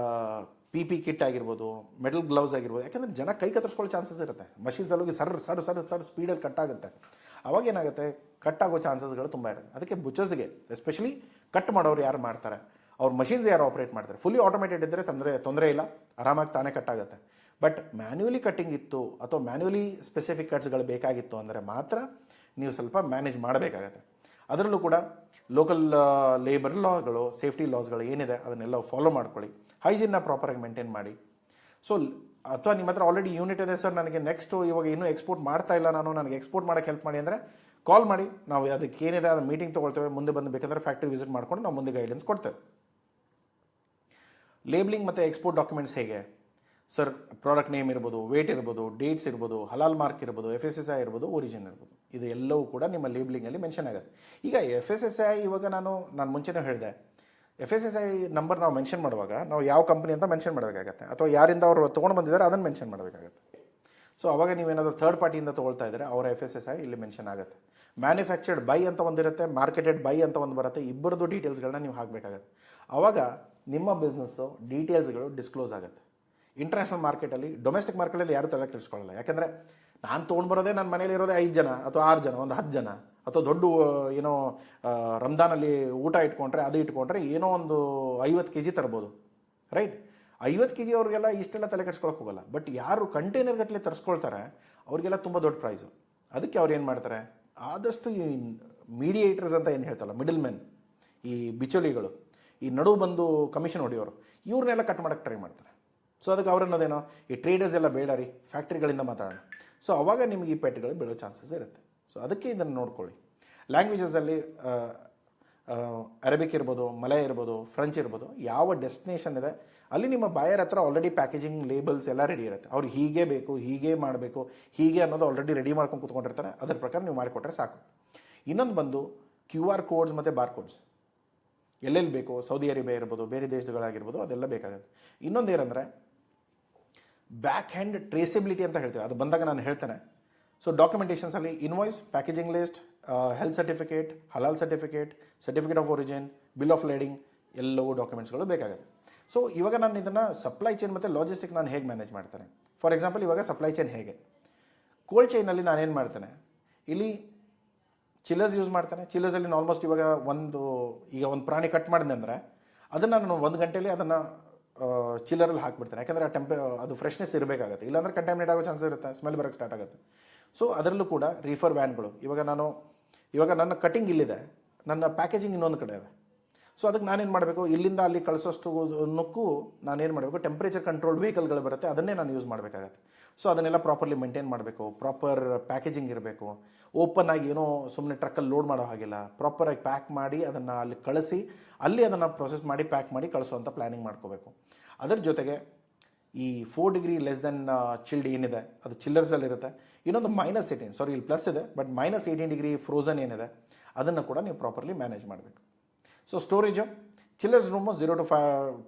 PP ಕಿಟ್ ಆಗಿರ್ಬೋದು, ಮೆಟಲ್ ಗ್ಲೌಸ್ ಆಗಿರ್ಬೋದು. ಯಾಕಂದರೆ ಜನ ಕೈ ಕತ್ತರಿಸ್ಕೊಳ್ಳೋ ಚಾನ್ಸಸ್ ಇರುತ್ತೆ. ಮಷಿನ್ಸ್ ಹೋಗಿ ಸರ್ ಸ್ಪೀಡಲ್ಲಿ ಕಟ್ಟಾಗುತ್ತೆ. ಅವಾಗ ಏನಾಗುತ್ತೆ, ಕಟ್ಟಾಗೋ ಚಾನ್ಸಸ್ಗಳು ತುಂಬ ಇರುತ್ತೆ. ಅದಕ್ಕೆ ಬುಚರ್ಸ್ಗೆ ಎಸ್ಪೆಷಲಿ ಕಟ್ ಮಾಡೋರು ಯಾರು ಮಾಡ್ತಾರೆ, ಅವ್ರ ಮಷಿನ್ಸ್ ಯಾರು ಆಪ್ರೇಟ್ ಮಾಡ್ತಾರೆ, ಫುಲ್ಲಿ ಆಟೋಮೇಟೆಡ್ ಇದ್ದರೆ ತೊಂದರೆ ಇಲ್ಲ, ಆರಾಮಾಗಿ ತಾನೇ ಕಟ್ಟಾಗುತ್ತೆ. ಬಟ್ ಮ್ಯಾನ್ಯುವಲಿ ಕಟ್ಟಿಂಗ್ ಇತ್ತು ಅಥವಾ ಮ್ಯಾನ್ಯುವಲಿ ಸ್ಪೆಸಿಫಿಕ್ ಕಟ್ಸ್ಗಳು ಬೇಕಾಗಿತ್ತು ಅಂದರೆ ಮಾತ್ರ ನೀವು ಸ್ವಲ್ಪ ಮ್ಯಾನೇಜ್ ಮಾಡಬೇಕಾಗತ್ತೆ. ಅದರಲ್ಲೂ ಕೂಡ ಲೋಕಲ್ ಲೇಬರ್ ಲಾಗಳು, ಸೇಫ್ಟಿ ಲಾಸ್ಗಳು ಏನಿದೆ ಅದನ್ನೆಲ್ಲ ಫಾಲೋ ಮಾಡ್ಕೊಳ್ಳಿ. ಹೈಜೀನ್ನ ಪ್ರಾಪರಾಗಿ ಮೇಂಟೈನ್ ಮಾಡಿ. ಸೊ ಅಥವಾ ನಿಮ್ಮ ಹತ್ರ ಆಲ್ರೆಡಿ ಯೂನಿಟ್ ಇದೆ, ಸರ್ ನನಗೆ ನೆಕ್ಸ್ಟು ಇವಾಗ ಇನ್ನೂ ಎಕ್ಸ್ಪೋರ್ಟ್ ಮಾಡ್ತಾ ಇಲ್ಲ ನಾನು, ನನಗೆ ಎಕ್ಸ್ಪೋರ್ಟ್ ಮಾಡೋಕ್ಕೆ ಹೆಲ್ಪ್ ಮಾಡಿ ಅಂದರೆ ಕಾಲ್ ಮಾಡಿ, ನಾವು ಅದಕ್ಕೆ ಏನಿದೆ ಅದು ಮೀಟಿಂಗ್ ತೊಗೊಳ್ತೇವೆ. ಮುಂದೆ ಬಂದು ಬೇಕಂದರೆ ಫ್ಯಾಕ್ಟ್ರಿ ವಿಸಿಟ್ ಮಾಡ್ಕೊಂಡು ನಾವು ಮುಂದೆ ಗೈಡೆನ್ಸ್ ಕೊಡ್ತೇವೆ. ಲೇಬ್ಲಿಂಗ್ ಮತ್ತು ಎಕ್ಸ್ಪೋರ್ಟ್ ಡಾಕ್ಯುಮೆಂಟ್ಸ್ ಹೇಗೆ ಸರ್, ಪ್ರಾಡಕ್ಟ್ ನೇಮ್ ಇರ್ಬೋದು, ವೇಟ್ ಇರ್ಬೋದು, ಡೇಟ್ಸ್ ಇರ್ಬೋದು, ಹಲಾಲ್ ಮಾರ್ಕ್ ಇರ್ಬೋದು, FSSAI ಇರ್ಬೋದು, ಒರಿಜಿನ್ ಇರ್ಬೋದು, ಇದು ಎಲ್ಲವೂ ಕೂಡ ನಿಮ್ಮ ಲೇಬ್ಲಿಂಗಲ್ಲಿ ಮೆನ್ಷನ್ ಆಗುತ್ತೆ. ಈಗ FSSAI ಇವಾಗ ನಾನು ಮುಂಚೆನೂ ಹೇಳಿದೆ, FSSAI ನಂಬರ್ ನಾವು ಮೆನ್ಷನ್ ಮಾಡುವಾಗ ನಾವು ಯಾವ ಕಂಪ್ನಿ ಅಂತ ಮೆನ್ಷನ್ ಮಾಡಬೇಕಾಗತ್ತೆ, ಅಥವಾ ಯಾರಿಂದ ಅವರು ತೊಗೊಂಡು ಬಂದಿದ್ದಾರೆ ಅದನ್ನು ಮೆನ್ಷನ್ ಮಾಡಬೇಕಾಗತ್ತೆ. ಸೊ ಅವಾಗ ನೀವೇನಾದರೂ ಥರ್ಡ್ ಪಾರ್ಟಿಯಿಂದ ತೊಗೊಳ್ತಾ ಇದ್ದರೆ ಅವರ FSSAI ಇಲ್ಲಿ ಮೆನ್ಷನ್ ಆಗುತ್ತೆ. ಮ್ಯಾನುಫ್ಯಾಕ್ಚರ್ಡ್ ಬೈ ಅಂತ ಒಂದಿರುತ್ತೆ, ಮಾರ್ಕೆಟೆಡ್ ಬೈ ಅಂತ ಒಂದು ಬರುತ್ತೆ, ಇಬ್ಬರದ್ದು ಡೀಟೇಲ್ಸ್ಗಳನ್ನ ನೀವು ಹಾಕಬೇಕಾಗತ್ತೆ. ಆವಾಗ ನಿಮ್ಮ ಬಿಸ್ನೆಸ್ಸು ಡೀಟೇಲ್ಸ್ಗಳು ಡಿಸ್ಕ್ಲೋಸ್ ಆಗುತ್ತೆ. ಇಂಟರ್ನ್ಯಾಷನಲ್ ಮಾರ್ಕೆಟಲ್ಲಿ, ಡೊಮೆಸ್ಟಿಕ್ ಮಾರ್ಕೆಟಲ್ಲಿ ಯಾರು ತಲೆ ಕೆಡಿಸ್ಕೊಳ್ಳಲ್ಲ. ಯಾಕೆಂದರೆ ನಾನು ತೊಗೊಂಡು ಬರೋದೇ ನನ್ನ ಮನೇಲಿ ಇರೋದೇ 5 ಜನ ಅಥವಾ 6 ಜನ, ಒಂದು 10 ಜನ, ಅಥವಾ ದೊಡ್ಡ ಏನೋ ರಂಜಾನಲ್ಲಿ ಊಟ ಇಟ್ಕೊಂಡ್ರೆ ಅದು ಇಟ್ಕೊಂಡ್ರೆ ಏನೋ ಒಂದು 50 kg ತರ್ಬೋದು, ರೈಟ್? 50 kg ಅವ್ರಿಗೆಲ್ಲ ಇಷ್ಟೆಲ್ಲ ತಲೆ ಕೆಡಿಸ್ಕೊಳಕ್ಕೆ ಹೋಗಲ್ಲ. ಬಟ್ ಯಾರು ಕಂಟೈನರ್ ಗಟ್ಟಲೆ ತರಿಸ್ಕೊಳ್ತಾರೆ ಅವ್ರಿಗೆಲ್ಲ ತುಂಬ ದೊಡ್ಡ ಪ್ರೈಸು. ಅದಕ್ಕೆ ಅವ್ರು ಏನು ಮಾಡ್ತಾರೆ, ಆದಷ್ಟು ಈ ಮೀಡಿಯೇಟರ್ಸ್ ಅಂತ ಏನು ಹೇಳ್ತಾರಲ್ಲ, ಮಿಡಲ್ ಮೆನ್, ಈ ಬಿಚೋಲಿಗಳು, ಈ ನಡುವು ಬಂದು ಕಮಿಷನ್ ಹೊಡೆಯೋರು, ಇವ್ರನ್ನೆಲ್ಲ ಕಟ್ ಮಾಡೋಕ್ಕೆ ಟ್ರೈ ಮಾಡ್ತಾರೆ. ಸೊ ಅದಕ್ಕೆ ಅವ್ರನ್ನೋದೇನೋ ಈ ಟ್ರೇಡರ್ಸ್ ಎಲ್ಲ ಬೇಡ ರೀ, ಫ್ಯಾಕ್ಟ್ರಿಗಳಿಂದ ಮಾತಾಡೋಣ. ಸೊ ಅವಾಗ ನಿಮಗೆ ಈ ಪೆಟ್ಗಳು ಬೀಳೋ ಚಾನ್ಸಸ್ ಇರುತ್ತೆ. ಸೊ ಅದಕ್ಕೆ ಇದನ್ನು ನೋಡ್ಕೊಳ್ಳಿ. ಲ್ಯಾಂಗ್ವೇಜಸಲ್ಲಿ ಅರೇಬಿಕ್ ಇರ್ಬೋದು, ಮಲಯ ಇರ್ಬೋದು, ಫ್ರೆಂಚ್ ಇರ್ಬೋದು, ಯಾವ ಡೆಸ್ಟಿನೇಷನ್ ಇದೆ ಅಲ್ಲಿ ನಿಮ್ಮ ಬಾಯರ್ ಹತ್ರ ಆಲ್ರೆಡಿ ಪ್ಯಾಕೇಜಿಂಗ್ ಲೇಬಲ್ಸ್ ಎಲ್ಲ ರೆಡಿ ಇರುತ್ತೆ. ಅವ್ರು ಹೀಗೆ ಬೇಕು, ಹೀಗೆ ಮಾಡಬೇಕು, ಹೀಗೆ ಅನ್ನೋದು ಆಲ್ರೆಡಿ ರೆಡಿ ಮಾಡ್ಕೊಂಡು ಕೂತ್ಕೊಂಡಿರ್ತಾರೆ. ಅದರ ಪ್ರಕಾರ ನೀವು ಮಾಡಿಕೊಟ್ರೆ ಸಾಕು. ಇನ್ನೊಂದು ಬಂದು QR ಕೋಡ್ಸ್ ಮತ್ತು ಬಾರ್ ಕೋಡ್ಸ್ ಎಲ್ಲೆಲ್ಲಿ ಬೇಕು, ಸೌದಿ ಅರೇಬಿಯಾ ಇರ್ಬೋದು, ಬೇರೆ ದೇಶಗಳಾಗಿರ್ಬೋದು, ಅದೆಲ್ಲ ಬೇಕಾಗುತ್ತೆ. ಇನ್ನೊಂದು ಏನಂದರೆ ಬ್ಯಾಕ್ ಹ್ಯಾಂಡ್ ಟ್ರೇಸಬಿಲಿಟಿ ಅಂತ ಹೇಳ್ತೀವಿ, ಅದು ಬಂದಾಗ ನಾನು ಹೇಳ್ತೇನೆ. ಸೊ ಡಾಕ್ಯುಮೆಂಟೇಷನ್ಸಲ್ಲಿ invoice, packaging list, health certificate, halal certificate, certificate of origin, bill of lading, ಎಲ್ಲವೂ ಡಾಕ್ಯುಮೆಂಟ್ಸ್ಗಳು ಬೇಕಾಗುತ್ತೆ. ಸೊ ಇವಾಗ ನಾನು ಇದನ್ನು ಸಪ್ಲೈ ಚೈನ್ ಮತ್ತು ಲಾಜಿಸ್ಟಿಕ್ ನಾನು ಹೇಗೆ ಮ್ಯಾನೇಜ್ ಮಾಡ್ತೇನೆ. ಫಾರ್ ಎಕ್ಸಾಂಪಲ್, ಇವಾಗ ಸಪ್ಲೈ ಚೈನ್ ಹೇಗೆ, ಕೋಲ್ಡ್ ಚೈನಲ್ಲಿ ನಾನೇನು ಮಾಡ್ತೇನೆ, ಇಲ್ಲಿ ಚಿಲ್ಲರ್ಸ್ ಯೂಸ್ ಮಾಡ್ತಾನೆ. ಚಿಲ್ಲರ್ಸಲ್ಲಿ ಆಲ್ಮೋಸ್ಟ್ ಇವಾಗ ಒಂದು ಪ್ರಾಣಿ ಕಟ್ ಮಾಡಿದೆ ಅಂದರೆ ಅದನ್ನು ನಾನು 1 ಗಂಟೆಯಲ್ಲಿ ಅದನ್ನು ಚಿಲ್ಲರಲ್ಲಿ ಹಾಕ್ಬಿಡ್ತೇನೆ. ಯಾಕಂದರೆ ಅದು ಫ್ರೆಶ್ನೆಸ್ ಇರಬೇಕಾಗುತ್ತೆ, ಇಲ್ಲಾಂದರೆ ಕಂಟ್ಯಾಮಿನೇಟ್ ಆಗೋ ಚಾನ್ಸಸ್ ಇರುತ್ತೆ, ಸ್ಮೆಲ್ ಬರೋಕ್ಕೆ ಸ್ಟಾರ್ಟ್ ಆಗುತ್ತೆ. ಸೊ ಅದರಲ್ಲೂ ಕೂಡ ರೀಫರ್ ವ್ಯಾನ್ಗಳು, ಇವಾಗ ನನ್ನ ಕಟಿಂಗ್ ಇಲ್ಲಿದೆ, ನನ್ನ ಪ್ಯಾಕೇಜಿಂಗ್ ಇನ್ನೊಂದು ಕಡೆ ಇದೆ. ಸೊ ಅದಕ್ಕೆ ನಾನೇನು ಮಾಡಬೇಕು, ಇಲ್ಲಿಂದ ಅಲ್ಲಿ ಕಳಿಸೋಷ್ಟುನಕ್ಕೂ ನಾನೇನು ಮಾಡಬೇಕು, ಟೆಂಪ್ರೇಚರ್ ಕಂಟ್ರೋಲ್ಡ್ ವೆಹಿಕಲ್ಗಳು ಬರುತ್ತೆ, ಅದನ್ನೇ ನಾನು ಯೂಸ್ ಮಾಡಬೇಕಾಗತ್ತೆ. ಸೊ ಅದನ್ನೆಲ್ಲ ಪ್ರಾಪರ್ಲಿ ಮೇಂಟೈನ್ ಮಾಡಬೇಕು, ಪ್ರಾಪರ್ ಪ್ಯಾಕೇಜಿಂಗ್ ಇರಬೇಕು. ಓಪನ್ ಆಗಿ ಏನೋ ಸುಮ್ಮನೆ ಟ್ರಕ್ಕಲ್ಲಿ ಲೋಡ್ ಮಾಡೋ ಹಾಗಿಲ್ಲ, ಪ್ರಾಪರಾಗಿ ಪ್ಯಾಕ್ ಮಾಡಿ ಅದನ್ನು ಅಲ್ಲಿ ಕಳಿಸಿ ಅಲ್ಲಿ ಅದನ್ನು ಪ್ರೊಸೆಸ್ ಮಾಡಿ ಪ್ಯಾಕ್ ಮಾಡಿ ಕಳಿಸುವಂಥ ಪ್ಲ್ಯಾನಿಂಗ್ ಮಾಡ್ಕೋಬೇಕು. ಅದರ ಜೊತೆಗೆ ಈ 4 ಡಿಗ್ರಿ ಲೆಸ್ ದೆನ್ ಚಿಲ್ಡ್ ಏನಿದೆ ಅದು ಚಿಲ್ಲರ್ಸಲ್ಲಿರುತ್ತೆ. ಇನ್ನೊಂದು -18, ಸಾರಿ ಇಲ್ಲಿ ಪ್ಲಸ್ ಇದೆ, ಬಟ್ -18 ಡಿಗ್ರಿ ಫ್ರೋಝನ್ ಏನಿದೆ ಅದನ್ನು ಕೂಡ ನೀವು ಪ್ರಾಪರ್ಲಿ ಮ್ಯಾನೇಜ್ ಮಾಡಬೇಕು. So storage, ಚಿಲ್ಲರ್ಸ್ room 0 to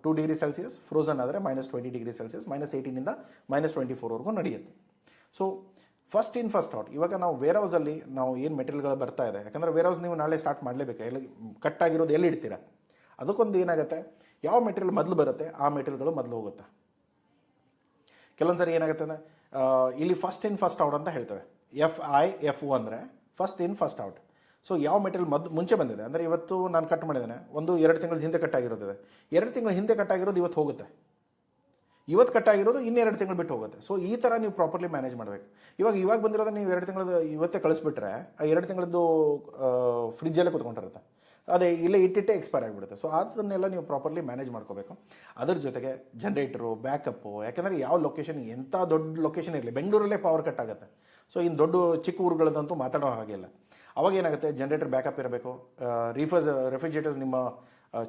2 degree Celsius, frozen ಆದರೆ -20 ಡಿಗ್ರಿ ಸೆಲ್ಸಿಯಸ್, -18ಇಂದ -24ವರೆಗೂ ನಡೆಯುತ್ತೆ. So first in first out. ಇವಾಗ ನಾವು ವೇರ್ಹೌಸಲ್ಲಿ ನಾವು ಏನು ಮೆಟೀರಿಯಲ್ಗಳು ಬರ್ತಾ ಇದೆ, ಯಾಕಂದರೆ ವೇರ್ಹೌಸ್ ನೀವು ನಾಳೆ ಸ್ಟಾರ್ಟ್ ಮಾಡಲೇಬೇಕು, ಎಲ್ಲಿ ಕಟ್ಟಾಗಿರೋದು ಎಲ್ಲಿ ಇಡ್ತೀರಾ, ಅದಕ್ಕೊಂದು ಏನಾಗುತ್ತೆ, ಯಾವ ಮೆಟೀರಿಯಲ್ ಮೊದಲು ಬರುತ್ತೆ ಆ ಮೆಟೀರಿಯಲ್ಗಳು ಮೊದಲು ಹೋಗುತ್ತೆ. ಕೆಲವೊಂದು ಸರಿ ಏನಾಗುತ್ತೆ ಅಂದರೆ ಇಲ್ಲಿ ಫಸ್ಟ್ ಇನ್ ಫಸ್ಟ್ ಔಟ್ ಅಂತ ಹೇಳ್ತೇವೆ. FIFO ಅಂದರೆ first in first out. So ಯಾವ ಮೆಟೀರಿಯಲ್ ಮುಂಚೆ ಬಂದಿದೆ ಅಂದರೆ ಇವತ್ತು ನಾನು ಕಟ್ ಮಾಡಿದ್ದೇನೆ, 1-2 ತಿಂಗಳ ಹಿಂದೆ ಕಟ್ಟಾಗಿರೋದಿದೆ, 2 ತಿಂಗಳ ಹಿಂದೆ ಕಟ್ಟಾಗಿರೋದು ಇವತ್ತು ಹೋಗುತ್ತೆ, ಇವತ್ತು ಕಟ್ಟಾಗಿರೋದು 2 ತಿಂಗಳು ಬಿಟ್ಟು ಹೋಗುತ್ತೆ. ಸೊ ಈ ಥರ ನೀವು ಪ್ರಾಪರ್ಲಿ ಮ್ಯಾನೇಜ್ ಮಾಡಬೇಕು. ಇವಾಗ ಬಂದಿರೋದು ನೀವು 2 ತಿಂಗಳದ್ದು ಇವತ್ತೇ ಕಳಿಸ್ಬಿಟ್ರೆ ಆ 2 ತಿಂಗಳದ್ದು ಫ್ರಿಜ್ಜಲ್ಲೇ ಕೂತ್ಕೊಂಡಿರುತ್ತೆ, ಅದೇ ಇಲ್ಲೇ ಇಟ್ಟಿಟ್ಟೆ ಎಕ್ಸ್ಪೈರ್ ಆಗಿಬಿಡುತ್ತೆ. ಸೊ ಅದನ್ನೆಲ್ಲ ನೀವು ಪ್ರಾಪರ್ಲಿ ಮ್ಯಾನೇಜ್ ಮಾಡ್ಕೋಬೇಕು. ಅದ್ರ ಜೊತೆಗೆ ಜನ್ರೇಟರು, ಬ್ಯಾಕಪ್ಪು, ಯಾಕೆಂದರೆ ಯಾವ ಲೊಕೇಶನ್, ಎಂಥ ದೊಡ್ಡ ಲೊಕೇಶನ್ ಇರಲಿ, ಬೆಂಗಳೂರಲ್ಲೇ ಪವರ್ ಕಟ್ ಆಗುತ್ತೆ. ಸೊ ಇನ್ನು ದೊಡ್ಡ ಚಿಕ್ಕ ಊರುಗಳದಂತೂ ಮಾತಾಡೋ ಹಾಗಿಲ್ಲ. ಅವಾಗ ಏನಾಗುತ್ತೆ, ಜನ್ರೇಟರ್ ಬ್ಯಾಕಪ್ ಇರಬೇಕು. ರೆಫ್ರಿಜರೇಟರ್ಸ್, ನಿಮ್ಮ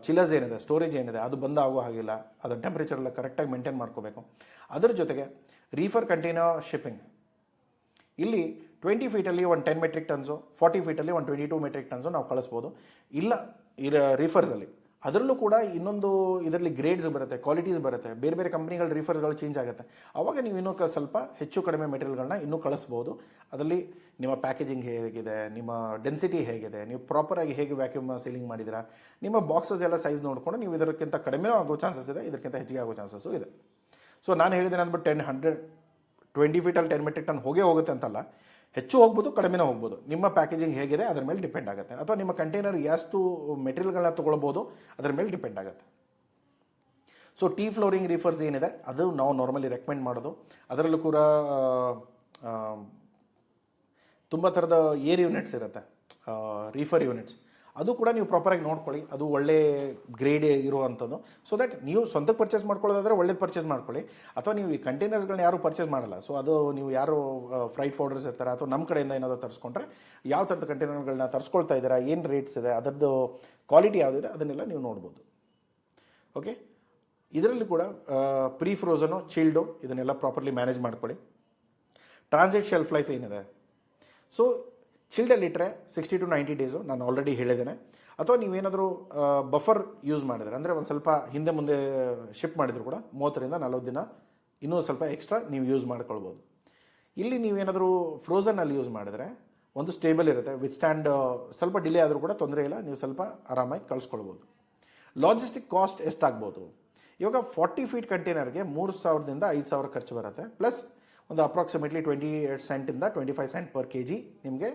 ಚಿಲ್ಲರ್ಸ್ ಏನಿದೆ, ಸ್ಟೋರೇಜ್ ಏನಿದೆ ಅದು ಬಂದಾಗೋ ಹಾಗಿಲ್ಲ, ಅದರ ಟೆಂಪ್ರೇಚರ್ ಎಲ್ಲ ಕರೆಕ್ಟಾಗಿ ಮೇಂಟೈನ್ ಮಾಡ್ಕೋಬೇಕು. ಅದರ ಜೊತೆಗೆ ರೀಫರ್ ಕಂಟೈನರ್ ಶಿಪ್ಪಿಂಗ್, ಇಲ್ಲಿ 20 ಫೀಟಲ್ಲಿ ಒಂದು 10 ಮೆಟ್ರಿಕ್ ಟನ್ಸು, 40 ಫೀಟಲ್ಲಿ ಒಂದು 22 ಮೆಟ್ರಿಕ್ ಟನ್ಸು ನಾವು ಕಳಿಸ್ಬೋದು. ಇಲ್ಲ ರೀಫರ್ಸಲ್ಲಿ ಅದರಲ್ಲೂ ಕೂಡ ಇನ್ನೊಂದು ಇದರಲ್ಲಿ ಗ್ರೇಡ್ಸ್ ಬರುತ್ತೆ, ಕ್ವಾಲಿಟೀಸ್ ಬರುತ್ತೆ, ಬೇರೆ ಬೇರೆ ಕಂಪ್ನಿಗಳ ರೀಫರ್ಸ್ಗಳು ಚೇಂಜ್ ಆಗುತ್ತೆ. ಆವಾಗ ನೀವು ಇನ್ನೂ ಸ್ವಲ್ಪ ಹೆಚ್ಚು ಕಡಿಮೆ ಮೆಟೀರಿಯಲ್ಗಳನ್ನ ಇನ್ನೂ ಕಳಿಸ್ಬೋದು. ಅದರಲ್ಲಿ ನಿಮ್ಮ ಪ್ಯಾಕೇಜಿಂಗ್ ಹೇಗಿದೆ, ನಿಮ್ಮ ಡೆನ್ಸಿಟಿ ಹೇಗಿದೆ, ನೀವು ಪ್ರಾಪರಾಗಿ ಹೇಗೆ ವ್ಯಾಕ್ಯೂಮ್ ಸೀಲಿಂಗ್ ಮಾಡಿದ್ದೀರಾ, ನಿಮ್ಮ ಬಾಕ್ಸಸ್ ಎಲ್ಲ ಸೈಜ್ ನೋಡಿಕೊಂಡು ನೀವು ಇದಕ್ಕಿಂತ ಕಡಿಮೆನೂ ಆಗೋ ಚಾನ್ಸಸ್ ಇದೆ, ಇದಕ್ಕಿಂತ ಹೆಚ್ಚಿಗೆ ಆಗೋ ಚಾನ್ಸಸ್ಸು ಇದೆ. ಸೊ ನಾನು ಹೇಳಿದ್ದೇನೆ ಅಂದ್ಬಿಟ್ಟು 20 ಫೀಟಲ್ಲಿ 10 ಮೆಟ್ರಿಕ್ ಟನ್ ಹೋಗುತ್ತೆ ಅಂತಲ್ಲ, ಹೆಚ್ಚು ಹೋಗ್ಬೋದು, ಕಡಿಮೆನೇ ಹೋಗ್ಬೋದು. ನಿಮ್ಮ ಪ್ಯಾಕೇಜಿಂಗ್ ಹೇಗಿದೆ ಅದರ ಮೇಲೆ ಡಿಪೆಂಡ್ ಆಗುತ್ತೆ, ಅಥವಾ ನಿಮ್ಮ ಕಂಟೈನರ್ ಎಷ್ಟು ಮೆಟೀರಿಯಲ್ಗಳನ್ನ ತೊಗೊಳ್ಬೋದು ಅದರ ಮೇಲೆ ಡಿಪೆಂಡ್ ಆಗುತ್ತೆ. ಸೊ ಫ್ಲೋರಿಂಗ್ ರೀಫರ್ಸ್ ಏನಿದೆ ಅದು ನಾವು ನಾರ್ಮಲಿ ರೆಕಮೆಂಡ್ ಮಾಡೋದು. ಅದರಲ್ಲೂ ಕೂಡ ತುಂಬ ಥರದ ಏರ್ ಯೂನಿಟ್ಸ್ ಇರುತ್ತೆ, ರೀಫರ್ ಯೂನಿಟ್ಸ್, ಅದು ಕೂಡ ನೀವು ಪ್ರಾಪರಾಗಿ ನೋಡ್ಕೊಳ್ಳಿ, ಅದು ಒಳ್ಳೆ ಗ್ರೇಡ್ ಇರುವಂಥದ್ದು. ಸೊ ದಟ್ ನೀವು ಸ್ವಂತಕ್ಕೆ ಪರ್ಚೇಸ್ ಮಾಡ್ಕೊಳ್ಳೋದಾದರೆ ಒಳ್ಳೇದು ಪರ್ಚೇಸ್ ಮಾಡ್ಕೊಳ್ಳಿ, ಅಥವಾ ನೀವು ಈ ಕಂಟೈನರ್ಸ್ಗಳನ್ನ ಯಾರು ಪರ್ಚೇಸ್ ಮಾಡಲ್ಲ. ಸೊ ಅದು ನೀವು ಯಾರು ಫ್ರೈಟ್ ಫೋರ್ಡರ್ಸ್ ಇರ್ತಾರೆ ಅಥವಾ ನಮ್ಮ ಕಡೆಯಿಂದ ಏನಾದರೂ ತರಿಸ್ಕೊಂಡ್ರೆ ಯಾವ ಥರದ ಕಂಟೈನರ್ಗಳನ್ನ ತರಿಸ್ಕೊಳ್ತಾ ಇದ್ದೀರಾ, ಏನು ರೇಟ್ಸ್ ಇದೆ, ಅದರದ್ದು ಕ್ವಾಲಿಟಿ ಯಾವುದಿದೆ ಅದನ್ನೆಲ್ಲ ನೀವು ನೋಡ್ಬೋದು. ಓಕೆ, ಇದರಲ್ಲಿ ಕೂಡ ಪ್ರೀ ಫ್ರೋಝನು, ಚಿಲ್ಡು ಇದನ್ನೆಲ್ಲ ಪ್ರಾಪರ್ಲಿ ಮ್ಯಾನೇಜ್ ಮಾಡ್ಕೊಳ್ಳಿ. ಟ್ರಾನ್ಸಿಟ್ ಶೆಲ್ಫ್ ಲೈಫ್ ಏನಿದೆ, ಸೊ ಚಿಲ್ಡಲ್ಲಿ ಇಟ್ಟರೆ 60 to 90 ಡೇಸು ನಾನು ಆಲ್ರೆಡಿ ಹೇಳಿದ್ದೇನೆ. ಅಥವಾ ನೀವೇನಾದರೂ ಬಫರ್ ಯೂಸ್ ಮಾಡಿದ್ರೆ, ಅಂದರೆ ಒಂದು ಸ್ವಲ್ಪ ಹಿಂದೆ ಮುಂದೆ ಶಿಫ್ಟ್ ಮಾಡಿದ್ರು ಕೂಡ 30ರಿಂದ 40 ದಿನ ಇನ್ನೂ ಸ್ವಲ್ಪ ಎಕ್ಸ್ಟ್ರಾ ನೀವು ಯೂಸ್ ಮಾಡ್ಕೊಳ್ಬೋದು. ಇಲ್ಲಿ ನೀವೇನಾದರೂ ಫ್ರೋಝನಲ್ಲಿ ಯೂಸ್ ಮಾಡಿದ್ರೆ ಒಂದು ಸ್ಟೇಬಲ್ ಇರುತ್ತೆ, ವಿತ್ ಸ್ಟ್ಯಾಂಡ್ ಸ್ವಲ್ಪ ಡಿಲೇ ಆದರೂ ಕೂಡ ತೊಂದರೆ ಇಲ್ಲ, ನೀವು ಸ್ವಲ್ಪ ಆರಾಮಾಗಿ ಕಳಿಸ್ಕೊಳ್ಬೋದು. ಲಾಜಿಸ್ಟಿಕ್ ಕಾಸ್ಟ್ ಎಷ್ಟಾಗ್ಬೋದು? ಇವಾಗ 40 ಫೀಟ್ ಕಂಟೈನರ್ಗೆ 3,000ದಿಂದ 5,000 ಖರ್ಚು ಬರುತ್ತೆ, ಪ್ಲಸ್ ಒಂದು ಅಪ್ರಾಕ್ಸಿಮೇಟ್ಲಿ 28 ಸೆಂಟಿಂದ 25 ಸೆಂಟ್ ಪರ್ ಕೆ ಜಿ ನಿಮಗೆ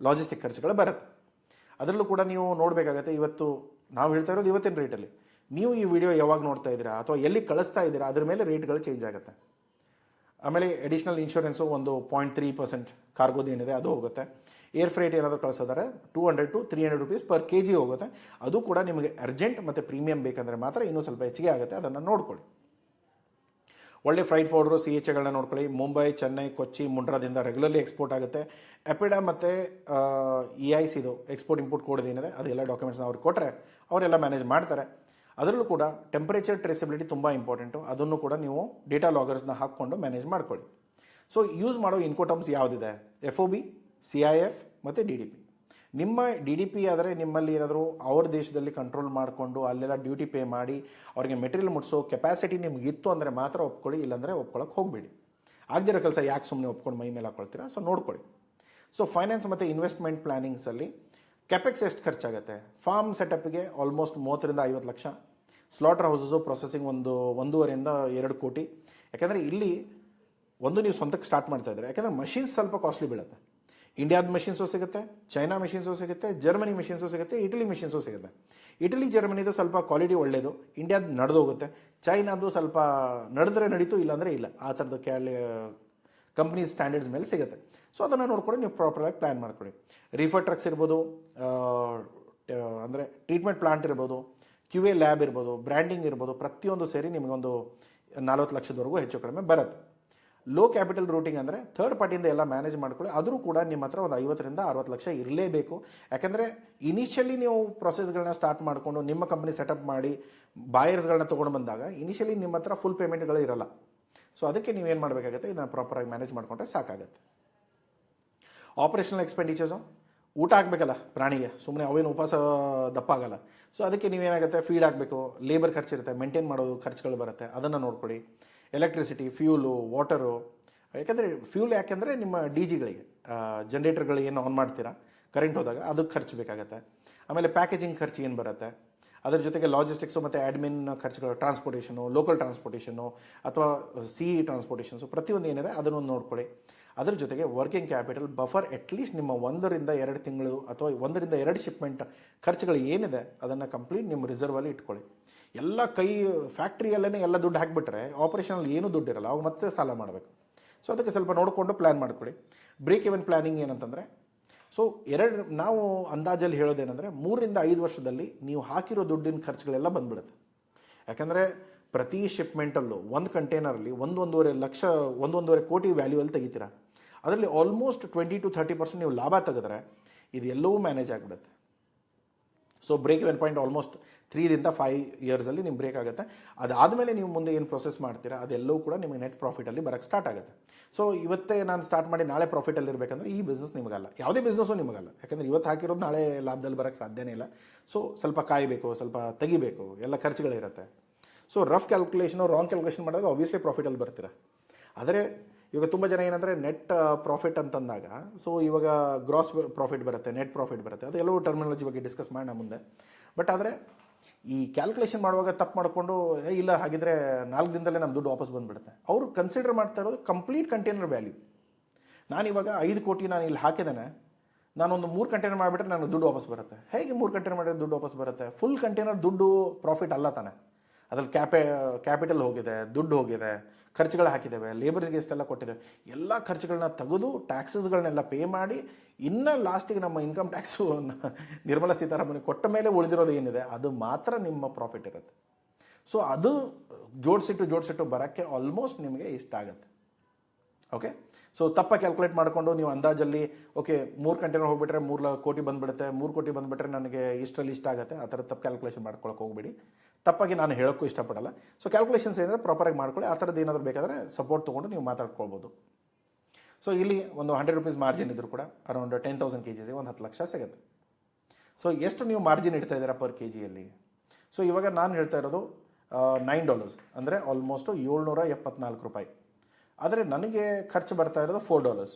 ಲಾಜಿಸ್ಟಿಕ್ ಖರ್ಚುಗಳು ಬರುತ್ತೆ. ಅದರಲ್ಲೂ ಕೂಡ ನೀವು ನೋಡಬೇಕಾಗತ್ತೆ, ಇವತ್ತು ನಾವು ಹೇಳ್ತಾ ಇರೋದು ಇವತ್ತಿನ ರೇಟಲ್ಲಿ. ನೀವು ಈ ವಿಡಿಯೋ ಯಾವಾಗ ನೋಡ್ತಾ ಇದ್ದೀರಾ ಅಥವಾ ಎಲ್ಲಿ ಕಳಿಸ್ತಾ ಇದ್ದೀರಾ ಅದ್ರ ಮೇಲೆ ರೇಟ್ಗಳು ಚೇಂಜ್ ಆಗುತ್ತೆ. ಆಮೇಲೆ ಅಡಿಷ್ನಲ್ ಇನ್ಶೂರೆನ್ಸು ಒಂದು 0.3% ಕಾರ್ಗೋದು ಏನಿದೆ ಅದು ಹೋಗುತ್ತೆ. ಏರ್ ಫ್ರೈಟ್ ಏನಾದರೂ ಕಳಿಸೋದಾರೆ 200 to 300 rupees per K G ಹೋಗುತ್ತೆ. ಅದು ಕೂಡ ನಿಮಗೆ ಅರ್ಜೆಂಟ್ ಮತ್ತು ಪ್ರೀಮಿಯಂ ಬೇಕಂದರೆ ಮಾತ್ರ ಇನ್ನೂ ಸ್ವಲ್ಪ ಹೆಚ್ಚಿಗೆ ಆಗುತ್ತೆ, ಅದನ್ನು ನೋಡ್ಕೊಳ್ಳಿ. ಒಳ್ಳೆ ಫ್ರೈಟ್ ಫಾರ್ವರ್ಡರು CHAಗಳನ್ನ ನೋಡ್ಕೊಳ್ಳಿ. ಮುಂಬೈ, ಚೆನ್ನೈ, ಕೊಚ್ಚಿ, ಮುಂಡ್ರಾದಿಂದ ರೆಗ್ಯುಲರ್ಲಿ ಎಕ್ಸ್ಪೋರ್ಟ್ ಆಗುತ್ತೆ. ಎಪಿಡಾ ಮತ್ತು EICದು ಎಕ್ಸ್ಪೋರ್ಟ್ ಇಂಪೋರ್ಟ್ ಕೋಡ್ ಏನಿದೆ ಅದೆಲ್ಲ ಡಾಕ್ಯುಮೆಂಟ್ಸ್ನ ಅವ್ರಿಗೆ ಕೊಟ್ಟರೆ ಅವರೆಲ್ಲ ಮ್ಯಾನೇಜ್ ಮಾಡ್ತಾರೆ. ಅದರಲ್ಲೂ ಕೂಡ ಟೆಂಪರೇಚರ್ ಟ್ರೇಸಬಿಲಿಟಿ ತುಂಬ ಇಂಪಾರ್ಟೆಂಟು, ಅದನ್ನು ಕೂಡ ನೀವು ಡೇಟಾ ಲಾಗರ್ಸ್ನ ಹಾಕ್ಕೊಂಡು ಮ್ಯಾನೇಜ್ ಮಾಡ್ಕೊಳ್ಳಿ. ಸೊ ಯೂಸ್ ಮಾಡೋ ಇನ್ಕೋಟಮ್ಸ್ ಯಾವುದಿದೆ? FOB, CIF ಮತ್ತು DDP. ನಿಮ್ಮ DDP ಆದರೆ ನಿಮ್ಮಲ್ಲಿ ಏನಾದರೂ ಅವ್ರ ದೇಶದಲ್ಲಿ ಕಂಟ್ರೋಲ್ ಮಾಡಿಕೊಂಡು ಅಲ್ಲೆಲ್ಲ ಡ್ಯೂಟಿ ಪೇ ಮಾಡಿ ಅವ್ರಿಗೆ ಮೆಟೀರಿಯಲ್ ಮುಟ್ಸೋ ಕೆಪಾಸಿಟಿ ನಿಮ್ಗೆ ಇತ್ತು ಅಂದರೆ ಮಾತ್ರ ಒಪ್ಕೊಳ್ಳಿ, ಇಲ್ಲಾಂದರೆ ಒಪ್ಕೊಳ್ಳೋಕೆ ಹೋಗಬೇಡಿ. ಆಗದಿರೋ ಕೆಲಸ ಯಾಕೆ ಸುಮ್ಮನೆ ಒಪ್ಕೊಂಡು ಮೈ ಮೇಲೆ ಹಾಕ್ಕೊಳ್ತೀರಾ? ಸೊ ನೋಡ್ಕೊಳ್ಳಿ. ಸೊ ಫೈನಾನ್ಸ್ ಮತ್ತು ಇನ್ವೆಸ್ಟ್ಮೆಂಟ್ ಪ್ಲಾನಿಂಗ್ಸಲ್ಲಿ ಕೆಪೆಕ್ಸ್ ಎಷ್ಟು ಖರ್ಚಾಗುತ್ತೆ? ಫಾರ್ಮ್ ಸೆಟಪ್ಗೆ ಆಲ್ಮೋಸ್ಟ್ 30ರಿಂದ 50 ಲಕ್ಷ. ಸ್ಲಾಟರ್ ಹೌಸಸ್ಸು ಪ್ರೊಸೆಸಿಂಗ್ 1.5ರಿಂದ 2 ಕೋಟಿ. ಯಾಕೆಂದರೆ ಇಲ್ಲಿ ಒಂದು ನೀವು ಸ್ವಂತಕ್ಕೆ ಸ್ಟಾರ್ಟ್ ಮಾಡ್ತಾ ಇದ್ದಾರೆ, ಯಾಕೆಂದರೆ ಮಷಿನ್ಸ್ ಸ್ವಲ್ಪ ಕಾಸ್ಟ್ಲಿ ಬೀಳುತ್ತೆ. ಇಂಡಿಯಾದ ಮೆಷಿನ್ಸು ಸಿಗುತ್ತೆ, ಚೈನಾ ಮೆಷಿನ್ಸು ಸಿಗುತ್ತೆ, ಜರ್ಮನಿ ಮೆಷಿನ್ಸು ಸಿಗುತ್ತೆ, ಇಟಲಿ ಮೆಷಿನ್ಸು ಸಿಗುತ್ತೆ. ಇಟಲಿ ಜರ್ಮನಿದು ಸ್ವಲ್ಪ ಕ್ವಾಲಿಟಿ ಒಳ್ಳೆಯದು, ಇಂಡಿಯಾದ ನಡೆದೋಗುತ್ತೆ. ಚೈನಾದು ಸ್ವಲ್ಪ ನಡೆದ್ರೆ ನಡೀತು, ಇಲ್ಲಾಂದರೆ ಇಲ್ಲ, ಆ ಥರದ್ದು ಕಂಪ್ನಿ ಸ್ಟ್ಯಾಂಡರ್ಡ್ಸ್ ಮೇಲೆ ಸಿಗುತ್ತೆ. ಸೊ ಅದನ್ನು ನೋಡ್ಕೊಂಡು ನೀವು ಪ್ರಾಪರಾಗಿ ಪ್ಲ್ಯಾನ್ ಮಾಡ್ಕೊಳ್ಳಿ. ರೀಫರ್ ಟ್ರಕ್ಸ್ ಇರ್ಬೋದು, ಅಂದರೆ ಟ್ರೀಟ್ಮೆಂಟ್ ಪ್ಲಾಂಟ್ ಇರ್ಬೋದು, QA ಲ್ಯಾಬ್ ಇರ್ಬೋದು, ಬ್ರ್ಯಾಂಡಿಂಗ್ ಇರ್ಬೋದು, ಪ್ರತಿಯೊಂದು ಸೇರಿ ನಿಮಗೊಂದು 40 ಲಕ್ಷದವರೆಗೂ ಹೆಚ್ಚು ಕಡಿಮೆ ಬರುತ್ತೆ. ಲೋ ಕ್ಯಾಪಿಟಲ್ ರೂಟಿಂಗ್ ಅಂದರೆ ಥರ್ಡ್ ಪಾರ್ಟಿಯಿಂದ ಎಲ್ಲ ಮ್ಯಾನೇಜ್ ಮಾಡ್ಕೊಳ್ಳಿ. ಆದರೂ ಕೂಡ ನಿಮ್ಮ ಹತ್ರ ಒಂದು 50ರಿಂದ 60 ಲಕ್ಷ ಇರಲೇಬೇಕು. ಯಾಕೆಂದರೆ ಇನಿಷಿಯಲಿ ನೀವು ಪ್ರೊಸೆಸ್ಗಳನ್ನ ಸ್ಟಾರ್ಟ್ ಮಾಡಿಕೊಂಡು ನಿಮ್ಮ ಕಂಪ್ನಿ ಸೆಟಪ್ ಮಾಡಿ ಬಾಯರ್ಸ್ಗಳನ್ನ ತೊಗೊಂಡು ಬಂದಾಗ ಇನಿಷಿಯಲಿ ನಿಮ್ಮ ಹತ್ರ ಫುಲ್ ಪೇಮೆಂಟ್ಗಳು ಇರಲ್ಲ. ಸೊ ಅದಕ್ಕೆ ನೀವೇನು ಮಾಡಬೇಕಾಗುತ್ತೆ, ಇದನ್ನು ಪ್ರಾಪರಾಗಿ ಮ್ಯಾನೇಜ್ ಮಾಡಿಕೊಂಡ್ರೆ ಸಾಕಾಗುತ್ತೆ. ಆಪರೇಷನಲ್ ಎಕ್ಸ್ಪೆಂಡಿಚರ್ಸು, ಊಟ ಆಗಬೇಕಲ್ಲ ಪ್ರಾಣಿಗೆ, ಸುಮ್ಮನೆ ಅವೇನು ಉಪವಾಸ ದಪ್ಪ ಆಗಲ್ಲ. ಸೊ ಅದಕ್ಕೆ ನೀವೇನಾಗುತ್ತೆ, ಫೀಡ್ ಆಗಬೇಕು, ಲೇಬರ್ ಖರ್ಚಿರುತ್ತೆ, ಮೇಂಟೈನ್ ಮಾಡೋದು ಖರ್ಚುಗಳು ಬರುತ್ತೆ, ಅದನ್ನು ನೋಡ್ಕೊಳ್ಳಿ. Electricity, fuel, water. ಯಾಕೆಂದರೆ ಫ್ಯೂಲ್ ಯಾಕೆಂದರೆ ನಿಮ್ಮ DGಗಳಿಗೆ ಜನ್ರೇಟರ್ಗಳು ಏನು ಆನ್ ಮಾಡ್ತೀರಾ ಕರೆಂಟ್ ಹೋದಾಗ ಅದಕ್ಕೆ ಖರ್ಚು ಬೇಕಾಗುತ್ತೆ. ಆಮೇಲೆ ಪ್ಯಾಕೇಜಿಂಗ್ ಖರ್ಚು ಏನು ಬರುತ್ತೆ, ಅದರ ಜೊತೆಗೆ ಲಾಜಿಸ್ಟಿಕ್ಸು ಮತ್ತು ಆ್ಯಡ್ಮಿನ್ ಖರ್ಚುಗಳು, ಟ್ರಾನ್ಸ್ಪೋರ್ಟೇಷನು, ಲೋಕಲ್ ಟ್ರಾನ್ಸ್ಪೋರ್ಟೇಷನು ಅಥವಾ CE ಟ್ರಾನ್ಸ್ಪೋರ್ಟೇಷನ್ಸು, ಪ್ರತಿಯೊಂದು ಏನಿದೆ ಅದನ್ನು ನೋಡ್ಕೊಳ್ಳಿ. ಅದರ ಜೊತೆಗೆ ವರ್ಕಿಂಗ್ ಕ್ಯಾಪಿಟಲ್ ಬಫರ್ ಅಟ್ಲೀಸ್ಟ್ ನಿಮ್ಮ 1ರಿಂದ 2 ತಿಂಗಳು ಅಥವಾ 1ರಿಂದ 2 ಶಿಪ್ಮೆಂಟ್ ಖರ್ಚುಗಳು ಏನಿದೆ ಅದನ್ನು ಕಂಪ್ಲೀಟ್ ನಿಮ್ಮ ರಿಸರ್ವಲ್ಲಿ ಇಟ್ಕೊಳ್ಳಿ. ಎಲ್ಲ ಫ್ಯಾಕ್ಟ್ರಿಯಲ್ಲೇ ಎಲ್ಲ ದುಡ್ಡು ಹಾಕಿಬಿಟ್ರೆ ಆಪರೇಷನಲ್ಲಿ ಏನೂ ದುಡ್ಡು ಇರಲ್ಲ, ಅವಾಗ ಮತ್ತೆ ಸಾಲ ಮಾಡಬೇಕು. ಸೊ ಅದಕ್ಕೆ ಸ್ವಲ್ಪ ನೋಡಿಕೊಂಡು ಪ್ಲ್ಯಾನ್ ಮಾಡ್ಕೊಳ್ಳಿ. ಬ್ರೇಕ್ ಇವನ್ ಪ್ಲ್ಯಾನಿಂಗ್ ಏನಂತಂದರೆ, ಸೊ ನಾವು ಅಂದಾಜಲ್ಲಿ ಹೇಳೋದೇನೆಂದರೆ 3ರಿಂದ 5 ವರ್ಷದಲ್ಲಿ ನೀವು ಹಾಕಿರೋ ದುಡ್ಡಿನ ಖರ್ಚುಗಳೆಲ್ಲ ಬಂದ್ಬಿಡುತ್ತೆ. ಯಾಕಂದರೆ ಪ್ರತಿ ಶಿಪ್ಮೆಂಟಲ್ಲೂ ಒಂದು ಕಂಟೈನರಲ್ಲಿ 1.5 ಕೋಟಿ ವ್ಯಾಲ್ಯೂಯಲ್ಲಿ ತೆಗಿತೀರಾ. ಅದರಲ್ಲಿ ಆಲ್ಮೋಸ್ಟ್ 20 to 30% ನೀವು ಲಾಭ ತೆಗೆದ್ರೆ ಇದು ಎಲ್ಲವೂ ಮ್ಯಾನೇಜ್ ಆಗಿಬಿಡುತ್ತೆ. So break even point almost 3ರಿಂದ 5 ಇಯರ್ಸಲ್ಲಿ ನಿಮ್ಮ ಬ್ರೇಕ್ ಆಗುತ್ತೆ. ಅದಾದಮೇಲೆ ನೀವು ಮುಂದೆ ಏನು ಪ್ರೊಸೆಸ್ ಮಾಡ್ತೀರಾ ಅದೆಲ್ಲವೂ ಕೂಡ ನಿಮಗೆ ನೆಟ್ ಪ್ರಾಫಿಟಲ್ಲಿ ಬರೋಕ್ಕೆ ಸ್ಟಾರ್ಟ್ ಆಗುತ್ತೆ. ಸೊ ಇವತ್ತೇ ನಾನು ಸ್ಟಾರ್ಟ್ ಮಾಡಿ ನಾಳೆ ಪ್ರಾಫಿಟಲ್ಲಿ ಇರಬೇಕಂದ್ರೆ ಈ ಬಿಸ್ನೆಸ್ ನಿಮಗಲ್ಲ, ಯಾವುದೇ ಬಿಸ್ನೆಸ್ಸು ನಿಮಗಲ್ಲ. ಯಾಕಂದರೆ ಇವತ್ತು ಹಾಕಿರೋದು ನಾಳೆ ಲಾಭದಲ್ಲಿ ಬರೋಕ್ಕೆ ಸಾಧ್ಯನೇ ಇಲ್ಲ. ಸೊ ಸ್ವಲ್ಪ ಕಾಯಬೇಕು, ಸ್ವಲ್ಪ ತೆಗಿಬೇಕು, ಎಲ್ಲ ಖರ್ಚುಗಳಿರುತ್ತೆ. So rough calculation, wrong calculation ಮಾಡಿದಾಗ ಆಬ್ವಿಯಸ್ಲಿ ಪ್ರಾಫಿಟಲ್ಲಿ ಬರ್ತೀರಾ. ಆದರೆ ಇವಾಗ ತುಂಬ ಜನ ಏನಂದರೆ ನೆಟ್ ಪ್ರಾಫಿಟ್ ಅಂತಂದಾಗ, ಸೊ ಇವಾಗ ಗ್ರಾಸ್ ಪ್ರಾಫಿಟ್ ಬರುತ್ತೆ, ನೆಟ್ ಪ್ರಾಫಿಟ್ ಬರುತ್ತೆ, ಅದೆಲ್ಲವೂ ಟರ್ಮಿನಾಲಜಿ ಬಗ್ಗೆ ಡಿಸ್ಕಸ್ ಮಾಡೋಣ ಮುಂದೆ. ಬಟ್ ಆದರೆ ಈ ಕ್ಯಾಲ್ಕುಲೇಷನ್ ಮಾಡುವಾಗ ತಪ್ಪು ಮಾಡಿಕೊಂಡು ಇಲ್ಲ ಹಾಗಿದ್ರೆ 4 ದಿನದಲ್ಲೇ ನಮ್ಮ ದುಡ್ಡು ವಾಪಸ್ ಬಂದುಬಿಡುತ್ತೆ. ಅವರು ಕನ್ಸಿಡರ್ ಮಾಡ್ತಾ ಇರೋದು ಕಂಪ್ಲೀಟ್ ಕಂಟೈನರ್ ವ್ಯಾಲ್ಯೂ. ನಾನಿವಾಗ 5 ಕೋಟಿ ನಾನು ಇಲ್ಲಿ ಹಾಕಿದ್ದೇನೆ, ನಾನೊಂದು 3 ಕಂಟೈನರ್ ಮಾಡಿಬಿಟ್ರೆ ನನಗೆ ದುಡ್ಡು ವಾಪಸ್ ಬರುತ್ತೆ. ಹೇಗೆ 3 ಕಂಟೈನರ್ ಮಾಡಿದ್ರೆ ದುಡ್ಡು ವಾಪಸ್ ಬರುತ್ತೆ? ಫುಲ್ ಕಂಟೈನರ್ ದುಡ್ಡು ಪ್ರಾಫಿಟ್ ಅಲ್ಲ ತಾನೆ. ಅದ್ರಲ್ಲಿ ಕ್ಯಾಪಿಟಲ್ ಹೋಗಿದೆ, ದುಡ್ಡು ಹೋಗಿದೆ, ಖರ್ಚುಗಳು ಹಾಕಿದ್ದೇವೆ, ಲೇಬರ್ಸ್ಗೆ ಎಷ್ಟೆಲ್ಲ ಕೊಟ್ಟಿದ್ದೇವೆ, ಎಲ್ಲ ಖರ್ಚುಗಳನ್ನ ತೆಗೆದು ಟ್ಯಾಕ್ಸಸ್ಗಳನ್ನೆಲ್ಲ ಪೇ ಮಾಡಿ ಇನ್ನು ಲಾಸ್ಟಿಗೆ ನಮ್ಮ ಇನ್ಕಮ್ ಟ್ಯಾಕ್ಸು ನಿರ್ಮಲಾ ಸೀತಾರಾಮನ್ ಕೊಟ್ಟ ಮೇಲೆ ಉಳಿದಿರೋದು ಏನಿದೆ ಅದು ಮಾತ್ರ ನಿಮ್ಮ ಪ್ರಾಫಿಟ್ ಇರುತ್ತೆ. ಸೊ ಅದು ಜೋಡಿಸಿಟ್ಟು ಬರೋಕ್ಕೆ ಆಲ್ಮೋಸ್ಟ್ ನಿಮಗೆ ಇಷ್ಟ ಆಗುತ್ತೆ. ಓಕೆ, ಸೊ ತಪ್ಪ ಕ್ಯಾಲ್ಕುಲೇಟ್ ಮಾಡಿಕೊಂಡು ನೀವು ಅಂದಾಜಲ್ಲಿ ಓಕೆ 3 ಕಂಟೈನರ್ ಹೋಗ್ಬಿಟ್ರೆ 3 ಕೋಟಿ ಬಂದುಬಿಡುತ್ತೆ, 3 ಕೋಟಿ ಬಂದುಬಿಟ್ರೆ ನನಗೆ ಇಷ್ಟರಲ್ಲಿ ಇಷ್ಟ ಆಗುತ್ತೆ, ಆ ಥರ ತಪ್ಪು ಕ್ಯಾಲ್ಕುಲೇಷನ್ ಮಾಡ್ಕೊಳಕ್ಕೆ ಹೋಗ್ಬೇಡಿ. ತಪ್ಪಾಗಿ ನಾನು ಹೇಳೋಕ್ಕೂ ಇಷ್ಟಪಡಲ್ಲ. ಸೊ ಕ್ಯಾಲ್ಕುಲೇಷನ್ಸ್ ಏನಾದರೂ ಪ್ರಾಪರಾಗಿ ಮಾಡ್ಕೊಳ್ಳಿ. ಆ ಥರದ್ದು ಏನಾದರೂ ಬೇಕಾದರೆ ಸಪೋರ್ಟ್ ತೊಗೊಂಡು ನೀವು ಮಾತಾಡ್ಕೊಳ್ಬೋದು. ಸೊ ಇಲ್ಲಿ ಒಂದು 100 ರುಪೀಸ್ ಮಾರ್ಜಿನ್ ಇದ್ದರೂ ಕೂಡ ಅರೌಂಡ್ 10,000 kgs ಒಂದು 10 ಲಕ್ಷ ಸಿಗುತ್ತೆ. ಸೊ ಎಷ್ಟು ನೀವು ಮಾರ್ಜಿನ್ ಇಡ್ತಾ ಇದ್ದೀರಾ ಪರ್ ಕೆ ಜಿಯಲ್ಲಿ? ಸೊ ಇವಾಗ ನಾನು ಹೇಳ್ತಾ ಇರೋದು $9 ಅಂದರೆ ಆಲ್ಮೋಸ್ಟು $774. ಆದರೆ ನನಗೆ ಖರ್ಚು ಬರ್ತಾ ಇರೋದು $4.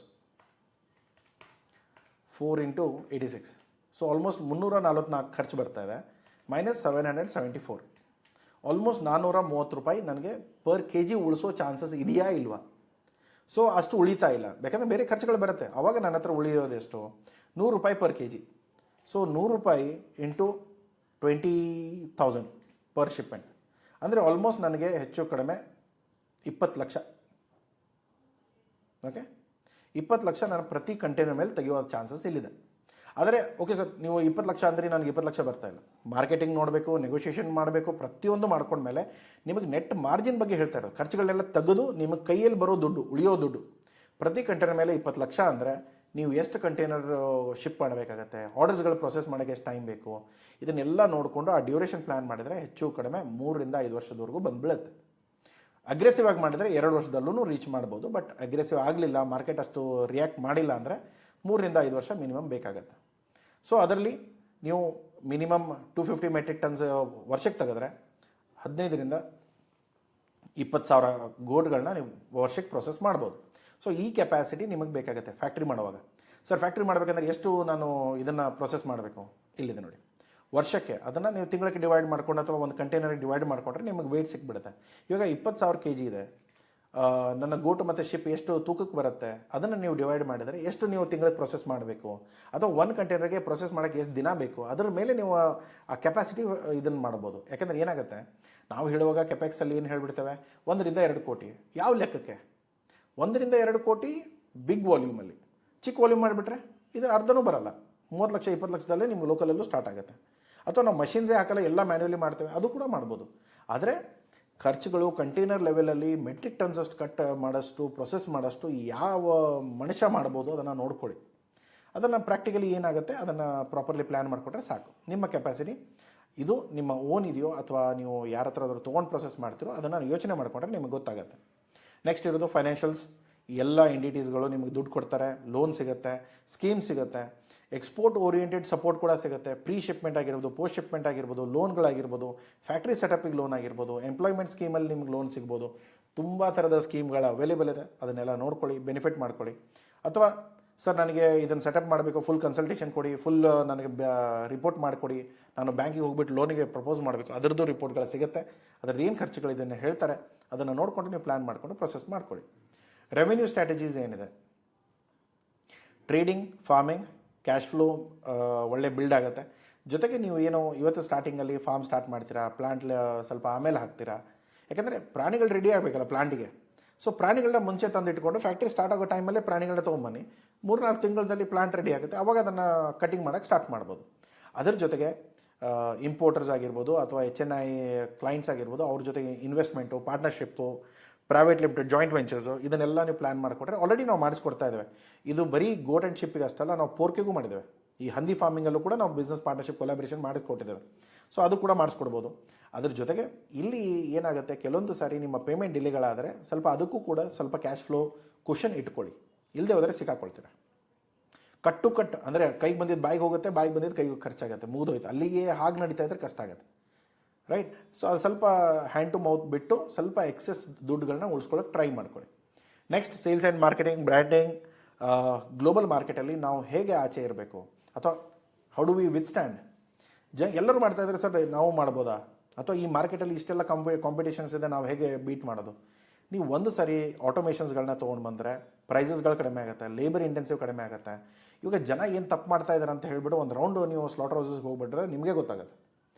4 × 86, ಸೊ ಆಲ್ಮೋಸ್ಟ್ 344 ಖರ್ಚು ಬರ್ತಾ ಇದೆ, ಮೈನಸ್ 774, ಆಲ್ಮೋಸ್ಟ್ $430 ನನಗೆ ಪರ್ ಕೆ ಜಿ ಉಳಿಸೋ ಚಾನ್ಸಸ್ ಇದೆಯಾ ಇಲ್ವಾ? ಸೊ ಅಷ್ಟು ಉಳಿತಾ ಇಲ್ಲ, ಯಾಕಂದರೆ ಬೇರೆ ಖರ್ಚುಗಳು ಬರುತ್ತೆ. ಆವಾಗ ನನ್ನ ಹತ್ರ ಉಳಿಯೋದು ಎಷ್ಟು? $100 per K G. So $100 × 20,000 per shipment, ಅಂದರೆ ಆಲ್ಮೋಸ್ಟ್ ನನಗೆ ಹೆಚ್ಚು ಕಡಿಮೆ 20 ಲಕ್ಷ. ಓಕೆ, 20 ಲಕ್ಷ ನಾನು ಪ್ರತಿ ಕಂಟೈನರ್ ಮೇಲೆ ತೆಗೆಯುವ ಚಾನ್ಸಸ್ ಇಲ್ಲಿದೆ. ಆದರೆ ಓಕೆ ಸರ್, ನೀವು 20 ಲಕ್ಷ ಅಂದರೆ ನನಗೆ 20 ಲಕ್ಷ ಬರ್ತಾ ಇಲ್ಲ, ಮಾರ್ಕೆಟಿಂಗ್ ನೋಡಬೇಕು, ನೆಗೋಷಿಯೇಷನ್ ಮಾಡಬೇಕು, ಪ್ರತಿಯೊಂದು ಮಾಡ್ಕೊಂಡ್ಮೇಲೆ ನಿಮಗೆ ನೆಟ್ ಮಾರ್ಜಿನ್ ಬಗ್ಗೆ ಹೇಳ್ತಾ ಇರೋದು. ಖರ್ಚುಗಳೆಲ್ಲ ತೆಗೆದು ನಿಮಗೆ ಕೈಯಲ್ಲಿ ಬರೋ ದುಡ್ಡು, ಉಳಿಯೋ ದುಡ್ಡು ಪ್ರತಿ ಕಂಟೈನರ್ ಮೇಲೆ 20 ಲಕ್ಷ ಅಂದರೆ ನೀವು ಎಷ್ಟು ಕಂಟೈನರ್ ಶಿಪ್ ಮಾಡಬೇಕಾಗತ್ತೆ, ಆರ್ಡರ್ಸ್ಗಳು ಪ್ರೊಸೆಸ್ ಮಾಡೋಕ್ಕೆ ಎಷ್ಟು ಟೈಮ್ ಬೇಕು, ಇದನ್ನೆಲ್ಲ ನೋಡಿಕೊಂಡು ಆ ಡ್ಯೂರೇಷನ್ ಪ್ಲ್ಯಾನ್ ಮಾಡಿದರೆ ಹೆಚ್ಚು ಕಡಿಮೆ 3 ರಿಂದ 5 ವರ್ಷದವರೆಗೂ ಬಂದುಬಿಡುತ್ತೆ. ಅಗ್ರೆಸಿವ್ ಆಗಿ ಮಾಡಿದರೆ 2 ವರ್ಷದಲ್ಲೂ ರೀಚ್ ಮಾಡ್ಬೋದು. ಬಟ್ ಅಗ್ರೆಸಿವ್ ಆಗಲಿಲ್ಲ, ಮಾರ್ಕೆಟ್ ಅಷ್ಟು ರಿಯಾಕ್ಟ್ ಮಾಡಿಲ್ಲ ಅಂದರೆ 3 ರಿಂದ 5 ವರ್ಷ ಮಿನಿಮಮ್ ಬೇಕಾಗತ್ತೆ. ಸೊ ಅದರಲ್ಲಿ ನೀವು ಮಿನಿಮಮ್ 250 ಮೆಟ್ರಿಕ್ ಟನ್ಸ್ ವರ್ಷಕ್ಕೆ ತೆಗೆದ್ರೆ 15 ರಿಂದ 20,000 ಗೋಟ್ಗಳನ್ನ ನೀವು ವರ್ಷಕ್ಕೆ ಪ್ರೊಸೆಸ್ ಮಾಡ್ಬೋದು. ಸೊ ಈ ಕೆಪಾಸಿಟಿ ನಿಮಗೆ ಬೇಕಾಗುತ್ತೆ ಫ್ಯಾಕ್ಟ್ರಿ ಮಾಡುವಾಗ. ಸರ್ ಫ್ಯಾಕ್ಟ್ರಿ ಮಾಡಬೇಕಂದ್ರೆ ಎಷ್ಟು ನಾನು ಇದನ್ನು ಪ್ರೊಸೆಸ್ ಮಾಡಬೇಕು? ಇಲ್ಲಿದೆ ನೋಡಿ, ವರ್ಷಕ್ಕೆ ಅದನ್ನು ನೀವು ತಿಂಗಳಿಗೆ ಡಿವೈಡ್ ಮಾಡ್ಕೊಂಡು ಅಥವಾ ಒಂದು ಕಂಟೈನರಿಗೆ ಡಿವೈಡ್ ಮಾಡಿಕೊಂಡ್ರೆ ನಿಮಗೆ ವೆಯ್ಟ್ ಸಿಕ್ಬಿಡುತ್ತೆ. ಇವಾಗ 20,000 kg ಇದೆ, ನನ್ನ ಗೋಟು ಮತ್ತು ಶಿಪ್ ಎಷ್ಟು ತೂಕಕ್ಕೆ ಬರುತ್ತೆ ಅದನ್ನು ನೀವು ಡಿವೈಡ್ ಮಾಡಿದರೆ ಎಷ್ಟು ನೀವು ತಿಂಗಳಿಗೆ ಪ್ರೊಸೆಸ್ ಮಾಡಬೇಕು, ಅಥವಾ ಒಂದು ಕಂಟೈನರ್ಗೆ ಪ್ರೊಸೆಸ್ ಮಾಡೋಕ್ಕೆ ಎಷ್ಟು ದಿನ ಬೇಕು, ಅದರ ಮೇಲೆ ನೀವು ಆ ಕೆಪಾಸಿಟಿ ಇದನ್ನು ಮಾಡ್ಬೋದು. ಯಾಕಂದರೆ ಏನಾಗುತ್ತೆ, ನಾವು ಹೇಳುವಾಗ ಕೆಪ್ಯಾಕ್ಸಲ್ಲಿ ಏನು ಹೇಳಿಬಿಡ್ತೇವೆ 1 ರಿಂದ 2 ಕೋಟಿ. ಯಾವ ಲೆಕ್ಕಕ್ಕೆ? 1 ರಿಂದ 2 ಕೋಟಿ ಬಿಗ್ ವಾಲ್ಯೂಮಲ್ಲಿ. ಚಿಕ್ಕ ವಾಲ್ಯೂಮ್ ಮಾಡಿಬಿಟ್ರೆ ಇದರ ಅರ್ಧನೂ ಬರಲ್ಲ, 30 ಲಕ್ಷ 20 ಲಕ್ಷದಲ್ಲೇ ನಿಮ್ಮ ಲೋಕಲಲ್ಲೂ ಸ್ಟಾರ್ಟ್ ಆಗುತ್ತೆ. ಅಥವಾ ನಾವು ಮಷಿನ್ಸೇ ಹಾಕಲ್ಲ, ಎಲ್ಲ ಮ್ಯಾನ್ಯುವಲಿ ಮಾಡ್ತೇವೆ, ಅದು ಕೂಡ ಮಾಡ್ಬೋದು. ಆದರೆ ಖರ್ಚುಗಳು ಕಂಟೈನರ್ ಲೆವೆಲಲ್ಲಿ ಮೆಟ್ರಿಕ್ ಟನ್ಸ್ ಅಷ್ಟು ಕಟ್ ಮಾಡೋಷ್ಟು, ಪ್ರೊಸೆಸ್ ಮಾಡೋಷ್ಟು ಯಾವ ಮನುಷ್ಯ ಮಾಡ್ಬೋದು ಅದನ್ನು ನೋಡ್ಕೊಳ್ಳಿ. ಅದನ್ನು ಪ್ರಾಕ್ಟಿಕಲಿ ಏನಾಗುತ್ತೆ ಅದನ್ನು ಪ್ರಾಪರ್ಲಿ ಪ್ಲ್ಯಾನ್ ಮಾಡಿಕೊಂಡ್ರೆ ಸಾಕು. ನಿಮ್ಮ ಕೆಪಾಸಿಟಿ ಇದು ನಿಮ್ಮ ಓನ್ ಇದೆಯೋ ಅಥವಾ ನೀವು ಯಾರ ಹತ್ರ ಆದರೂ ತೊಗೊಂಡು ಪ್ರೊಸೆಸ್ ಮಾಡ್ತೀರೋ ಅದನ್ನು ಯೋಚನೆ ಮಾಡಿಕೊಂಡ್ರೆ ನಿಮಗೆ ಗೊತ್ತಾಗುತ್ತೆ. ನೆಕ್ಸ್ಟ್ ಇರೋದು ಫೈನಾನ್ಷಿಯಲ್ಸ್. ಎಲ್ಲ ಎಂಟಿಟೀಸ್ಗಳು ನಿಮಗೆ ದುಡ್ಡು ಕೊಡ್ತಾರೆ, ಲೋನ್ ಸಿಗುತ್ತೆ, ಸ್ಕೀಮ್ ಸಿಗುತ್ತೆ, ಎಕ್ಸ್ಪೋರ್ಟ್ ಓರಿಯೆಂಟೆಡ್ ಸಪೋರ್ಟ್ ಕೂಡ ಸಿಗುತ್ತೆ. ಪ್ರೀ ಶಿಪ್ಮೆಂಟ್ ಆಗಿರ್ಬೋದು, ಪೋಸ್ಟ್ ಶಿಪ್ಮೆಂಟ್ ಆಗಿರ್ಬೋದು, ಲೋನ್ಗಳಾಗಿರ್ಬೋದು, ಫ್ಯಾಕ್ಟ್ರಿ ಸೆಟಪಿಗೆ ಲೋನ್ ಆಗಿರ್ಬೋದು, ಎಂಪ್ಲಾಯ್ಮೆಂಟ್ ಸ್ಕೀಮಲ್ಲಿ ನಿಮ್ಗೆ ಲೋನ್ ಸಿಗ್ಬೋದು. ತುಂಬ ಥರದ ಸ್ಕೀಮ್ಗಳು ಅವೈಲೇಬಲ್ ಇದೆ, ಅದನ್ನೆಲ್ಲ ನೋಡ್ಕೊಳ್ಳಿ, ಬೆನಿಫಿಟ್ ಮಾಡ್ಕೊಳ್ಳಿ. ಅಥವಾ ಸರ್ ನನಗೆ ಇದನ್ನು ಸೆಟಪ್ ಮಾಡಬೇಕು, ಫುಲ್ ಕನ್ಸಲ್ಟೇಷನ್ ಕೊಡಿ, ಫುಲ್ ನನಗೆ ರಿಪೋರ್ಟ್ ಮಾಡಿಕೊಡಿ, ನಾನು ಬ್ಯಾಂಕಿಗೆ ಹೋಗ್ಬಿಟ್ಟು ಲೋನಿಗೆ ಪ್ರಪೋಸ್ ಮಾಡಬೇಕು, ಅದರದ್ದು ರಿಪೋರ್ಟ್ಗಳು ಸಿಗುತ್ತೆ, ಅದರದ್ದು ಏನು ಖರ್ಚುಗಳಿದನ್ನು ಹೇಳ್ತಾರೆ, ಅದನ್ನು ನೋಡಿಕೊಂಡು ನೀವು ಪ್ಲ್ಯಾನ್ ಮಾಡಿಕೊಂಡು ಪ್ರೊಸೆಸ್ ಮಾಡ್ಕೊಳ್ಳಿ. ರೆವೆನ್ಯೂ ಸ್ಟ್ರಾಟಜೀಸ್ ಏನಿದೆ, ಟ್ರೇಡಿಂಗ್, ಫಾರ್ಮಿಂಗ್, ಕ್ಯಾಶ್ ಫ್ಲೋ ಒಳ್ಳೆ ಬಿಲ್ಡ್ ಆಗುತ್ತೆ. ಜೊತೆಗೆ ನೀವು ಏನೋ ಇವತ್ತು ಸ್ಟಾರ್ಟಿಂಗಲ್ಲಿ ಫಾರ್ಮ್ ಸ್ಟಾರ್ಟ್ ಮಾಡ್ತೀರಾ, ಪ್ಲಾಂಟ್ ಸ್ವಲ್ಪ ಆಮೇಲೆ ಹಾಕ್ತೀರಾ, ಯಾಕಂದರೆ ಪ್ರಾಣಿಗಳು ರೆಡಿ ಆಗಬೇಕಲ್ಲ ಪ್ಲಾಂಟಿಗೆ. ಸೊ ಪ್ರಾಣಿಗಳನ್ನ ಮುಂಚೆ ತಂದಿಟ್ಕೊಂಡು ಫ್ಯಾಕ್ಟ್ರಿ ಸ್ಟಾರ್ಟ್ ಆಗೋ ಟೈಮಲ್ಲೇ ಪ್ರಾಣಿಗಳನ್ನ ತೊಗೊಂಬನ್ನಿ, 3-4 ತಿಂಗಳಲ್ಲಿ ಪ್ಲಾಂಟ್ ರೆಡಿ ಆಗುತ್ತೆ, ಆವಾಗ ಅದನ್ನು ಕಟಿಂಗ್ ಮಾಡೋಕ್ಕೆ ಸ್ಟಾರ್ಟ್ ಮಾಡ್ಬೋದು. ಅದರ ಜೊತೆಗೆ ಇಂಪೋರ್ಟರ್ಸ್ ಆಗಿರ್ಬೋದು ಅಥವಾ HNI ಕ್ಲೈಂಟ್ಸ್ ಆಗಿರ್ಬೋದು, ಅವ್ರ ಜೊತೆಗೆ investment, partnership, private limited, joint ventures, ಇದನ್ನೆಲ್ಲ ನೀವು ಪ್ಲ್ಯಾನ್ ಮಾಡಿಕೊಟ್ರೆ ಆಲ್ರೆಡಿ ನಾವು ಮಾಡಿಸ್ಕೊಡ್ತಾ ಇದ್ದೇವೆ. ಇದು ಬರೀ ಗೋಟ್ ಆ್ಯಂಡ್ ಶಿಪ್ಪಿಗೆ ಅಷ್ಟಲ್ಲ, ನಾವು ಪೋರ್ಕಿಗೂ ಮಾಡಿದ್ದೇವೆ. ಈ ಹಂದಿ ಫಾರ್ಮಿಂಗಲ್ಲೂ ಕೂಡ ನಾವು ಬಿಸ್ನೆಸ್ ಪಾರ್ಟ್ನರ್ಶಿಪ್ ಕೊಲಾಬ್ರೇಷನ್ ಮಾಡಿಕೊಟ್ಟಿದ್ದೇವೆ. ಸೊ ಅದು ಕೂಡ ಮಾಡಿಸ್ಕೊಡ್ಬೋದು. ಅದ್ರ ಜೊತೆಗೆ ಇಲ್ಲಿ ಏನಾಗುತ್ತೆ, ಕೆಲವೊಂದು ಸಾರಿ ನಿಮ್ಮ ಪೇಮೆಂಟ್ ಡಿಲೇಗಳಾದರೆ ಸ್ವಲ್ಪ ಅದಕ್ಕೂ ಕೂಡ ಸ್ವಲ್ಪ ಕ್ಯಾಶ್ ಫ್ಲೋ ಕುಷನ್ ಇಟ್ಕೊಳ್ಳಿ, ಇಲ್ಲದೆ ಹೋದರೆ ಸಿಕ್ಕಾಕೊಳ್ತೀರ. ಕಟ್ಟು ಅಂದರೆ ಕೈಗೆ ಬಂದಿದ್ದು ಬಾಯಿಗೆ ಹೋಗುತ್ತೆ, ಬಾಯಿಗೆ ಬಂದಿದ್ದು ಕೈಗೆ ಖರ್ಚಾಗುತ್ತೆ, ಮುಗಿದೋಯ್ತು. ಅಲ್ಲಿಗೆ ಹಾಗೆ ನಡೀತಾ ಇದ್ರೆ ಕಷ್ಟ ಆಗುತ್ತೆ, ರೈಟ್? ಸೊ ಅದು ಸ್ವಲ್ಪ ಹ್ಯಾಂಡ್ ಟು ಮೌತ್ ಬಿಟ್ಟು ಸ್ವಲ್ಪ ಎಕ್ಸೆಸ್ ದುಡ್ಡುಗಳನ್ನ ಉಳಿಸ್ಕೊಳ್ಳೋಕೆ ಟ್ರೈ ಮಾಡ್ಕೊಳ್ಳಿ. Next sales and marketing, branding. Global ಮಾರ್ಕೆಟಲ್ಲಿ ನಾವು ಹೇಗೆ ಆಚೆ ಇರಬೇಕು, ಅಥವಾ how do we with stand? ಎಲ್ಲರೂ ಮಾಡ್ತಾಯಿದ್ರೆ ಸರ್ ನಾವು ಮಾಡ್ಬೋದಾ, ಅಥವಾ ಈ ಮಾರ್ಕೆಟಲ್ಲಿ ಇಷ್ಟೆಲ್ಲ ಕಾಂಪಿಟೇಷನ್ಸ್ ಇದೆ, ನಾವು ಹೇಗೆ ಬೀಟ್ ಮಾಡೋದು? ನೀವು ಒಂದು ಸರಿ ಆಟೋಮೇಷನ್ಸ್ಗಳನ್ನ ತೊಗೊಂಡು ಬಂದರೆ ಪ್ರೈಸಸ್ಗಳು ಕಡಿಮೆ ಆಗುತ್ತೆ, ಲೇಬರ್ ಇಂಟೆನ್ಸಿವ್ ಕಡಿಮೆ ಆಗುತ್ತೆ. ಇವಾಗ ಜನ ಏನು ತಪ್ಪು ಮಾಡ್ತಾ ಇದ್ದಾರೆ ಅಂತ ಹೇಳ್ಬಿಟ್ಟು ಒಂದು ರೌಂಡು ನೀವು ಸ್ಲಾಟರ್ ಹೌಸಸ್ಗೆ ಹೋಗ್ಬಿಟ್ರೆ ನಿಮಗೆ ಗೊತ್ತಾಗುತ್ತೆ.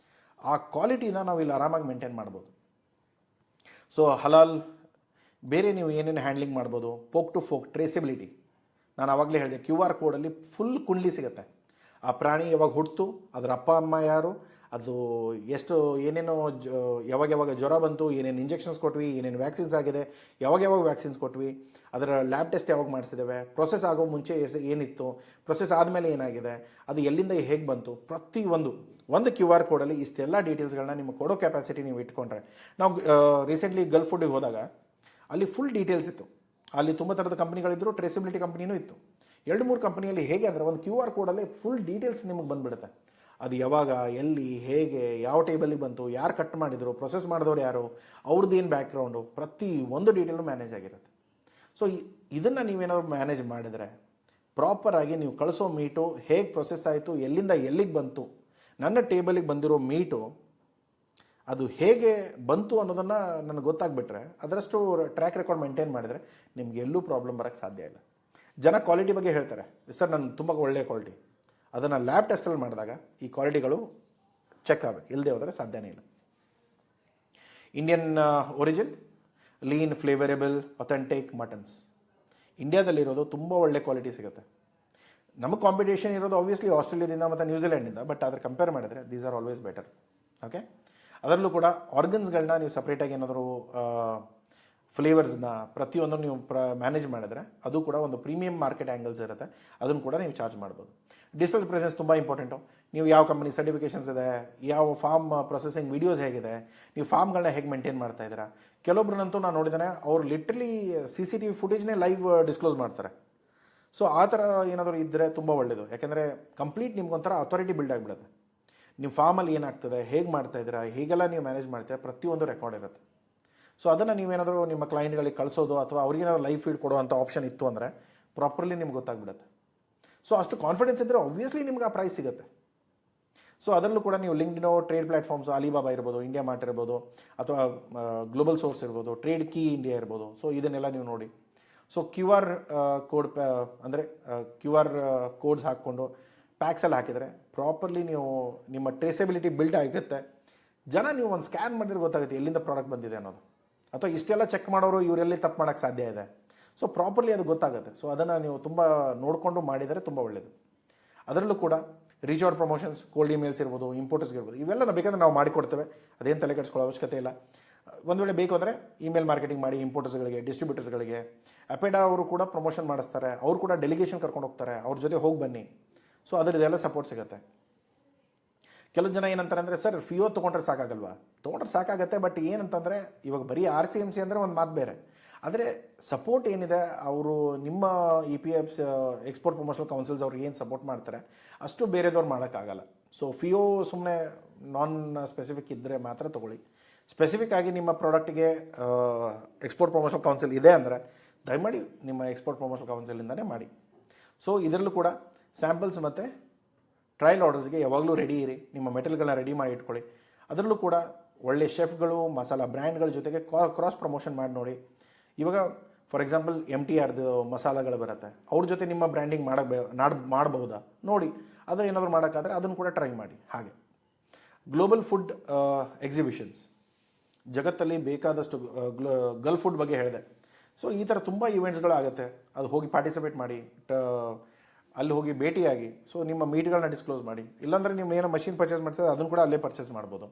ಆ ಕ್ವಾಲಿಟಿನ ನಾವು ಇಲ್ಲಿ ಆರಾಮಾಗಿ ಮೇಂಟೈನ್ ಮಾಡ್ಬೋದು. ಸೊ ಹಲಾಲ್, ಬೇರೆ ನೀವು ಏನೇನು ಹ್ಯಾಂಡ್ಲಿಂಗ್ ಮಾಡ್ಬೋದು, ಪೋಕ್ ಟು ಫೋಕ್ ಟ್ರೇಸಿಬಿಲಿಟಿ. ನಾನು ಆವಾಗಲೇ ಹೇಳಿದೆ, QR ಕೋಡಲ್ಲಿ ಫುಲ್ ಕುಂಡ್ಲಿ ಸಿಗುತ್ತೆ. ಆ ಪ್ರಾಣಿ ಯಾವಾಗ ಹುಟ್ಟಿತು, ಅದರ ಅಪ್ಪ ಅಮ್ಮ ಯಾರು, ಅದು ಎಷ್ಟು ಏನೇನೋ ಯಾವಾಗ ಜ್ವರ ಬಂತು, ಏನೇನು ಇಂಜೆಕ್ಷನ್ಸ್ ಕೊಟ್ವಿ, ಏನೇನು ವ್ಯಾಕ್ಸಿನ್ಸ್ ಆಗಿದೆ, ಯಾವಾಗ ವ್ಯಾಕ್ಸಿನ್ಸ್ ಕೊಟ್ವಿ, ಅದರ ಲ್ಯಾಬ್ ಟೆಸ್ಟ್ ಯಾವಾಗ ಮಾಡಿಸಿದ್ದೇವೆ, ಪ್ರೊಸೆಸ್ ಆಗೋ ಮುಂಚೆ ಏನಿತ್ತು, ಪ್ರೊಸೆಸ್ ಆದಮೇಲೆ ಏನಾಗಿದೆ, ಅದು ಎಲ್ಲಿಂದ ಹೇಗೆ ಬಂತು, ಪ್ರತಿಯೊಂದು QR ಕೋಡಲ್ಲಿ ಇಷ್ಟೆಲ್ಲ ಡೀಟೇಲ್ಸ್ಗಳನ್ನ ನಿಮ್ಮ ಕೊಡೋ ಕೆಪಾಸಿಟಿ ನೀವು ಇಟ್ಕೊಂಡ್ರೆ. ನಾವು ರೀಸೆಂಟ್ಲಿ ಗಲ್ಫ್ ಫುಡ್ಡಿಗೆ ಹೋದಾಗ ಅಲ್ಲಿ ಫುಲ್ ಡೀಟೇಲ್ಸ್ ಇತ್ತು. ಅಲ್ಲಿ ತುಂಬ ಥರದ ಕಂಪ್ನಿಗಳಿದ್ರು, ಟ್ರೇಸಿಬಿಲಿಟಿ ಕಂಪ್ನಿನೂ ಇತ್ತು. 2-3 ಕಂಪ್ನಿಯಲ್ಲಿ ಹೇಗೆ ಅಂದರೆ ಒಂದು QR ಕೋಡಲ್ಲಿ ಫುಲ್ ಡೀಟೇಲ್ಸ್ ನಿಮಗೆ ಬಂದುಬಿಡುತ್ತೆ. ಅದು ಯಾವಾಗ, ಎಲ್ಲಿ, ಹೇಗೆ, ಯಾವ ಟೇಬಲಿಗೆ ಬಂತು, ಯಾರು ಕಟ್ ಮಾಡಿದರು, ಪ್ರೊಸೆಸ್ ಮಾಡಿದವ್ರು ಯಾರು, ಅವ್ರದ್ದು ಏನು ಬ್ಯಾಕ್ಗ್ರೌಂಡು, ಪ್ರತಿ ಒಂದು ಡೀಟೇಲು ಮ್ಯಾನೇಜ್ ಆಗಿರುತ್ತೆ. ಸೊ ಇದನ್ನು ನೀವೇನಾದ್ರು ಮ್ಯಾನೇಜ್ ಮಾಡಿದರೆ ಪ್ರಾಪರಾಗಿ ನೀವು ಕಳಿಸೋ ಮೀಟು ಹೇಗೆ ಪ್ರೊಸೆಸ್ ಆಯಿತು, ಎಲ್ಲಿಂದ ಎಲ್ಲಿಗೆ ಬಂತು, ನನ್ನ ಟೇಬಲಿಗೆ ಬಂದಿರೋ ಮೀಟು ಅದು ಹೇಗೆ ಬಂತು ಅನ್ನೋದನ್ನು ನನಗೆ ಗೊತ್ತಾಗ್ಬಿಟ್ರೆ, ಅದರಷ್ಟು ಟ್ರ್ಯಾಕ್ ರೆಕಾರ್ಡ್ ಮೇಂಟೈನ್ ಮಾಡಿದರೆ ನಿಮ್ಗೆ ಎಲ್ಲೂ ಪ್ರಾಬ್ಲಮ್ ಬರೋಕ್ಕೆ ಸಾಧ್ಯ ಇಲ್ಲ. ಜನ ಕ್ವಾಲಿಟಿ ಬಗ್ಗೆ ಹೇಳ್ತಾರೆ, ಸರ್ ನನ್ನ ತುಂಬ ಒಳ್ಳೆಯ ಕ್ವಾಲಿಟಿ, ಅದನ್ನು ಲ್ಯಾಬ್ ಟೆಸ್ಟಲ್ಲಿ ಮಾಡಿದಾಗ ಈ ಕ್ವಾಲಿಟಿಗಳು ಚೆಕ್ ಆಗಬೇಕು, ಇಲ್ಲದೆ ಹೋದರೆ ಸಾಧ್ಯನೇ ಇಲ್ಲ. Indian origin, lean, ಫ್ಲೇವರೇಬಲ್, authentic muttons ಇಂಡಿಯಾದಲ್ಲಿರೋದು ತುಂಬ ಒಳ್ಳೆ ಕ್ವಾಲಿಟಿ ಸಿಗುತ್ತೆ. ನಮಗೆ ಕಾಂಪಿಟೇಷನ್ ಇರೋದು ಆಬ್ವಿಯಸ್ಲಿ ಆಸ್ಟ್ರೇಲಿಯಾದಿಂದ ಮತ್ತು ನ್ಯೂಜಿಲೆಂಡಿಂದ, ಬಟ್ ಅದ್ರ ಕಂಪೇರ್ ಮಾಡಿದರೆ these are always better. Okay, ಅದರಲ್ಲೂ ಕೂಡ ಆರ್ಗನ್ಸ್ಗಳನ್ನ ನೀವು ಸಪ್ರೇಟಾಗಿ ಏನಾದರೂ ಫ್ಲೇವರ್ಸ್ನ ಪ್ರತಿಯೊಂದನ್ನು ನೀವು ಮ್ಯಾನೇಜ್ ಮಾಡಿದ್ರೆ ಅದು ಕೂಡ ಒಂದು ಪ್ರೀಮಿಯಂ ಮಾರ್ಕೆಟ್ ಆ್ಯಂಗಲ್ಸ್ ಇರುತ್ತೆ, ಅದನ್ನು ಕೂಡ ನೀವು ಚಾರ್ಜ್ ಮಾಡ್ಬೋದು. ಡಿಜಿಟಲ್ ಪ್ರೆಸೆನ್ಸ್ ತುಂಬ ಇಂಪಾರ್ಟೆಂಟು. ನೀವು ಯಾವ ಕಂಪನಿ ಸರ್ಟಿಫಿಕೇಷನ್ಸ್ ಇದೆ, ಯಾವ ಫಾರ್ಮ್ ಪ್ರೊಸೆಸಿಂಗ್ ವೀಡಿಯೋಸ್ ಹೇಗಿದೆ, ನೀವು ಫಾರ್ಮ್ಗಳನ್ನ ಹೇಗೆ ಮೇಂಟೈನ್ ಮಾಡ್ತಾ ಇದ್ದೀರಾ. ಕೆಲವೊಬ್ರನ್ನಂತೂ ನಾನು ನೋಡಿದ್ದೇನೆ, ಅವ್ರು ಲಿಟ್ರಲಿ CCTV ಫುಟೇಜ್ನೇ ಲೈವ್ ಡಿಸ್ಕ್ಲೋಸ್ ಮಾಡ್ತಾರೆ. ಸೊ ಆ ಥರ ಏನಾದರೂ ಇದ್ದರೆ ತುಂಬ ಒಳ್ಳೆಯದು, ಯಾಕೆಂದರೆ ಕಂಪ್ಲೀಟ್ ನಿಮ್ಗೊಂಥರ ಅಥಾರಿಟಿ ಬಿಲ್ಡ್ ಆಗಿಬಿಡುತ್ತೆ. ನಿಮ್ಮ ಫಾರ್ಮಲ್ಲಿ ಏನಾಗ್ತದೆ, ಹೇಗೆ ಮಾಡ್ತಾ ಇದ್ದೀರಾ, ಹೇಗೆಲ್ಲ ನೀವು ಮ್ಯಾನೇಜ್ ಮಾಡ್ತೀರಾ, ಪ್ರತಿಯೊಂದು ರೆಕಾರ್ಡ್ ಇರುತ್ತೆ. ಸೊ ಅದನ್ನು ನೀವೇನಾದರೂ ನಿಮ್ಮ ಕ್ಲೈಂಟ್ಗಳಿಗೆ ಕಳಿಸೋದು ಅಥವಾ ಅವ್ರಿಗೇನಾದ್ರು ಲೈವ್ ಫೀಡ್ ಕೊಡುವಂಥ ಆಪ್ಷನ್ ಇತ್ತು ಅಂದರೆ ಪ್ರಾಪರ್ಲಿ ನಿಮ್ಗೆ ಗೊತ್ತಾಗ್ಬಿಡುತ್ತೆ. ಸೊ ಅಷ್ಟು ಕಾನ್ಫಿಡೆನ್ಸ್ ಇದ್ದರೆ ಆಬ್ವಿಯಸ್ಲಿ ನಿಮ್ಗೆ ಆ ಪ್ರೈಸ್ ಸಿಗುತ್ತೆ. ಸೊ ಅದರಲ್ಲೂ ಕೂಡ ನೀವು ಲಿಂಕ್ಡ್ಇನ್, ಟ್ರೇಡ್ ಪ್ಲಾಟ್ಫಾರ್ಮ್ಸ್, ಅಲಿಬಾಬಾ ಇರ್ಬೋದು, ಇಂಡಿಯಾ ಮಾರ್ಟ್ ಇರ್ಬೋದು, ಅಥವಾ ಗ್ಲೋಬಲ್ ಸೋರ್ಸ್ ಇರ್ಬೋದು, ಟ್ರೇಡ್ ಕೀ ಇಂಡಿಯಾ ಇರ್ಬೋದು. ಸೊ ಇದನ್ನೆಲ್ಲ ನೀವು ನೋಡಿ. ಸೊ QR ಕೋಡ್ ಅಂದರೆ QR ಕೋಡ್ಸ್ ಹಾಕ್ಕೊಂಡು ಪ್ಯಾಕ್ಸಲ್ಲಿ ಹಾಕಿದರೆ ಪ್ರಾಪರ್ಲಿ ನೀವು ನಿಮ್ಮ ಟ್ರೇಸಬಿಲಿಟಿ ಬಿಲ್ಡ್ ಆಗುತ್ತೆ. ಜನ ನೀವು ಒಂದು ಸ್ಕ್ಯಾನ್ ಮಾಡಿದ್ರೆ ಗೊತ್ತಾಗುತ್ತೆ ಎಲ್ಲಿಂದ ಪ್ರಾಡಕ್ಟ್ ಬಂದಿದೆ ಅನ್ನೋದು, ಅಥವಾ ಇಷ್ಟೆಲ್ಲ ಚೆಕ್ ಮಾಡೋರು ಇವರೆಲ್ಲಿ ತಪ್ಪು ಮಾಡೋಕ್ಕೆ ಸಾಧ್ಯ ಇದೆ. ಸೊ ಪ್ರಾಪರ್ಲಿ ಅದು ಗೊತ್ತಾಗುತ್ತೆ. ಸೊ ಅದನ್ನು ನೀವು ತುಂಬ ನೋಡಿಕೊಂಡು ಮಾಡಿದರೆ ತುಂಬ ಒಳ್ಳೆಯದು. ಅದರಲ್ಲೂ ಕೂಡ reach out promotions, cold emails ಇರ್ಬೋದು, ಇಂಪೋರ್ಟರ್ಸ್ಗೆ ಇರ್ಬೋದು, ಇವೆಲ್ಲ ಬೇಕಂದ್ರೆ ನಾವು ಮಾಡಿಕೊಡ್ತೇವೆ, ಅದೇನು ತಲೆ ಕೆಡಿಸ್ಕೊಳ್ಳೋ ಅವಶ್ಯಕತೆ ಇಲ್ಲ. ಒಂದು ವೇಳೆ ಬೇಕು ಅಂದರೆ ಇಮೇಲ್ ಮಾರ್ಕೆಟಿಂಗ್ ಮಾಡಿ ಇಂಪೋರ್ಟರ್ಸ್ಗಳಿಗೆ, ಡಿಸ್ಟ್ರಿಬ್ಯೂಟರ್ಸ್ಗಳಿಗೆ. ಅಪೆಡಾ ಅವರು ಕೂಡ ಪ್ರಮೋಷನ್ ಮಾಡಿಸ್ತಾರೆ, ಅವರು ಕೂಡ ಡೆಲಿಗೇಷನ್ ಕರ್ಕೊಂಡು ಹೋಗ್ತಾರೆ, ಅವ್ರ ಜೊತೆ ಹೋಗಿ ಬನ್ನಿ. ಸೊ ಅದರದ್ದೆಲ್ಲ ಸಪೋರ್ಟ್ ಸಿಗುತ್ತೆ. ಕೆಲವು ಜನ ಏನಂತಾರೆ ಅಂದರೆ, ಸರ್ FIO ತೊಗೊಂಡ್ರೆ ಸಾಕಾಗಲ್ವಾ? ತೊಗೊಂಡ್ರೆ ಸಾಕಾಗತ್ತೆ, ಬಟ್ ಏನಂತಂದರೆ ಇವಾಗ ಬರೀ RCMC ಅಂದರೆ ಒಂದು ಮಾತು ಬೇರೆ, ಆದರೆ ಸಪೋರ್ಟ್ ಏನಿದೆ ಅವರು ನಿಮ್ಮ EPF ಎಕ್ಸ್ಪೋರ್ಟ್ ಪ್ರಮೋಷನಲ್ ಕೌನ್ಸಿಲ್ಸ್ ಅವ್ರಿಗೆ ಏನು ಸಪೋರ್ಟ್ ಮಾಡ್ತಾರೆ ಅಷ್ಟು ಬೇರೆದವ್ರು ಮಾಡೋಕ್ಕಾಗಲ್ಲ. ಸೊ FIO ಸುಮ್ಮನೆ ನಾನ್ ಸ್ಪೆಸಿಫಿಕ್ ಇದ್ದರೆ ಮಾತ್ರ ತೊಗೊಳ್ಳಿ. ಸ್ಪೆಸಿಫಿಕ್ ಆಗಿ ನಿಮ್ಮ ಪ್ರಾಡಕ್ಟಿಗೆ ಎಕ್ಸ್ಪೋರ್ಟ್ ಪ್ರಮೋಷನಲ್ ಕೌನ್ಸಿಲ್ ಇದೆ ಅಂದರೆ ದಯಮಾಡಿ ನಿಮ್ಮ ಎಕ್ಸ್ಪೋರ್ಟ್ ಪ್ರಮೋಷನಲ್ ಕೌನ್ಸಿಲಿಂದನೇ ಮಾಡಿ. ಸೊ ಇದರಲ್ಲೂ ಕೂಡ ಸ್ಯಾಂಪಲ್ಸ್ ಮತ್ತು ಟ್ರಯಲ್ ಆರ್ಡರ್ಸ್ಗೆ ಯಾವಾಗಲೂ ರೆಡಿ ಇರಿ, ನಿಮ್ಮ ಮೆಟೀರಿಯಲ್ಗಳನ್ನ ರೆಡಿ ಮಾಡಿ ಇಟ್ಕೊಳ್ಳಿ. ಅದರಲ್ಲೂ ಕೂಡ ಒಳ್ಳೆ ಶೆಫ್ಗಳು, ಮಸಾಲ ಬ್ರ್ಯಾಂಡ್ಗಳ ಜೊತೆಗೆ ಕ್ರಾಸ್ ಪ್ರಮೋಷನ್ ಮಾಡಿ ನೋಡಿ. ಇವಾಗ ಫಾರ್ ಎಕ್ಸಾಂಪಲ್ MTRದು ಮಸಾಲಗಳು ಬರುತ್ತೆ, ಅವ್ರ ಜೊತೆ ನಿಮ್ಮ ಬ್ರ್ಯಾಂಡಿಂಗ್ ಮಾಡಬಹುದಾ ನೋಡಿ. ಅದು ಏನಾದರೂ ಮಾಡೋಕ್ಕಾದರೆ ಅದನ್ನು ಕೂಡ ಟ್ರೈ ಮಾಡಿ. ಹಾಗೆ ಗ್ಲೋಬಲ್ ಫುಡ್ ಎಕ್ಸಿಬಿಷನ್ಸ್, ಜಗತ್ತಲ್ಲಿ ಬೇಕಾದಷ್ಟು ಗಲ್ಫ್ ಫುಡ್ ಬಗ್ಗೆ ಹೇಳಿದೆ. ಸೊ ಈ ಥರ ತುಂಬ ಇವೆಂಟ್ಸ್ಗಳು ಆಗುತ್ತೆ, ಅದು ಹೋಗಿ ಪಾರ್ಟಿಸಿಪೇಟ್ ಮಾಡಿ, ಅಲ್ಲಿ ಹೋಗಿ ಭೇಟಿಯಾಗಿ. ಸೊ ನಿಮ್ಮ ಮೀಟ್ಗಳನ್ನ ಡಿಸ್ಕ್ಲೋಸ್ ಮಾಡಿ. ಇಲ್ಲಾಂದರೆ ನೀವು ಏನೋ ಮಷಿನ್ ಪರ್ಚೇಸ್ ಮಾಡ್ತೀವಿ ಅದನ್ನು ಕೂಡ ಅಲ್ಲೇ ಪರ್ಚೇಸ್ ಮಾಡ್ಬೋದು.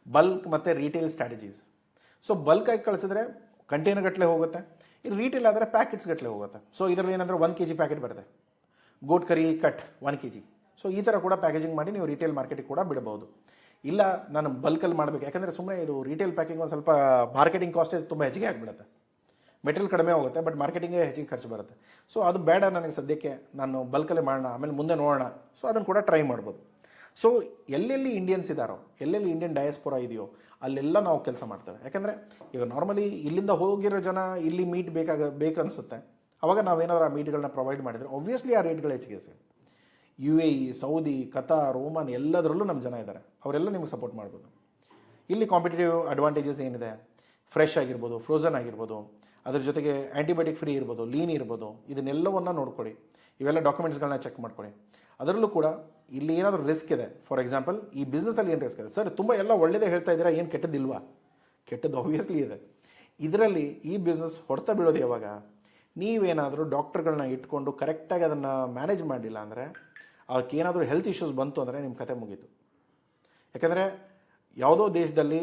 ಬಲ್ಕ್ ಮತ್ತು ರೀಟೇಲ್ ಸ್ಟ್ರಾಟಜೀಸ್. ಸೊ ಬಲ್ಕಾಗಿ ಕಳಿಸಿದ್ರೆ ಕಂಟೈನರ್ ಗಟ್ಟಲೆ ಹೋಗುತ್ತೆ, ಇಲ್ಲಿ ರೀಟೇಲ್ ಆದರೆ ಪ್ಯಾಕೆಟ್ಸ್ ಗಟ್ಟಲೆ ಹೋಗುತ್ತೆ. ಸೊ ಇದರಲ್ಲಿ ಏನಂದರೆ 1 kg ಪ್ಯಾಕೆಟ್ ಬರುತ್ತೆ, ಗೋಟ್ ಕರಿ ಕಟ್ 1 kg. ಸೊ ಈ ಥರ ಕೂಡ ಪ್ಯಾಕೇಜಿಂಗ್ ಮಾಡಿ ನೀವು ರೀಟೇಲ್ ಮಾರ್ಕೆಟಿಗೆ ಕೂಡ ಬಿಡಬಹುದು. ಇಲ್ಲ ನಾನು ಬಲ್ಕಲ್ಲಿ ಮಾಡಬೇಕು, ಯಾಕಂದರೆ ಸುಮ್ಮನೆ ಇದು ರೀಟೇಲ್ ಪ್ಯಾಕಿಂಗ್ ಒಂದು ಸ್ವಲ್ಪ ಮಾರ್ಕೆಟಿಂಗ್ ಕಾಸ್ಟ್ ತುಂಬ ಹೆಚ್ಚಿಗೆ ಆಗಿಬಿಡುತ್ತೆ, ಮೆಟೀರಿಯಲ್ ಕಡಿಮೆ ಹೋಗುತ್ತೆ, ಬಟ್ ಮಾರ್ಕೆಟಿಂಗೇ ಹೆಚ್ಚಿಗೆ ಖರ್ಚು ಬರುತ್ತೆ. ಸೊ ಅದು ಬೇಡ ನನಗೆ ಸದ್ಯಕ್ಕೆ, ನಾನು ಬಲ್ಕಲ್ಲಿ ಮಾಡೋಣ, ಆಮೇಲೆ ಮುಂದೆ ನೋಡೋಣ. ಸೊ ಅದನ್ನು ಕೂಡ ಟ್ರೈ ಮಾಡ್ಬೋದು. ಸೊ ಎಲ್ಲೆಲ್ಲಿ ಇಂಡಿಯನ್ಸ್ ಇದ್ದಾರೋ, ಎಲ್ಲೆಲ್ಲಿ ಇಂಡಿಯನ್ ಡಯಾಸ್ಪೋರಾ ಇದೆಯೋ ಅಲ್ಲೆಲ್ಲ ನಾವು ಕೆಲಸ ಮಾಡ್ತೇವೆ. ಯಾಕೆಂದರೆ ಈಗ ನಾರ್ಮಲಿ ಇಲ್ಲಿಂದ ಹೋಗಿರೋ ಜನ ಇಲ್ಲಿ ಮೀಟ್ ಬೇಕನ್ನಿಸುತ್ತೆ, ಅವಾಗ ನಾವೇನಾದರೂ ಆ ಮೀಟ್ಗಳನ್ನ ಪ್ರೊವೈಡ್ ಮಾಡಿದರೆ ಆಬ್ವಿಯಸ್ಲಿ ಆ ರೇಟ್ಗಳು ಹೆಚ್ಚಿಗೆ ಸಿಗುತ್ತೆ. UAE, ಸೌದಿ, ಕತಾರ್, ಓಮನ್ ಎಲ್ಲದರಲ್ಲೂ ನಮ್ಮ ಜನ ಇದ್ದಾರೆ, ಅವರೆಲ್ಲ ನಿಮಗೆ ಸಪೋರ್ಟ್ ಮಾಡ್ಬೋದು. ಇಲ್ಲಿ ಕಾಂಪಿಟೇಟಿವ್ ಅಡ್ವಾಂಟೇಜಸ್ ಏನಿದೆ, ಫ್ರೆಶ್ ಆಗಿರ್ಬೋದು, ಫ್ರೋಝನ್ ಆಗಿರ್ಬೋದು, ಅದ್ರ ಜೊತೆಗೆ ಆ್ಯಂಟಿಬಯೋಟಿಕ್ ಫ್ರೀ ಇರ್ಬೋದು, ಲೀನ್ ಇರ್ಬೋದು, ಇದನ್ನೆಲ್ಲವನ್ನು ನೋಡ್ಕೊಳ್ಳಿ. ಇವೆಲ್ಲ ಡಾಕ್ಯುಮೆಂಟ್ಸ್ಗಳನ್ನ ಚೆಕ್ ಮಾಡ್ಕೊಳ್ಳಿ. ಅದರಲ್ಲೂ ಕೂಡ ಇಲ್ಲಿ ಏನಾದರೂ ರಿಸ್ಕ್ ಇದೆ, ಫಾರ್ ಎಕ್ಸಾಂಪಲ್ ಈ ಬಿಸ್ನೆಸ್ಸಲ್ಲಿ ಏನು ರಿಸ್ಕ್ ಇದೆ, ಸರ್ ತುಂಬ ಎಲ್ಲ ಒಳ್ಳೆಯದೇ ಹೇಳ್ತಾ ಇದ್ದೀರಾ, ಏನು ಕೆಟ್ಟದ್ದಿಲ್ವಾ? ಕೆಟ್ಟದ್ದು ಆಬ್ವಿಯಸ್ಲಿ ಇದೆ. ಇದರಲ್ಲಿ ಈ ಬಿಸ್ನೆಸ್ ಹೊಡೆತ ಬೀಳೋದು ಯಾವಾಗ, ನೀವೇನಾದರೂ ಡಾಕ್ಟರ್ಗಳನ್ನ ಇಟ್ಕೊಂಡು ಕರೆಕ್ಟಾಗಿ ಅದನ್ನು ಮ್ಯಾನೇಜ್ ಮಾಡಲಿಲ್ಲ ಅಂದರೆ, ಅದಕ್ಕೇನಾದರೂ ಹೆಲ್ತ್ ಇಶ್ಯೂಸ್ ಬಂತು ಅಂದರೆ ನಿಮ್ಮ ಕತೆ ಮುಗೀತು. ಯಾಕೆಂದರೆ ಯಾವುದೋ ದೇಶದಲ್ಲಿ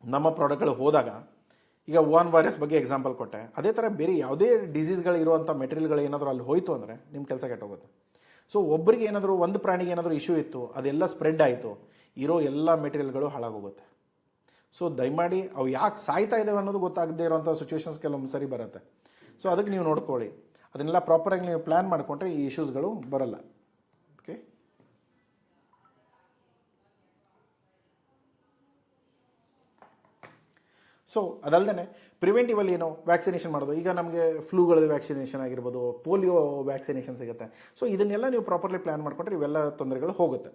ನಮ್ಮ ಪ್ರಾಡಕ್ಟ್ಗಳು ಹೋದಾಗ, ಈಗ ವುಹಾನ್ ವೈರಸ್ ಬಗ್ಗೆ ಎಕ್ಸಾಂಪಲ್ ಕೊಟ್ಟೆ, ಅದೇ ಥರ ಬೇರೆ ಯಾವುದೇ ಡಿಸೀಸ್ಗಳು ಇರುವಂಥ ಮೆಟೀರಿಯಲ್ಗಳು ಏನಾದರೂ ಅಲ್ಲಿ ಹೋಯಿತು ಅಂದರೆ ನಿಮ್ಮ ಕೆಲಸ ಕೆಟ್ಟೋಗುತ್ತೆ. ಸೊ ಒಬ್ಬರಿಗೆ ಏನಾದರೂ, ಒಂದು ಪ್ರಾಣಿಗೆ ಏನಾದರೂ ಇಶ್ಯೂ ಇತ್ತು, ಅದೆಲ್ಲ ಸ್ಪ್ರೆಡ್ ಆಯಿತು, ಇರೋ ಎಲ್ಲ ಮೆಟೀರಿಯಲ್ಗಳು ಹಾಳಾಗೋಗುತ್ತೆ. ಸೊ ದಯಮಾಡಿ ಅವು ಯಾಕೆ ಸಾಯ್ತಾ ಇದ್ದಾವೆ ಅನ್ನೋದು ಗೊತ್ತಾಗದೇ ಇರೋವಂಥ ಸಿಚುವೇಶನ್ಸ್ ಕೆಲವೊಂದು ಸರಿ ಬರುತ್ತೆ. ಸೊ ಅದಕ್ಕೆ ನೀವು ನೋಡ್ಕೊಳ್ಳಿ, ಅದನ್ನೆಲ್ಲ ಪ್ರಾಪರಾಗಿ ನೀವು ಪ್ಲ್ಯಾನ್ ಮಾಡಿಕೊಂಡ್ರೆ ಈ ಇಶ್ಯೂಸ್ಗಳು ಬರಲ್ಲ. ಓಕೆ, ಸೊ ಅದಲ್ಲದೆ ಪ್ರಿವೆಂಟಿವಲ್ಲಿ ಏನು ವ್ಯಾಕ್ಸಿನೇಷನ್ ಮಾಡೋದು. ಈಗ ನಮಗೆ ಫ್ಲೂಗಳದ್ದು ವ್ಯಾಕ್ಸಿನೇಷನ್ ಆಗಿರ್ಬೋದು, ಪೋಲಿಯೋ ವ್ಯಾಕ್ಸಿನೇಷನ್ ಸಿಗುತ್ತೆ. ಸೊ ಇದನ್ನೆಲ್ಲ ನೀವು ಪ್ರಾಪರ್ಲಿ ಪ್ಲ್ಯಾನ್ ಮಾಡಿಕೊಂಡ್ರೆ ಇವೆಲ್ಲ ತೊಂದರೆಗಳು ಹೋಗುತ್ತೆ.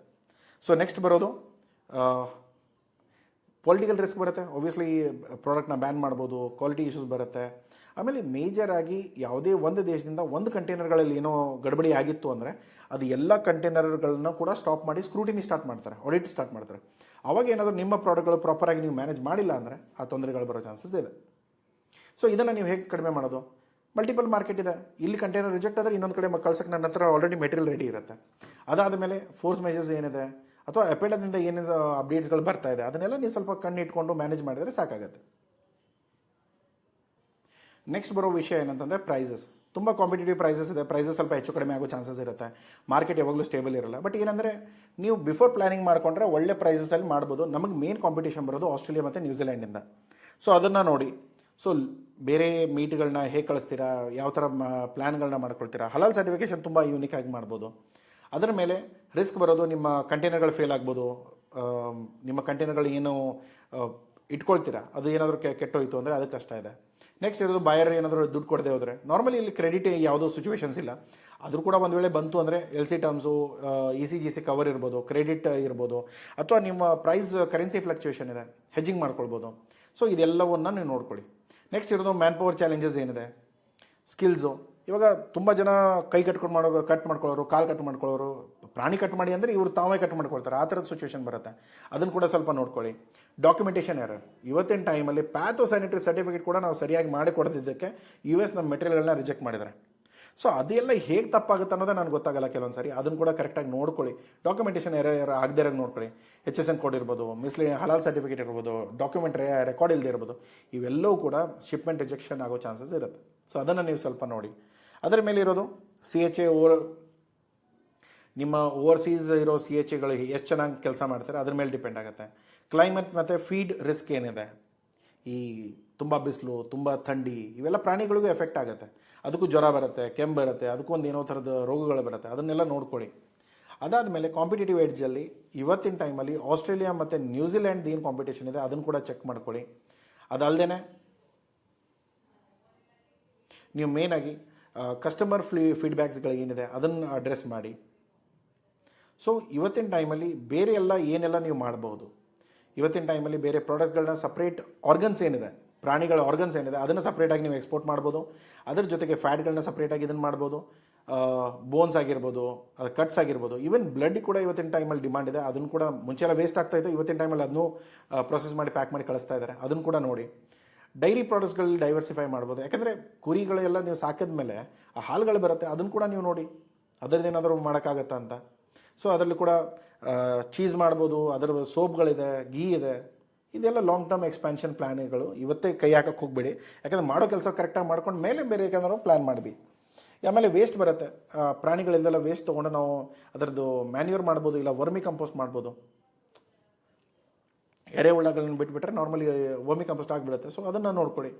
ಸೊ ನೆಕ್ಸ್ಟ್ ಬರೋದು ಪೊಲಿಟಿಕಲ್ ರಿಸ್ಕ್ ಬರುತ್ತೆ. ಒಬ್ವಿಯಸ್ಲಿ ಪ್ರಾಡಕ್ಟ್ನ ಬ್ಯಾನ್ ಮಾಡ್ಬೋದು, ಕ್ವಾಲಿಟಿ ಇಶ್ಯೂಸ್ ಬರುತ್ತೆ. ಆಮೇಲೆ ಮೇಜರ್ ಆಗಿ ಯಾವುದೇ ಒಂದು ದೇಶದಿಂದ ಒಂದು ಕಂಟೈನರ್ಗಳಲ್ಲಿ ಏನೋ ಗಡಬಡಿ ಆಗಿತ್ತು ಅಂದರೆ ಅದು ಎಲ್ಲ ಕಂಟೈನರ್ಗಳನ್ನು ಕೂಡ ಸ್ಟಾಪ್ ಮಾಡಿ ಸ್ಕ್ರೂಟಿನಿ ಸ್ಟಾರ್ಟ್ ಮಾಡ್ತಾರೆ, ಆಡಿಟ್ ಸ್ಟಾರ್ಟ್ ಮಾಡ್ತಾರೆ. ಅವಾಗ ಏನಾದರೂ ನಿಮ್ಮ ಪ್ರಾಡಕ್ಟ್ಗಳು ಪ್ರಾಪರಾಗಿ ನೀವು ಮ್ಯಾನೇಜ್ ಮಾಡಿಲ್ಲ ಅಂದರೆ ಆ ತೊಂದರೆಗಳು ಬರೋ ಚಾನ್ಸಸ್ ಇದೆ. ಸೊ ಇದನ್ನು ನೀವು ಹೇಗೆ ಕಡಿಮೆ ಮಾಡೋದು? ಮಲ್ಟಿಪಲ್ ಮಾರ್ಕೆಟ್ ಇದೆ. ಇಲ್ಲಿ ಕಂಟೈನರ್ ರಿಜೆಕ್ಟ್ ಆದರೆ ಇನ್ನೊಂದು ಕಡೆ ಕಳ್ಸೋಕ್ಕೆ ನನ್ನ ಹತ್ರ ಆಲ್ರೆಡಿ ಮೆಟೀರಿಯಲ್ ರೆಡಿ ಇರುತ್ತೆ. ಅದಾದ ಮೇಲೆ ಫೋರ್ಸ್ ಮೆಷರ್ಸ್ ಏನಿದೆ ಅಥವಾ ಅಪೆಡದಿಂದ ಏನೇನು ಅಪ್ಡೇಟ್ಸ್ಗಳು ಬರ್ತಾ ಇದೆ ಅದನ್ನೆಲ್ಲ ನೀವು ಸ್ವಲ್ಪ ಕಣ್ಣು ಇಟ್ಕೊಂಡು ಮ್ಯಾನೇಜ್ ಮಾಡಿದರೆ ಸಾಕಾಗುತ್ತೆ. ನೆಕ್ಸ್ಟ್ ಬರೋ ವಿಷಯ ಏನಂತಂದರೆ ಪ್ರೈಸಸ್. ತುಂಬ ಕಾಂಪಿಟೇಟಿವ್ ಪ್ರೈಸಸ್ ಇದೆ. ಪ್ರೈಸಸ್ ಸ್ವಲ್ಪ ಹೆಚ್ಚು ಕಡಿಮೆ ಆಗೋ ಚಾನ್ಸಸ್ ಇರುತ್ತೆ. ಮಾರ್ಕೆಟ್ ಯಾವಾಗಲೂ ಸ್ಟೇಬಲ್ ಇರಲ್ಲ. ಬಟ್ ಏನಂದರೆ ನೀವು ಬಿಫೋರ್ ಪ್ಲಾನಿಂಗ್ ಮಾಡಿಕೊಂಡ್ರೆ ಒಳ್ಳೆ ಪ್ರೈಸಸಲ್ಲಿ ಮಾಡ್ಬೋದು. ನಮಗೆ ಮೇನ್ ಕಾಂಪಿಟೇಷನ್ ಬರೋದು ಆಸ್ಟ್ರೇಲಿಯಾ ಮತ್ತು ನ್ಯೂಜಿಲೆಂಡಿಂದ. ಸೊ ಅದನ್ನು ನೋಡಿ. ಸೊ ಬೇರೆ ಮೀಟ್ಗಳನ್ನ ಹೇಗೆ ಕಳಿಸ್ತೀರಾ, ಯಾವ ಥರ ಪ್ಲ್ಯಾನ್ಗಳನ್ನ ಮಾಡ್ಕೊಳ್ತೀರಾ. ಹಲಾಲ್ ಸರ್ಟಿಫಿಕೇಷನ್ ತುಂಬ ಯೂನಿಕ್ ಆಗಿ ಮಾಡ್ಬೋದು. ಅದರ ಮೇಲೆ ರಿಸ್ಕ್ ಬರೋದು ನಿಮ್ಮ ಕಂಟೈನರ್ಗಳು ಫೇಲ್ ಆಗ್ಬೋದು. ನಿಮ್ಮ ಕಂಟೈನರ್ಗಳು ಏನು ಇಟ್ಕೊಳ್ತೀರಾ ಅದು ಏನಾದರೂ ಕೆಟ್ಟೋಯ್ತು ಅಂದರೆ ಅದಕ್ಕೆ ಕಷ್ಟ ಇದೆ. ನೆಕ್ಸ್ಟ್ ಇರೋದು ಬಾಯರ್ ಏನಾದರೂ ದುಡ್ಡು ಕೊಡದೆ ಹೋದರೆ. ನಾರ್ಮಲಿ ಇಲ್ಲಿ ಕ್ರೆಡಿಟ್ ಯಾವುದೋ ಸಿಚುವೇಷನ್ಸ್ ಇಲ್ಲ. ಆದರೂ ಕೂಡ ಒಂದು ವೇಳೆ ಬಂತು ಅಂದರೆ L C terms, ECGC cover ಇರ್ಬೋದು, ಕ್ರೆಡಿಟ್ ಇರ್ಬೋದು, ಅಥವಾ ನಿಮ್ಮ ಪ್ರೈಸ್ ಕರೆನ್ಸಿ ಫ್ಲಕ್ಚುಯೇಷನ್ ಇದೆ, ಹೆಜ್ಜಿಂಗ್ ಮಾಡ್ಕೊಳ್ಬೋದು. ಸೊ ಇದೆಲ್ಲವನ್ನು ನೀವು ನೋಡ್ಕೊಳ್ಳಿ. ನೆಕ್ಸ್ಟ್ ಇರೋದು ಮ್ಯಾನ್ ಪವರ್ ಚಾಲೆಂಜಸ್ ಏನಿದೆ, ಸ್ಕಿಲ್ಸು. ಇವಾಗ ತುಂಬ ಜನ ಕೈ ಕಟ್ ಮಾಡ್ಕೊಳ್ಳೋರು, ಕಾಲು ಕಟ್ ಮಾಡ್ಕೊಳ್ಳೋರು. ಪ್ರಾಣಿ ಕಟ್ ಮಾಡಿ ಅಂದರೆ ಇವರು ತಾವೇ ಕಟ್ ಮಾಡ್ಕೊಳ್ತಾರೆ. ಆ ಥರದ ಸಿಚುವೇಶನ್ ಬರುತ್ತೆ. ಅದನ್ನು ಕೂಡ ಸ್ವಲ್ಪ ನೋಡ್ಕೊಳ್ಳಿ. Documentation error. ಇವತ್ತಿನ ಟೈಮಲ್ಲಿ ಪ್ಯಾಥೋಸ್ಯಾನಿಟರಿ ಸರ್ಟಿಫಿಕೇಟ್ ಕೂಡ ನಾವು ಸರಿಯಾಗಿ ಮಾಡಿ ಕೊಡದಿದ್ದಕ್ಕೆ US ನಮ್ಮ ಮೆಟೀರಿಯಲ್ಗಳನ್ನ ರಿಜೆಕ್ಟ್ ಮಾಡಿದ್ದಾರೆ. ಸೊ ಅದೆಲ್ಲ ಹೇಗೆ ತಪ್ಪಾಗುತ್ತೆ ಅನ್ನೋದೇ ನನಗೆ ಗೊತ್ತಾಗಲ್ಲ ಕೆಲವೊಂದು ಸಾರಿ. ಅದನ್ನು ಕೂಡ ಕರೆಕ್ಟಾಗಿ ನೋಡ್ಕೊಳ್ಳಿ. ಡಾಕ್ಯುಮೆಂಟೇಷನ್ ಎರರ್ ಆಗದೇ ಇರೋಂಗೆ ನೋಡ್ಕೊಳ್ಳಿ. HSN ಕೋಡ್ ಇರ್ಬೋದು, ಹಲಾಲ್ ಸರ್ಟಿಫಿಕೇಟ್ ಇರ್ಬೋದು, ಡಾಕ್ಯುಮೆಂಟ್ ರೆಕಾರ್ಡ್ ಇಲ್ಲದೆ ಇರ್ಬೋದು. ಇವೆಲ್ಲವೂ ಕೂಡ ಶಿಪ್ಮೆಂಟ್ ರಿಜೆಕ್ಷನ್ ಆಗೋ ಚಾನ್ಸಸ್ ಇರುತ್ತೆ. ಸೊ ಅದನ್ನು ನೀವು ಸ್ವಲ್ಪ ನೋಡಿ. ಅದರ ಮೇಲೆ ಇರೋದು CHA ನಿಮ್ಮ ಓವರ್ಸೀಸ್ ಇರೋ CHAಗಳು ಎಷ್ಟು ಚೆನ್ನಾಗಿ ಕೆಲಸ ಮಾಡ್ತಾರೆ ಅದ್ರ ಮೇಲೆ ಡಿಪೆಂಡ್ ಆಗುತ್ತೆ. ಕ್ಲೈಮೇಟ್ ಮತ್ತು ಫೀಡ್ ರಿಸ್ಕ್ ಏನಿದೆ, ಈ ತುಂಬ ಬಿಸಿಲು, ತುಂಬ ಥಂಡಿ, ಇವೆಲ್ಲ ಪ್ರಾಣಿಗಳಿಗೂ ಎಫೆಕ್ಟ್ ಆಗುತ್ತೆ. ಅದಕ್ಕೂ ಜ್ವರ ಬರುತ್ತೆ, ಕೆಮ್ಮು ಬರುತ್ತೆ, ಅದಕ್ಕೊಂದು ಏನೋ ಥರದ ರೋಗಗಳು ಬರುತ್ತೆ. ಅದನ್ನೆಲ್ಲ ನೋಡ್ಕೊಳ್ಳಿ. ಅದಾದಮೇಲೆ ಕಾಂಪಿಟೇಟಿವ್ ಎಡ್ಜಲ್ಲಿ ಇವತ್ತಿನ ಟೈಮಲ್ಲಿ ಆಸ್ಟ್ರೇಲಿಯಾ ಮತ್ತು ನ್ಯೂಜಿಲೆಂಡ್ ಏನು ಕಾಂಪಿಟೇಷನ್ ಇದೆ ಅದನ್ನು ಕೂಡ ಚೆಕ್ ಮಾಡ್ಕೊಳ್ಳಿ. ಅದಲ್ಲದೆ ನೀವು ಮೇನಾಗಿ ಕಸ್ಟಮರ್ ಫೀಡ್ಬ್ಯಾಕ್ಸ್ಗಳಿಗೇನಿದೆ ಅದನ್ನು ಅಡ್ರೆಸ್ ಮಾಡಿ. ಸೊ ಇವತ್ತಿನ ಟೈಮಲ್ಲಿ ಬೇರೆ ಎಲ್ಲ ಏನೆಲ್ಲ ನೀವು ಮಾಡ್ಬೋದು. ಇವತ್ತಿನ ಟೈಮಲ್ಲಿ ಬೇರೆ ಪ್ರಾಡಕ್ಟ್ಗಳನ್ನ ಸಪ್ರೇಟ್ ಆರ್ಗನ್ಸ್ ಏನಿದೆ, ಪ್ರಾಣಿಗಳ ಆರ್ಗನ್ಸ್ ಏನಿದೆ ಅದನ್ನು ಸಪ್ರೇಟಾಗಿ ನೀವು ಎಕ್ಸ್ಪೋರ್ಟ್ ಮಾಡ್ಬೋದು. ಅದರ ಜೊತೆಗೆ ಫ್ಯಾಟ್ಗಳನ್ನ ಸಪ್ರೇಟಾಗಿ ಇದನ್ನು ಮಾಡ್ಬೋದು. ಬೋನ್ಸ್ ಆಗಿರ್ಬೋದು, ಕಟ್ಸ್ ಆಗಿರ್ಬೋದು, ಈವನ್ ಬ್ಲಡ್ ಕೂಡ ಇವತ್ತಿನ ಟೈಮಲ್ಲಿ ಡಿಮಾಂಡ್ ಇದೆ. ಅದನ್ನು ಕೂಡ ಮುಂಚೆಲ್ಲ ವೇಸ್ಟ್ ಆಗ್ತಾಯಿತ್ತು, ಇವತ್ತಿನ ಟೈಮಲ್ಲಿ ಅದನ್ನು ಪ್ರೊಸೆಸ್ ಮಾಡಿ ಪ್ಯಾಕ್ ಮಾಡಿ ಕಳಿಸ್ತಾ ಇದ್ದಾರೆ. ಅದನ್ನು ಕೂಡ ನೋಡಿ. ಡೈರಿ ಪ್ರಾಡಕ್ಟ್ಸ್ಗಳಲ್ಲಿ ಡೈವರ್ಸಿಫೈ ಮಾಡ್ಬೋದು. ಯಾಕಂದರೆ ಕುರಿಗಳೆಲ್ಲ ನೀವು ಸಾಕಿದ ಮೇಲೆ ಆ ಹಾಲುಗಳು ಬರುತ್ತೆ, ಅದನ್ನು ಕೂಡ ನೀವು ನೋಡಿ ಅದರದ್ದೇನಾದರೂ ಮಾಡೋಕ್ಕಾಗತ್ತಾ ಅಂತ. ಸೊ ಅದರಲ್ಲಿ ಕೂಡ ಚೀಸ್ ಮಾಡ್ಬೋದು, ಅದರ ಸೋಪ್ಗಳಿದೆ, ಗೀ ಇದೆ. ಇದೆಲ್ಲ ಲಾಂಗ್ ಟರ್ಮ್ ಎಕ್ಸ್ಪ್ಯಾನ್ಷನ್ ಪ್ಲ್ಯಾನ್ಗಳು. ಇವತ್ತೇ ಕೈ ಹಾಕಕ್ಕೆ ಹೋಗಬೇಡಿ. ಯಾಕಂದರೆ ಮಾಡೋ ಕೆಲಸ ಕರೆಕ್ಟಾಗಿ ಮಾಡ್ಕೊಂಡು ಮೇಲೆ ಬೇರೆ ಯಾಕಂದ್ರೆ ಪ್ಲ್ಯಾನ್ ಮಾಡಿವಿ. ಆಮೇಲೆ ವೇಸ್ಟ್ ಬರುತ್ತೆ. ಪ್ರಾಣಿಗಳಿಂದೆಲ್ಲ ವೇಸ್ಟ್ ತೊಗೊಂಡು ನಾವು ಅದರದ್ದು ಮ್ಯಾನ್ಯೂರ್ ಮಾಡ್ಬೋದು, ಇಲ್ಲ ವರ್ಮಿ ಕಂಪೋಸ್ಟ್ ಮಾಡ್ಬೋದು. ಎರೆಹುಳಗಳನ್ನ ಬಿಟ್ಬಿಟ್ರೆ ನಾರ್ಮಲಿ ವರ್ಮಿ ಕಂಪೋಸ್ಟ್ ಆಗಿಬಿಡುತ್ತೆ. ಸೊ ಅದನ್ನು ನೋಡ್ಕೊಳ್ಳಿ.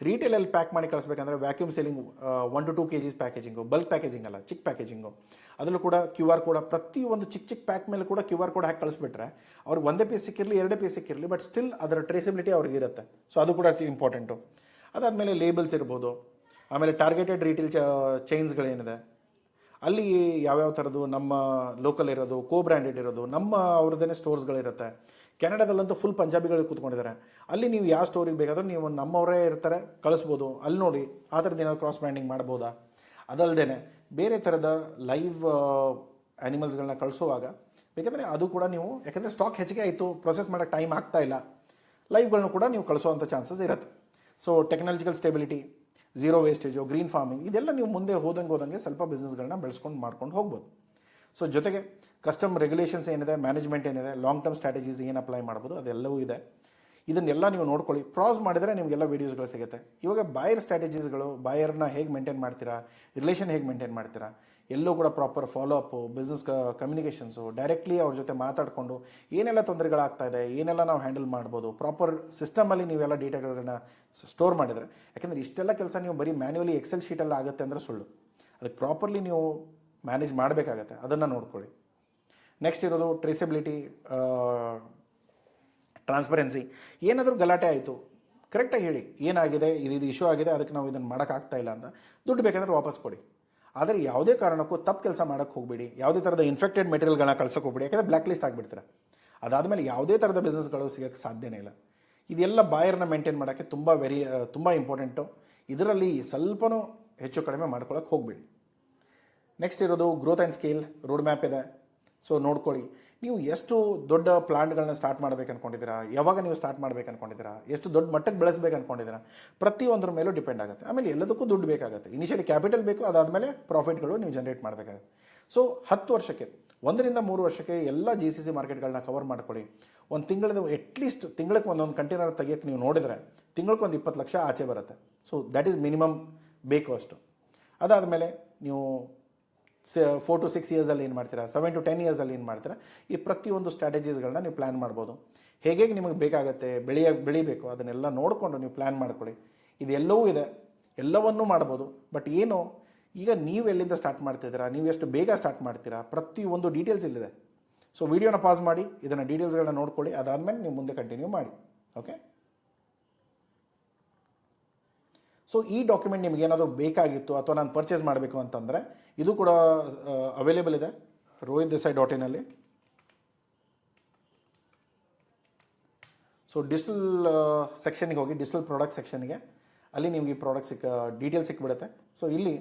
ರೀಟೇಲಲ್ಲಿ ಪ್ಯಾಕ್ ಮಾಡಿ ಕಳಿಸ್ಬೇಕಂದ್ರೆ vacuum sealing 1 to 2 kg packaging, bulk packaging ಅಲ್ಲ, ಚಿಕ್ಕ ಪ್ಯಾಕೇಜಿಂಗು. ಅದರಲ್ಲೂ ಕೂಡ QR ಕೋಡ್, ಪ್ರತಿಯೊಂದು ಚಿಕ್ಕ ಪ್ಯಾಕ್ ಮೇಲೆ ಕೂಡ QR ಕೋಡ್ ಹಾಕಿ ಕಳಿಸ್ಬಿಟ್ರೆ ಅವ್ರಿಗೆ 1 ಪೀಸ್ ಸಿಕ್ಕಿರಲಿ 2 ಪೀಸ್ ಸಿಕ್ಕಿರಲಿ, ಬಟ್ ಸ್ಟಿಲ್ ಅದರ ಟ್ರೇಸಬಿಲಿಟಿ ಅವ್ರಿಗೆ ಇರುತ್ತೆ. ಸೊ ಅದು ಕೂಡ ಇಂಪಾರ್ಟೆಂಟು. ಅದಾದಮೇಲೆ ಲೇಬಲ್ಸ್ ಇರ್ಬೋದು. ಆಮೇಲೆ ಟಾರ್ಗೆಟೆಡ್ ರೀಟೇಲ್ ಚೈನ್ಸ್ಗಳೇನಿದೆ ಅಲ್ಲಿ ಯಾವ್ಯಾವ ಥರದ್ದು ನಮ್ಮ ಲೋಕಲ್ ಇರೋದು, ಬ್ರ್ಯಾಂಡೆಡ್ ಇರೋದು, ನಮ್ಮ ಅವ್ರದ್ದೇ ಸ್ಟೋರ್ಸ್ಗಳಿರುತ್ತೆ. ಕೆನಡಾದಲ್ಲಂತೂ ಫುಲ್ ಪಂಜಾಬಿಗಳು ಕೂತ್ಕೊಂಡಿದ್ದಾರೆ. ಅಲ್ಲಿ ನೀವು ಯಾವ ಸ್ಟೋರಿಗೆ ಬೇಕಾದರೂ ನೀವು ನಮ್ಮವರೇ ಇರ್ತಾರೆ, ಕಳಿಸ್ಬೋದು. ಅಲ್ಲಿ ನೋಡಿ ಆ ಥರದ್ದು ಏನಾದ್ರು ಕ್ರಾಸ್ ಬ್ರ್ಯಾಂಡಿಂಗ್ ಮಾಡ್ಬೋದಾ. ಅದಲ್ಲದೆ ಬೇರೆ ಥರದ ಲೈವ್ ಆ್ಯನಿಮಲ್ಸ್ಗಳನ್ನ ಕಳಿಸುವಾಗ ಬೇಕಂದರೆ ಅದು ಕೂಡ ನೀವು, ಯಾಕಂದರೆ ಸ್ಟಾಕ್ ಹೆಚ್ಚಿಗೆ ಆಯಿತು, ಪ್ರೊಸೆಸ್ ಮಾಡೋಕ್ಕೆ ಟೈಮ್ ಆಗ್ತಾಯಿಲ್ಲ, ಲೈವ್ಗಳನ್ನೂ ಕೂಡ ನೀವು ಕಳಿಸೋವಂಥ ಚಾನ್ಸಸ್ ಇರುತ್ತೆ. So technological stability, zero wastage, green farming, ಇದೆಲ್ಲ ನೀವು ಮುಂದೆ ಹೋದಂಗೆ ಸ್ವಲ್ಪ ಬಿಸ್ನೆಸ್ಗಳನ್ನ ಬೆಳೆಸ್ಕೊಂಡು ಮಾಡ್ಕೊಂಡು ಹೋಗ್ಬೋದು. ಸೊ ಜೊತೆಗೆ ಕಸ್ಟಮ್ ರೆಗ್ಯುಲೇಷನ್ಸ್ ಏನಿದೆ, ಮ್ಯಾನೇಜ್ಮೆಂಟ್ ಏನಿದೆ, ಲಾಂಗ್ ಟರ್ಮ್ ಸ್ಟ್ರಾಟಜೀಸ್ ಏನು ಅಪ್ಲೈ ಮಾಡ್ಬೋದು ಅದೆಲ್ಲವೂ ಇದೆ. ಇದನ್ನೆಲ್ಲ ನೀವು ನೋಡ್ಕೊಳ್ಳಿ. ಪ್ರಾಸ್ ಮಾಡಿದರೆ ನಿಮಗೆಲ್ಲ ವೀಡಿಯೋಸ್ಗಳು ಸಿಗುತ್ತೆ. ಇವಾಗ ಬಾಯರ್ ಸ್ಟ್ರಾಟಜೀಸ್ಗಳು, ಬಾಯರ್ನ ಹೇಗೆ ಮೇಂಟೈನ್ ಮಾಡ್ತೀರಾ, ರಿಲೇಷನ್ ಹೇಗೆ ಮೇಂಟೈನ್ ಮಾಡ್ತೀರಾ, ಎಲ್ಲೂ ಕೂಡ proper follow Appu, business communications, directly ಅವ್ರ ಜೊತೆ ಮಾತಾಡಿಕೊಂಡು ಏನೆಲ್ಲ ತೊಂದರೆಗಳಾಗ್ತಾ ಇದೆ, ಏನೆಲ್ಲ ನಾವು ಹ್ಯಾಂಡಲ್ ಮಾಡ್ಬೋದು, ಪ್ರಾಪರ್ ಸಿಸ್ಟಮಲ್ಲಿ ನೀವೆಲ್ಲ ಡೇಟಾಗಳನ್ನ ಸ್ಟೋರ್ ಮಾಡಿದರೆ. ಯಾಕೆಂದರೆ ಇಷ್ಟೆಲ್ಲ ಕೆಲಸ ನೀವು ಬರೀ ಮ್ಯಾನ್ಯುವಲಿ ಎಕ್ಸೆಲ್ ಶೀಟಲ್ಲಿ ಆಗುತ್ತೆ ಅಂದರೆ ಸುಳ್ಳು. ಅದಕ್ಕೆ ಪ್ರಾಪರ್ಲಿ ನೀವು ಮ್ಯಾನೇಜ್ ಮಾಡಬೇಕಾಗತ್ತೆ, ಅದನ್ನು ನೋಡ್ಕೊಳ್ಳಿ. ನೆಕ್ಸ್ಟ್ ಇರೋದು ಟ್ರೇಸಬಿಲಿಟಿ, ಟ್ರಾನ್ಸ್ಪರೆನ್ಸಿ. ಏನಾದರೂ ಗಲಾಟೆ ಆಯಿತು ಕರೆಕ್ಟಾಗಿ ಹೇಳಿ, ಏನಾಗಿದೆ, ಇದು ಇಶ್ಯೂ ಆಗಿದೆ, ಅದಕ್ಕೆ ನಾವು ಇದನ್ನು ಮಾಡೋಕ್ಕಾಗ್ತಾ ಇಲ್ಲ ಅಂತ. ದುಡ್ಡು ಬೇಕಾದರೆ ವಾಪಸ್ ಕೊಡಿ. ಆದರೆ ಯಾವುದೇ ಕಾರಣಕ್ಕೂ ತಪ್ಪು ಕೆಲಸ ಮಾಡೋಕ್ಕೆ ಹೋಗಬೇಡಿ. ಯಾವುದೇ ಥರದ ಇನ್ಫೆಕ್ಟೆಡ್ ಮೆಟೀರಿಯಲ್ಗಳನ್ನ ಕಳ್ಸೋಕೆ ಹೋಗಬೇಡಿ, ಯಾಕಂದರೆ ಬ್ಲ್ಯಾಕ್ ಲಿಸ್ಟ್ ಆಗಿಬಿಡ್ತೀರ. ಅದಾದಮೇಲೆ ಯಾವುದೇ ಥರದ ಬಿಸ್ನೆಸ್ಗಳು ಸಿಗೋಕ್ಕೆ ಸಾಧ್ಯನೇ ಇಲ್ಲ. ಇದೆಲ್ಲ ಬಾಯರ್ನ ಮೇಂಟೈನ್ ಮಾಡೋಕ್ಕೆ ತುಂಬ ಇಂಪಾರ್ಟೆಂಟು. ಇದರಲ್ಲಿ ಸ್ವಲ್ಪನೂ ಹೆಚ್ಚು ಕಡಿಮೆ ಮಾಡ್ಕೊಳ್ಳೋಕೆ ಹೋಗಬೇಡಿ. ನೆಕ್ಸ್ಟ್ ಇರೋದು growth and scale road map ಇದೆ. ಸೊ ನೋಡ್ಕೊಳ್ಳಿ, ನೀವು ಎಷ್ಟು ದೊಡ್ಡ ಪ್ಲಾಂಟ್ಗಳನ್ನ ಸ್ಟಾರ್ಟ್ ಮಾಡ್ಬೇಕು ಅಂದ್ಕೊಂಡಿದ್ದೀರಾ, ಯಾವಾಗ ನೀವು ಸ್ಟಾರ್ಟ್ ಮಾಡ್ಬೇಕು ಅಂದ್ಕೊಂಡಿದ್ದೀರಾ, ಎಷ್ಟು ದೊಡ್ಡ ಮಟ್ಟಕ್ಕೆ ಬೆಳೆಸ್ಬೇಕು ಅಂದ್ಕೊಂಡಿದ್ದೀರಾ, ಪ್ರತಿಯೊಂದರ ಮೇಲೂ ಡಿಪೆಂಡ್ ಆಗುತ್ತೆ. ಆಮೇಲೆ ಎಲ್ಲದಕ್ಕೂ ದುಡ್ಡು ಬೇಕಾಗುತ್ತೆ. ಇನಿಷಿಯಲಿ ಕ್ಯಾಪಿಟಲ್ ಬೇಕು, ಅದಾದಮೇಲೆ ಪ್ರಾಫಿಟ್ಗಳು ನೀವು ಜನರೇಟ್ ಮಾಡಬೇಕಾಗುತ್ತೆ. ಸೊ 10 ವರ್ಷಕ್ಕೆ, 1 ರಿಂದ 3 ವರ್ಷಕ್ಕೆ ಎಲ್ಲ GCC ಮಾರ್ಕೆಟ್ಗಳನ್ನ ಕವರ್ ಮಾಡ್ಕೊಳ್ಳಿ. ಒಂದು ತಿಂಗಳದ ಅಟ್ಲೀಸ್ಟ್ ತಿಂಗಳಿಗೆ ಒಂದೊಂದು ಕಂಟೈನರ್ ತೆಗಿಯೋಕ್ಕೆ ನೀವು ನೋಡಿದರೆ ತಿಂಗಳಿಗೆ ಒಂದು 20 ಲಕ್ಷ ಆಚೆ ಬರುತ್ತೆ. ಸೊ ದ್ಯಾಟ್ ಈಸ್ ಮಿನಿಮಮ್ ಬೇಕು ಅಷ್ಟು. ಅದಾದಮೇಲೆ ನೀವು 4 to 6 ಇಯರ್ಸಲ್ಲಿ ಏನು ಮಾಡ್ತೀರಾ, 7 to 10 ಇಯರ್ಸಲ್ಲಿ ಏನು ಮಾಡ್ತೀರಾ, ಈ ಪ್ರತಿಯೊಂದು ಸ್ಟ್ರಾಟಜೀಸ್ಗಳನ್ನ ನೀವು ಪ್ಲ್ಯಾನ್ ಮಾಡ್ಬೋದು. ಹೇಗೆ ನಿಮಗೆ ಬೇಕಾಗುತ್ತೆ, ಬೆಳಿಬೇಕು, ಅದನ್ನೆಲ್ಲ ನೋಡಿಕೊಂಡು ನೀವು ಪ್ಲ್ಯಾನ್ ಮಾಡ್ಕೊಳ್ಳಿ. ಇದೆಲ್ಲವೂ ಇದೆ, ಎಲ್ಲವನ್ನೂ ಮಾಡ್ಬೋದು. ಬಟ್ ಏನು, ಈಗ ನೀವು ಎಲ್ಲಿಂದ ಸ್ಟಾರ್ಟ್ ಮಾಡ್ತಿದ್ದೀರಾ, ನೀವು ಎಷ್ಟು ಬೇಗ ಸ್ಟಾರ್ಟ್ ಮಾಡ್ತೀರಾ, ಪ್ರತಿಯೊಂದು ಡೀಟೇಲ್ಸ್ ಇಲ್ಲಿದೆ. ಸೊ ವಿಡಿಯೋನ ಪಾಸ್ ಮಾಡಿ ಇದನ್ನು ಡೀಟೇಲ್ಸ್ಗಳನ್ನ ನೋಡ್ಕೊಳ್ಳಿ. ಅದಾದಮೇಲೆ ನೀವು ಮುಂದೆ ಕಂಟಿನ್ಯೂ ಮಾಡಿ. ಓಕೆ. ಸೊ ಈ ಡಾಕ್ಯುಮೆಂಟ್ ನಿಮ್ಗೆ ಏನಾದರೂ ಬೇಕಾಗಿತ್ತು ಅಥವಾ ನಾನು ಪರ್ಚೇಸ್ ಮಾಡಬೇಕು ಅಂತಂದರೆ ಇದು ಕೂಡ ಅವೈಲೇಬಲ್ ಇದೆ rohitdesai.in ಅಲ್ಲಿ. ಸೊ ಡಿಜಿಟಲ್ ಸೆಕ್ಷನ್ಗೆ ಹೋಗಿ, ಡಿಜಿಟಲ್ ಪ್ರಾಡಕ್ಟ್ ಸೆಕ್ಷನ್ಗೆ, ಅಲ್ಲಿ ನಿಮಗೆ ಈ ಪ್ರಾಡಕ್ಟ್ ಡೀಟೇಲ್ಸ್ ಸಿಕ್ಬಿಡುತ್ತೆ. ಸೊ ಇಲ್ಲಿ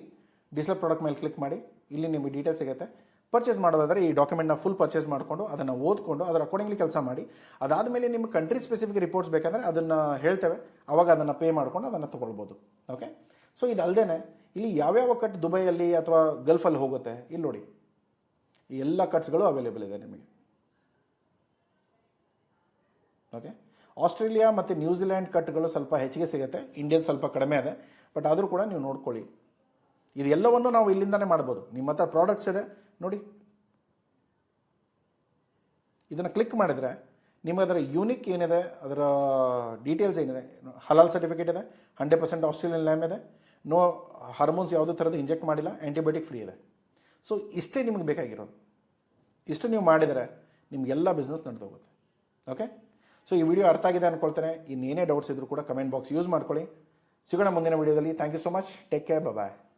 ಡಿಜಿಟಲ್ ಪ್ರಾಡಕ್ಟ್ ಮೇಲೆ ಕ್ಲಿಕ್ ಮಾಡಿ, ಇಲ್ಲಿ ನಿಮಗೆ ಡೀಟೇಲ್ಸ್ ಸಿಗುತ್ತೆ. ಪರ್ಚೇಸ್ ಮಾಡೋದಾದರೆ ಈ ಡಾಕ್ಯುಮೆಂಟ್ನ ಫುಲ್ ಪರ್ಚೇಸ್ ಮಾಡಿಕೊಂಡು ಅದನ್ನು ಓದ್ಕೊಂಡು ಅದರ ಅಕಾರ್ಡಿಂಗ್ಲಿ ಕೆಲಸ ಮಾಡಿ. ಅದಾದಮೇಲೆ ನಿಮ್ಮ ಕಂಟ್ರಿ ಸ್ಪೆಸಿಫಿಕ್ ರಿಪೋರ್ಟ್ಸ್ ಬೇಕಂದರೆ ಅದನ್ನು ಹೇಳ್ತೇವೆ, ಆವಾಗ ಅದನ್ನು ಪೇ ಮಾಡಿಕೊಂಡು ಅದನ್ನು ತೊಗೊಳ್ಬೋದು. ಓಕೆ. ಸೊ ಇದು ಅಲ್ಲದೆ ಇಲ್ಲಿ ಯಾವ್ಯಾವ ಕಟ್ ದುಬೈಯಲ್ಲಿ ಅಥವಾ ಗಲ್ಫಲ್ಲಿ ಹೋಗುತ್ತೆ ಇಲ್ಲಿ ನೋಡಿ, ಈ ಎಲ್ಲ ಕಟ್ಸ್ಗಳು ಅವೈಲೇಬಲ್ ಇದೆ ನಿಮಗೆ. ಓಕೆ. ಆಸ್ಟ್ರೇಲಿಯಾ ಮತ್ತು ನ್ಯೂಜಿಲ್ಯಾಂಡ್ ಕಟ್ಗಳು ಸ್ವಲ್ಪ ಹೆಚ್ಚಿಗೆ ಸಿಗುತ್ತೆ, ಇಂಡಿಯನ್ ಸ್ವಲ್ಪ ಕಡಿಮೆ ಇದೆ. ಬಟ್ ಆದರೂ ಕೂಡ ನೀವು ನೋಡ್ಕೊಳ್ಳಿ, ಇದೆಲ್ಲವನ್ನು ನಾವು ಇಲ್ಲಿಂದನೇ ಮಾಡ್ಬೋದು. ನಿಮ್ಮ ಹತ್ರ ಪ್ರಾಡಕ್ಟ್ಸ್ ಇದೆ ನೋಡಿ, ಇದನ್ನು ಕ್ಲಿಕ್ ಮಾಡಿದರೆ ನಿಮಗೆ ಅದರ ಯೂನಿಕ್ ಏನಿದೆ, ಅದರ ಡೀಟೇಲ್ಸ್ ಏನಿದೆ, ಹಲಾಲ್ ಸರ್ಟಿಫಿಕೇಟ್ ಇದೆ, 100% ಆಸ್ಟ್ರೇಲಿಯನ್ ಲ್ಯಾಮ್ ಇದೆ, ನೋ ಹಾರ್ಮೋನ್ಸ್ ಯಾವುದೇ ಥರದ ಇಂಜೆಕ್ಟ್ ಮಾಡಿಲ್ಲ, ಆ್ಯಂಟಿಬಯೋಟಿಕ್ ಫ್ರೀ ಇದೆ. ಸೊ ಇಷ್ಟೇ ನಿಮಗೆ ಬೇಕಾಗಿರೋದು. ಇಷ್ಟು ನೀವು ಮಾಡಿದರೆ ನಿಮಗೆಲ್ಲ ಬಿಸ್ನೆಸ್ ನಡೆದೋಗುತ್ತೆ. ಓಕೆ. ಸೊ ಈ ವಿಡಿಯೋ ಅರ್ಥ ಆಗಿದೆ ಅಂದ್ಕೊಳ್ತೇನೆ. ಇನ್ನೇನೇ ಡೌಟ್ಸ್ ಇದ್ದರೂ ಕೂಡ ಕಮೆಂಟ್ ಬಾಕ್ಸ್ ಯೂಸ್ ಮಾಡ್ಕೊಳ್ಳಿ. ಸಿಗೋಣ ಮುಂದಿನ ವಿಡಿಯೋದಲ್ಲಿ. Thank you so much. Take care. Bye.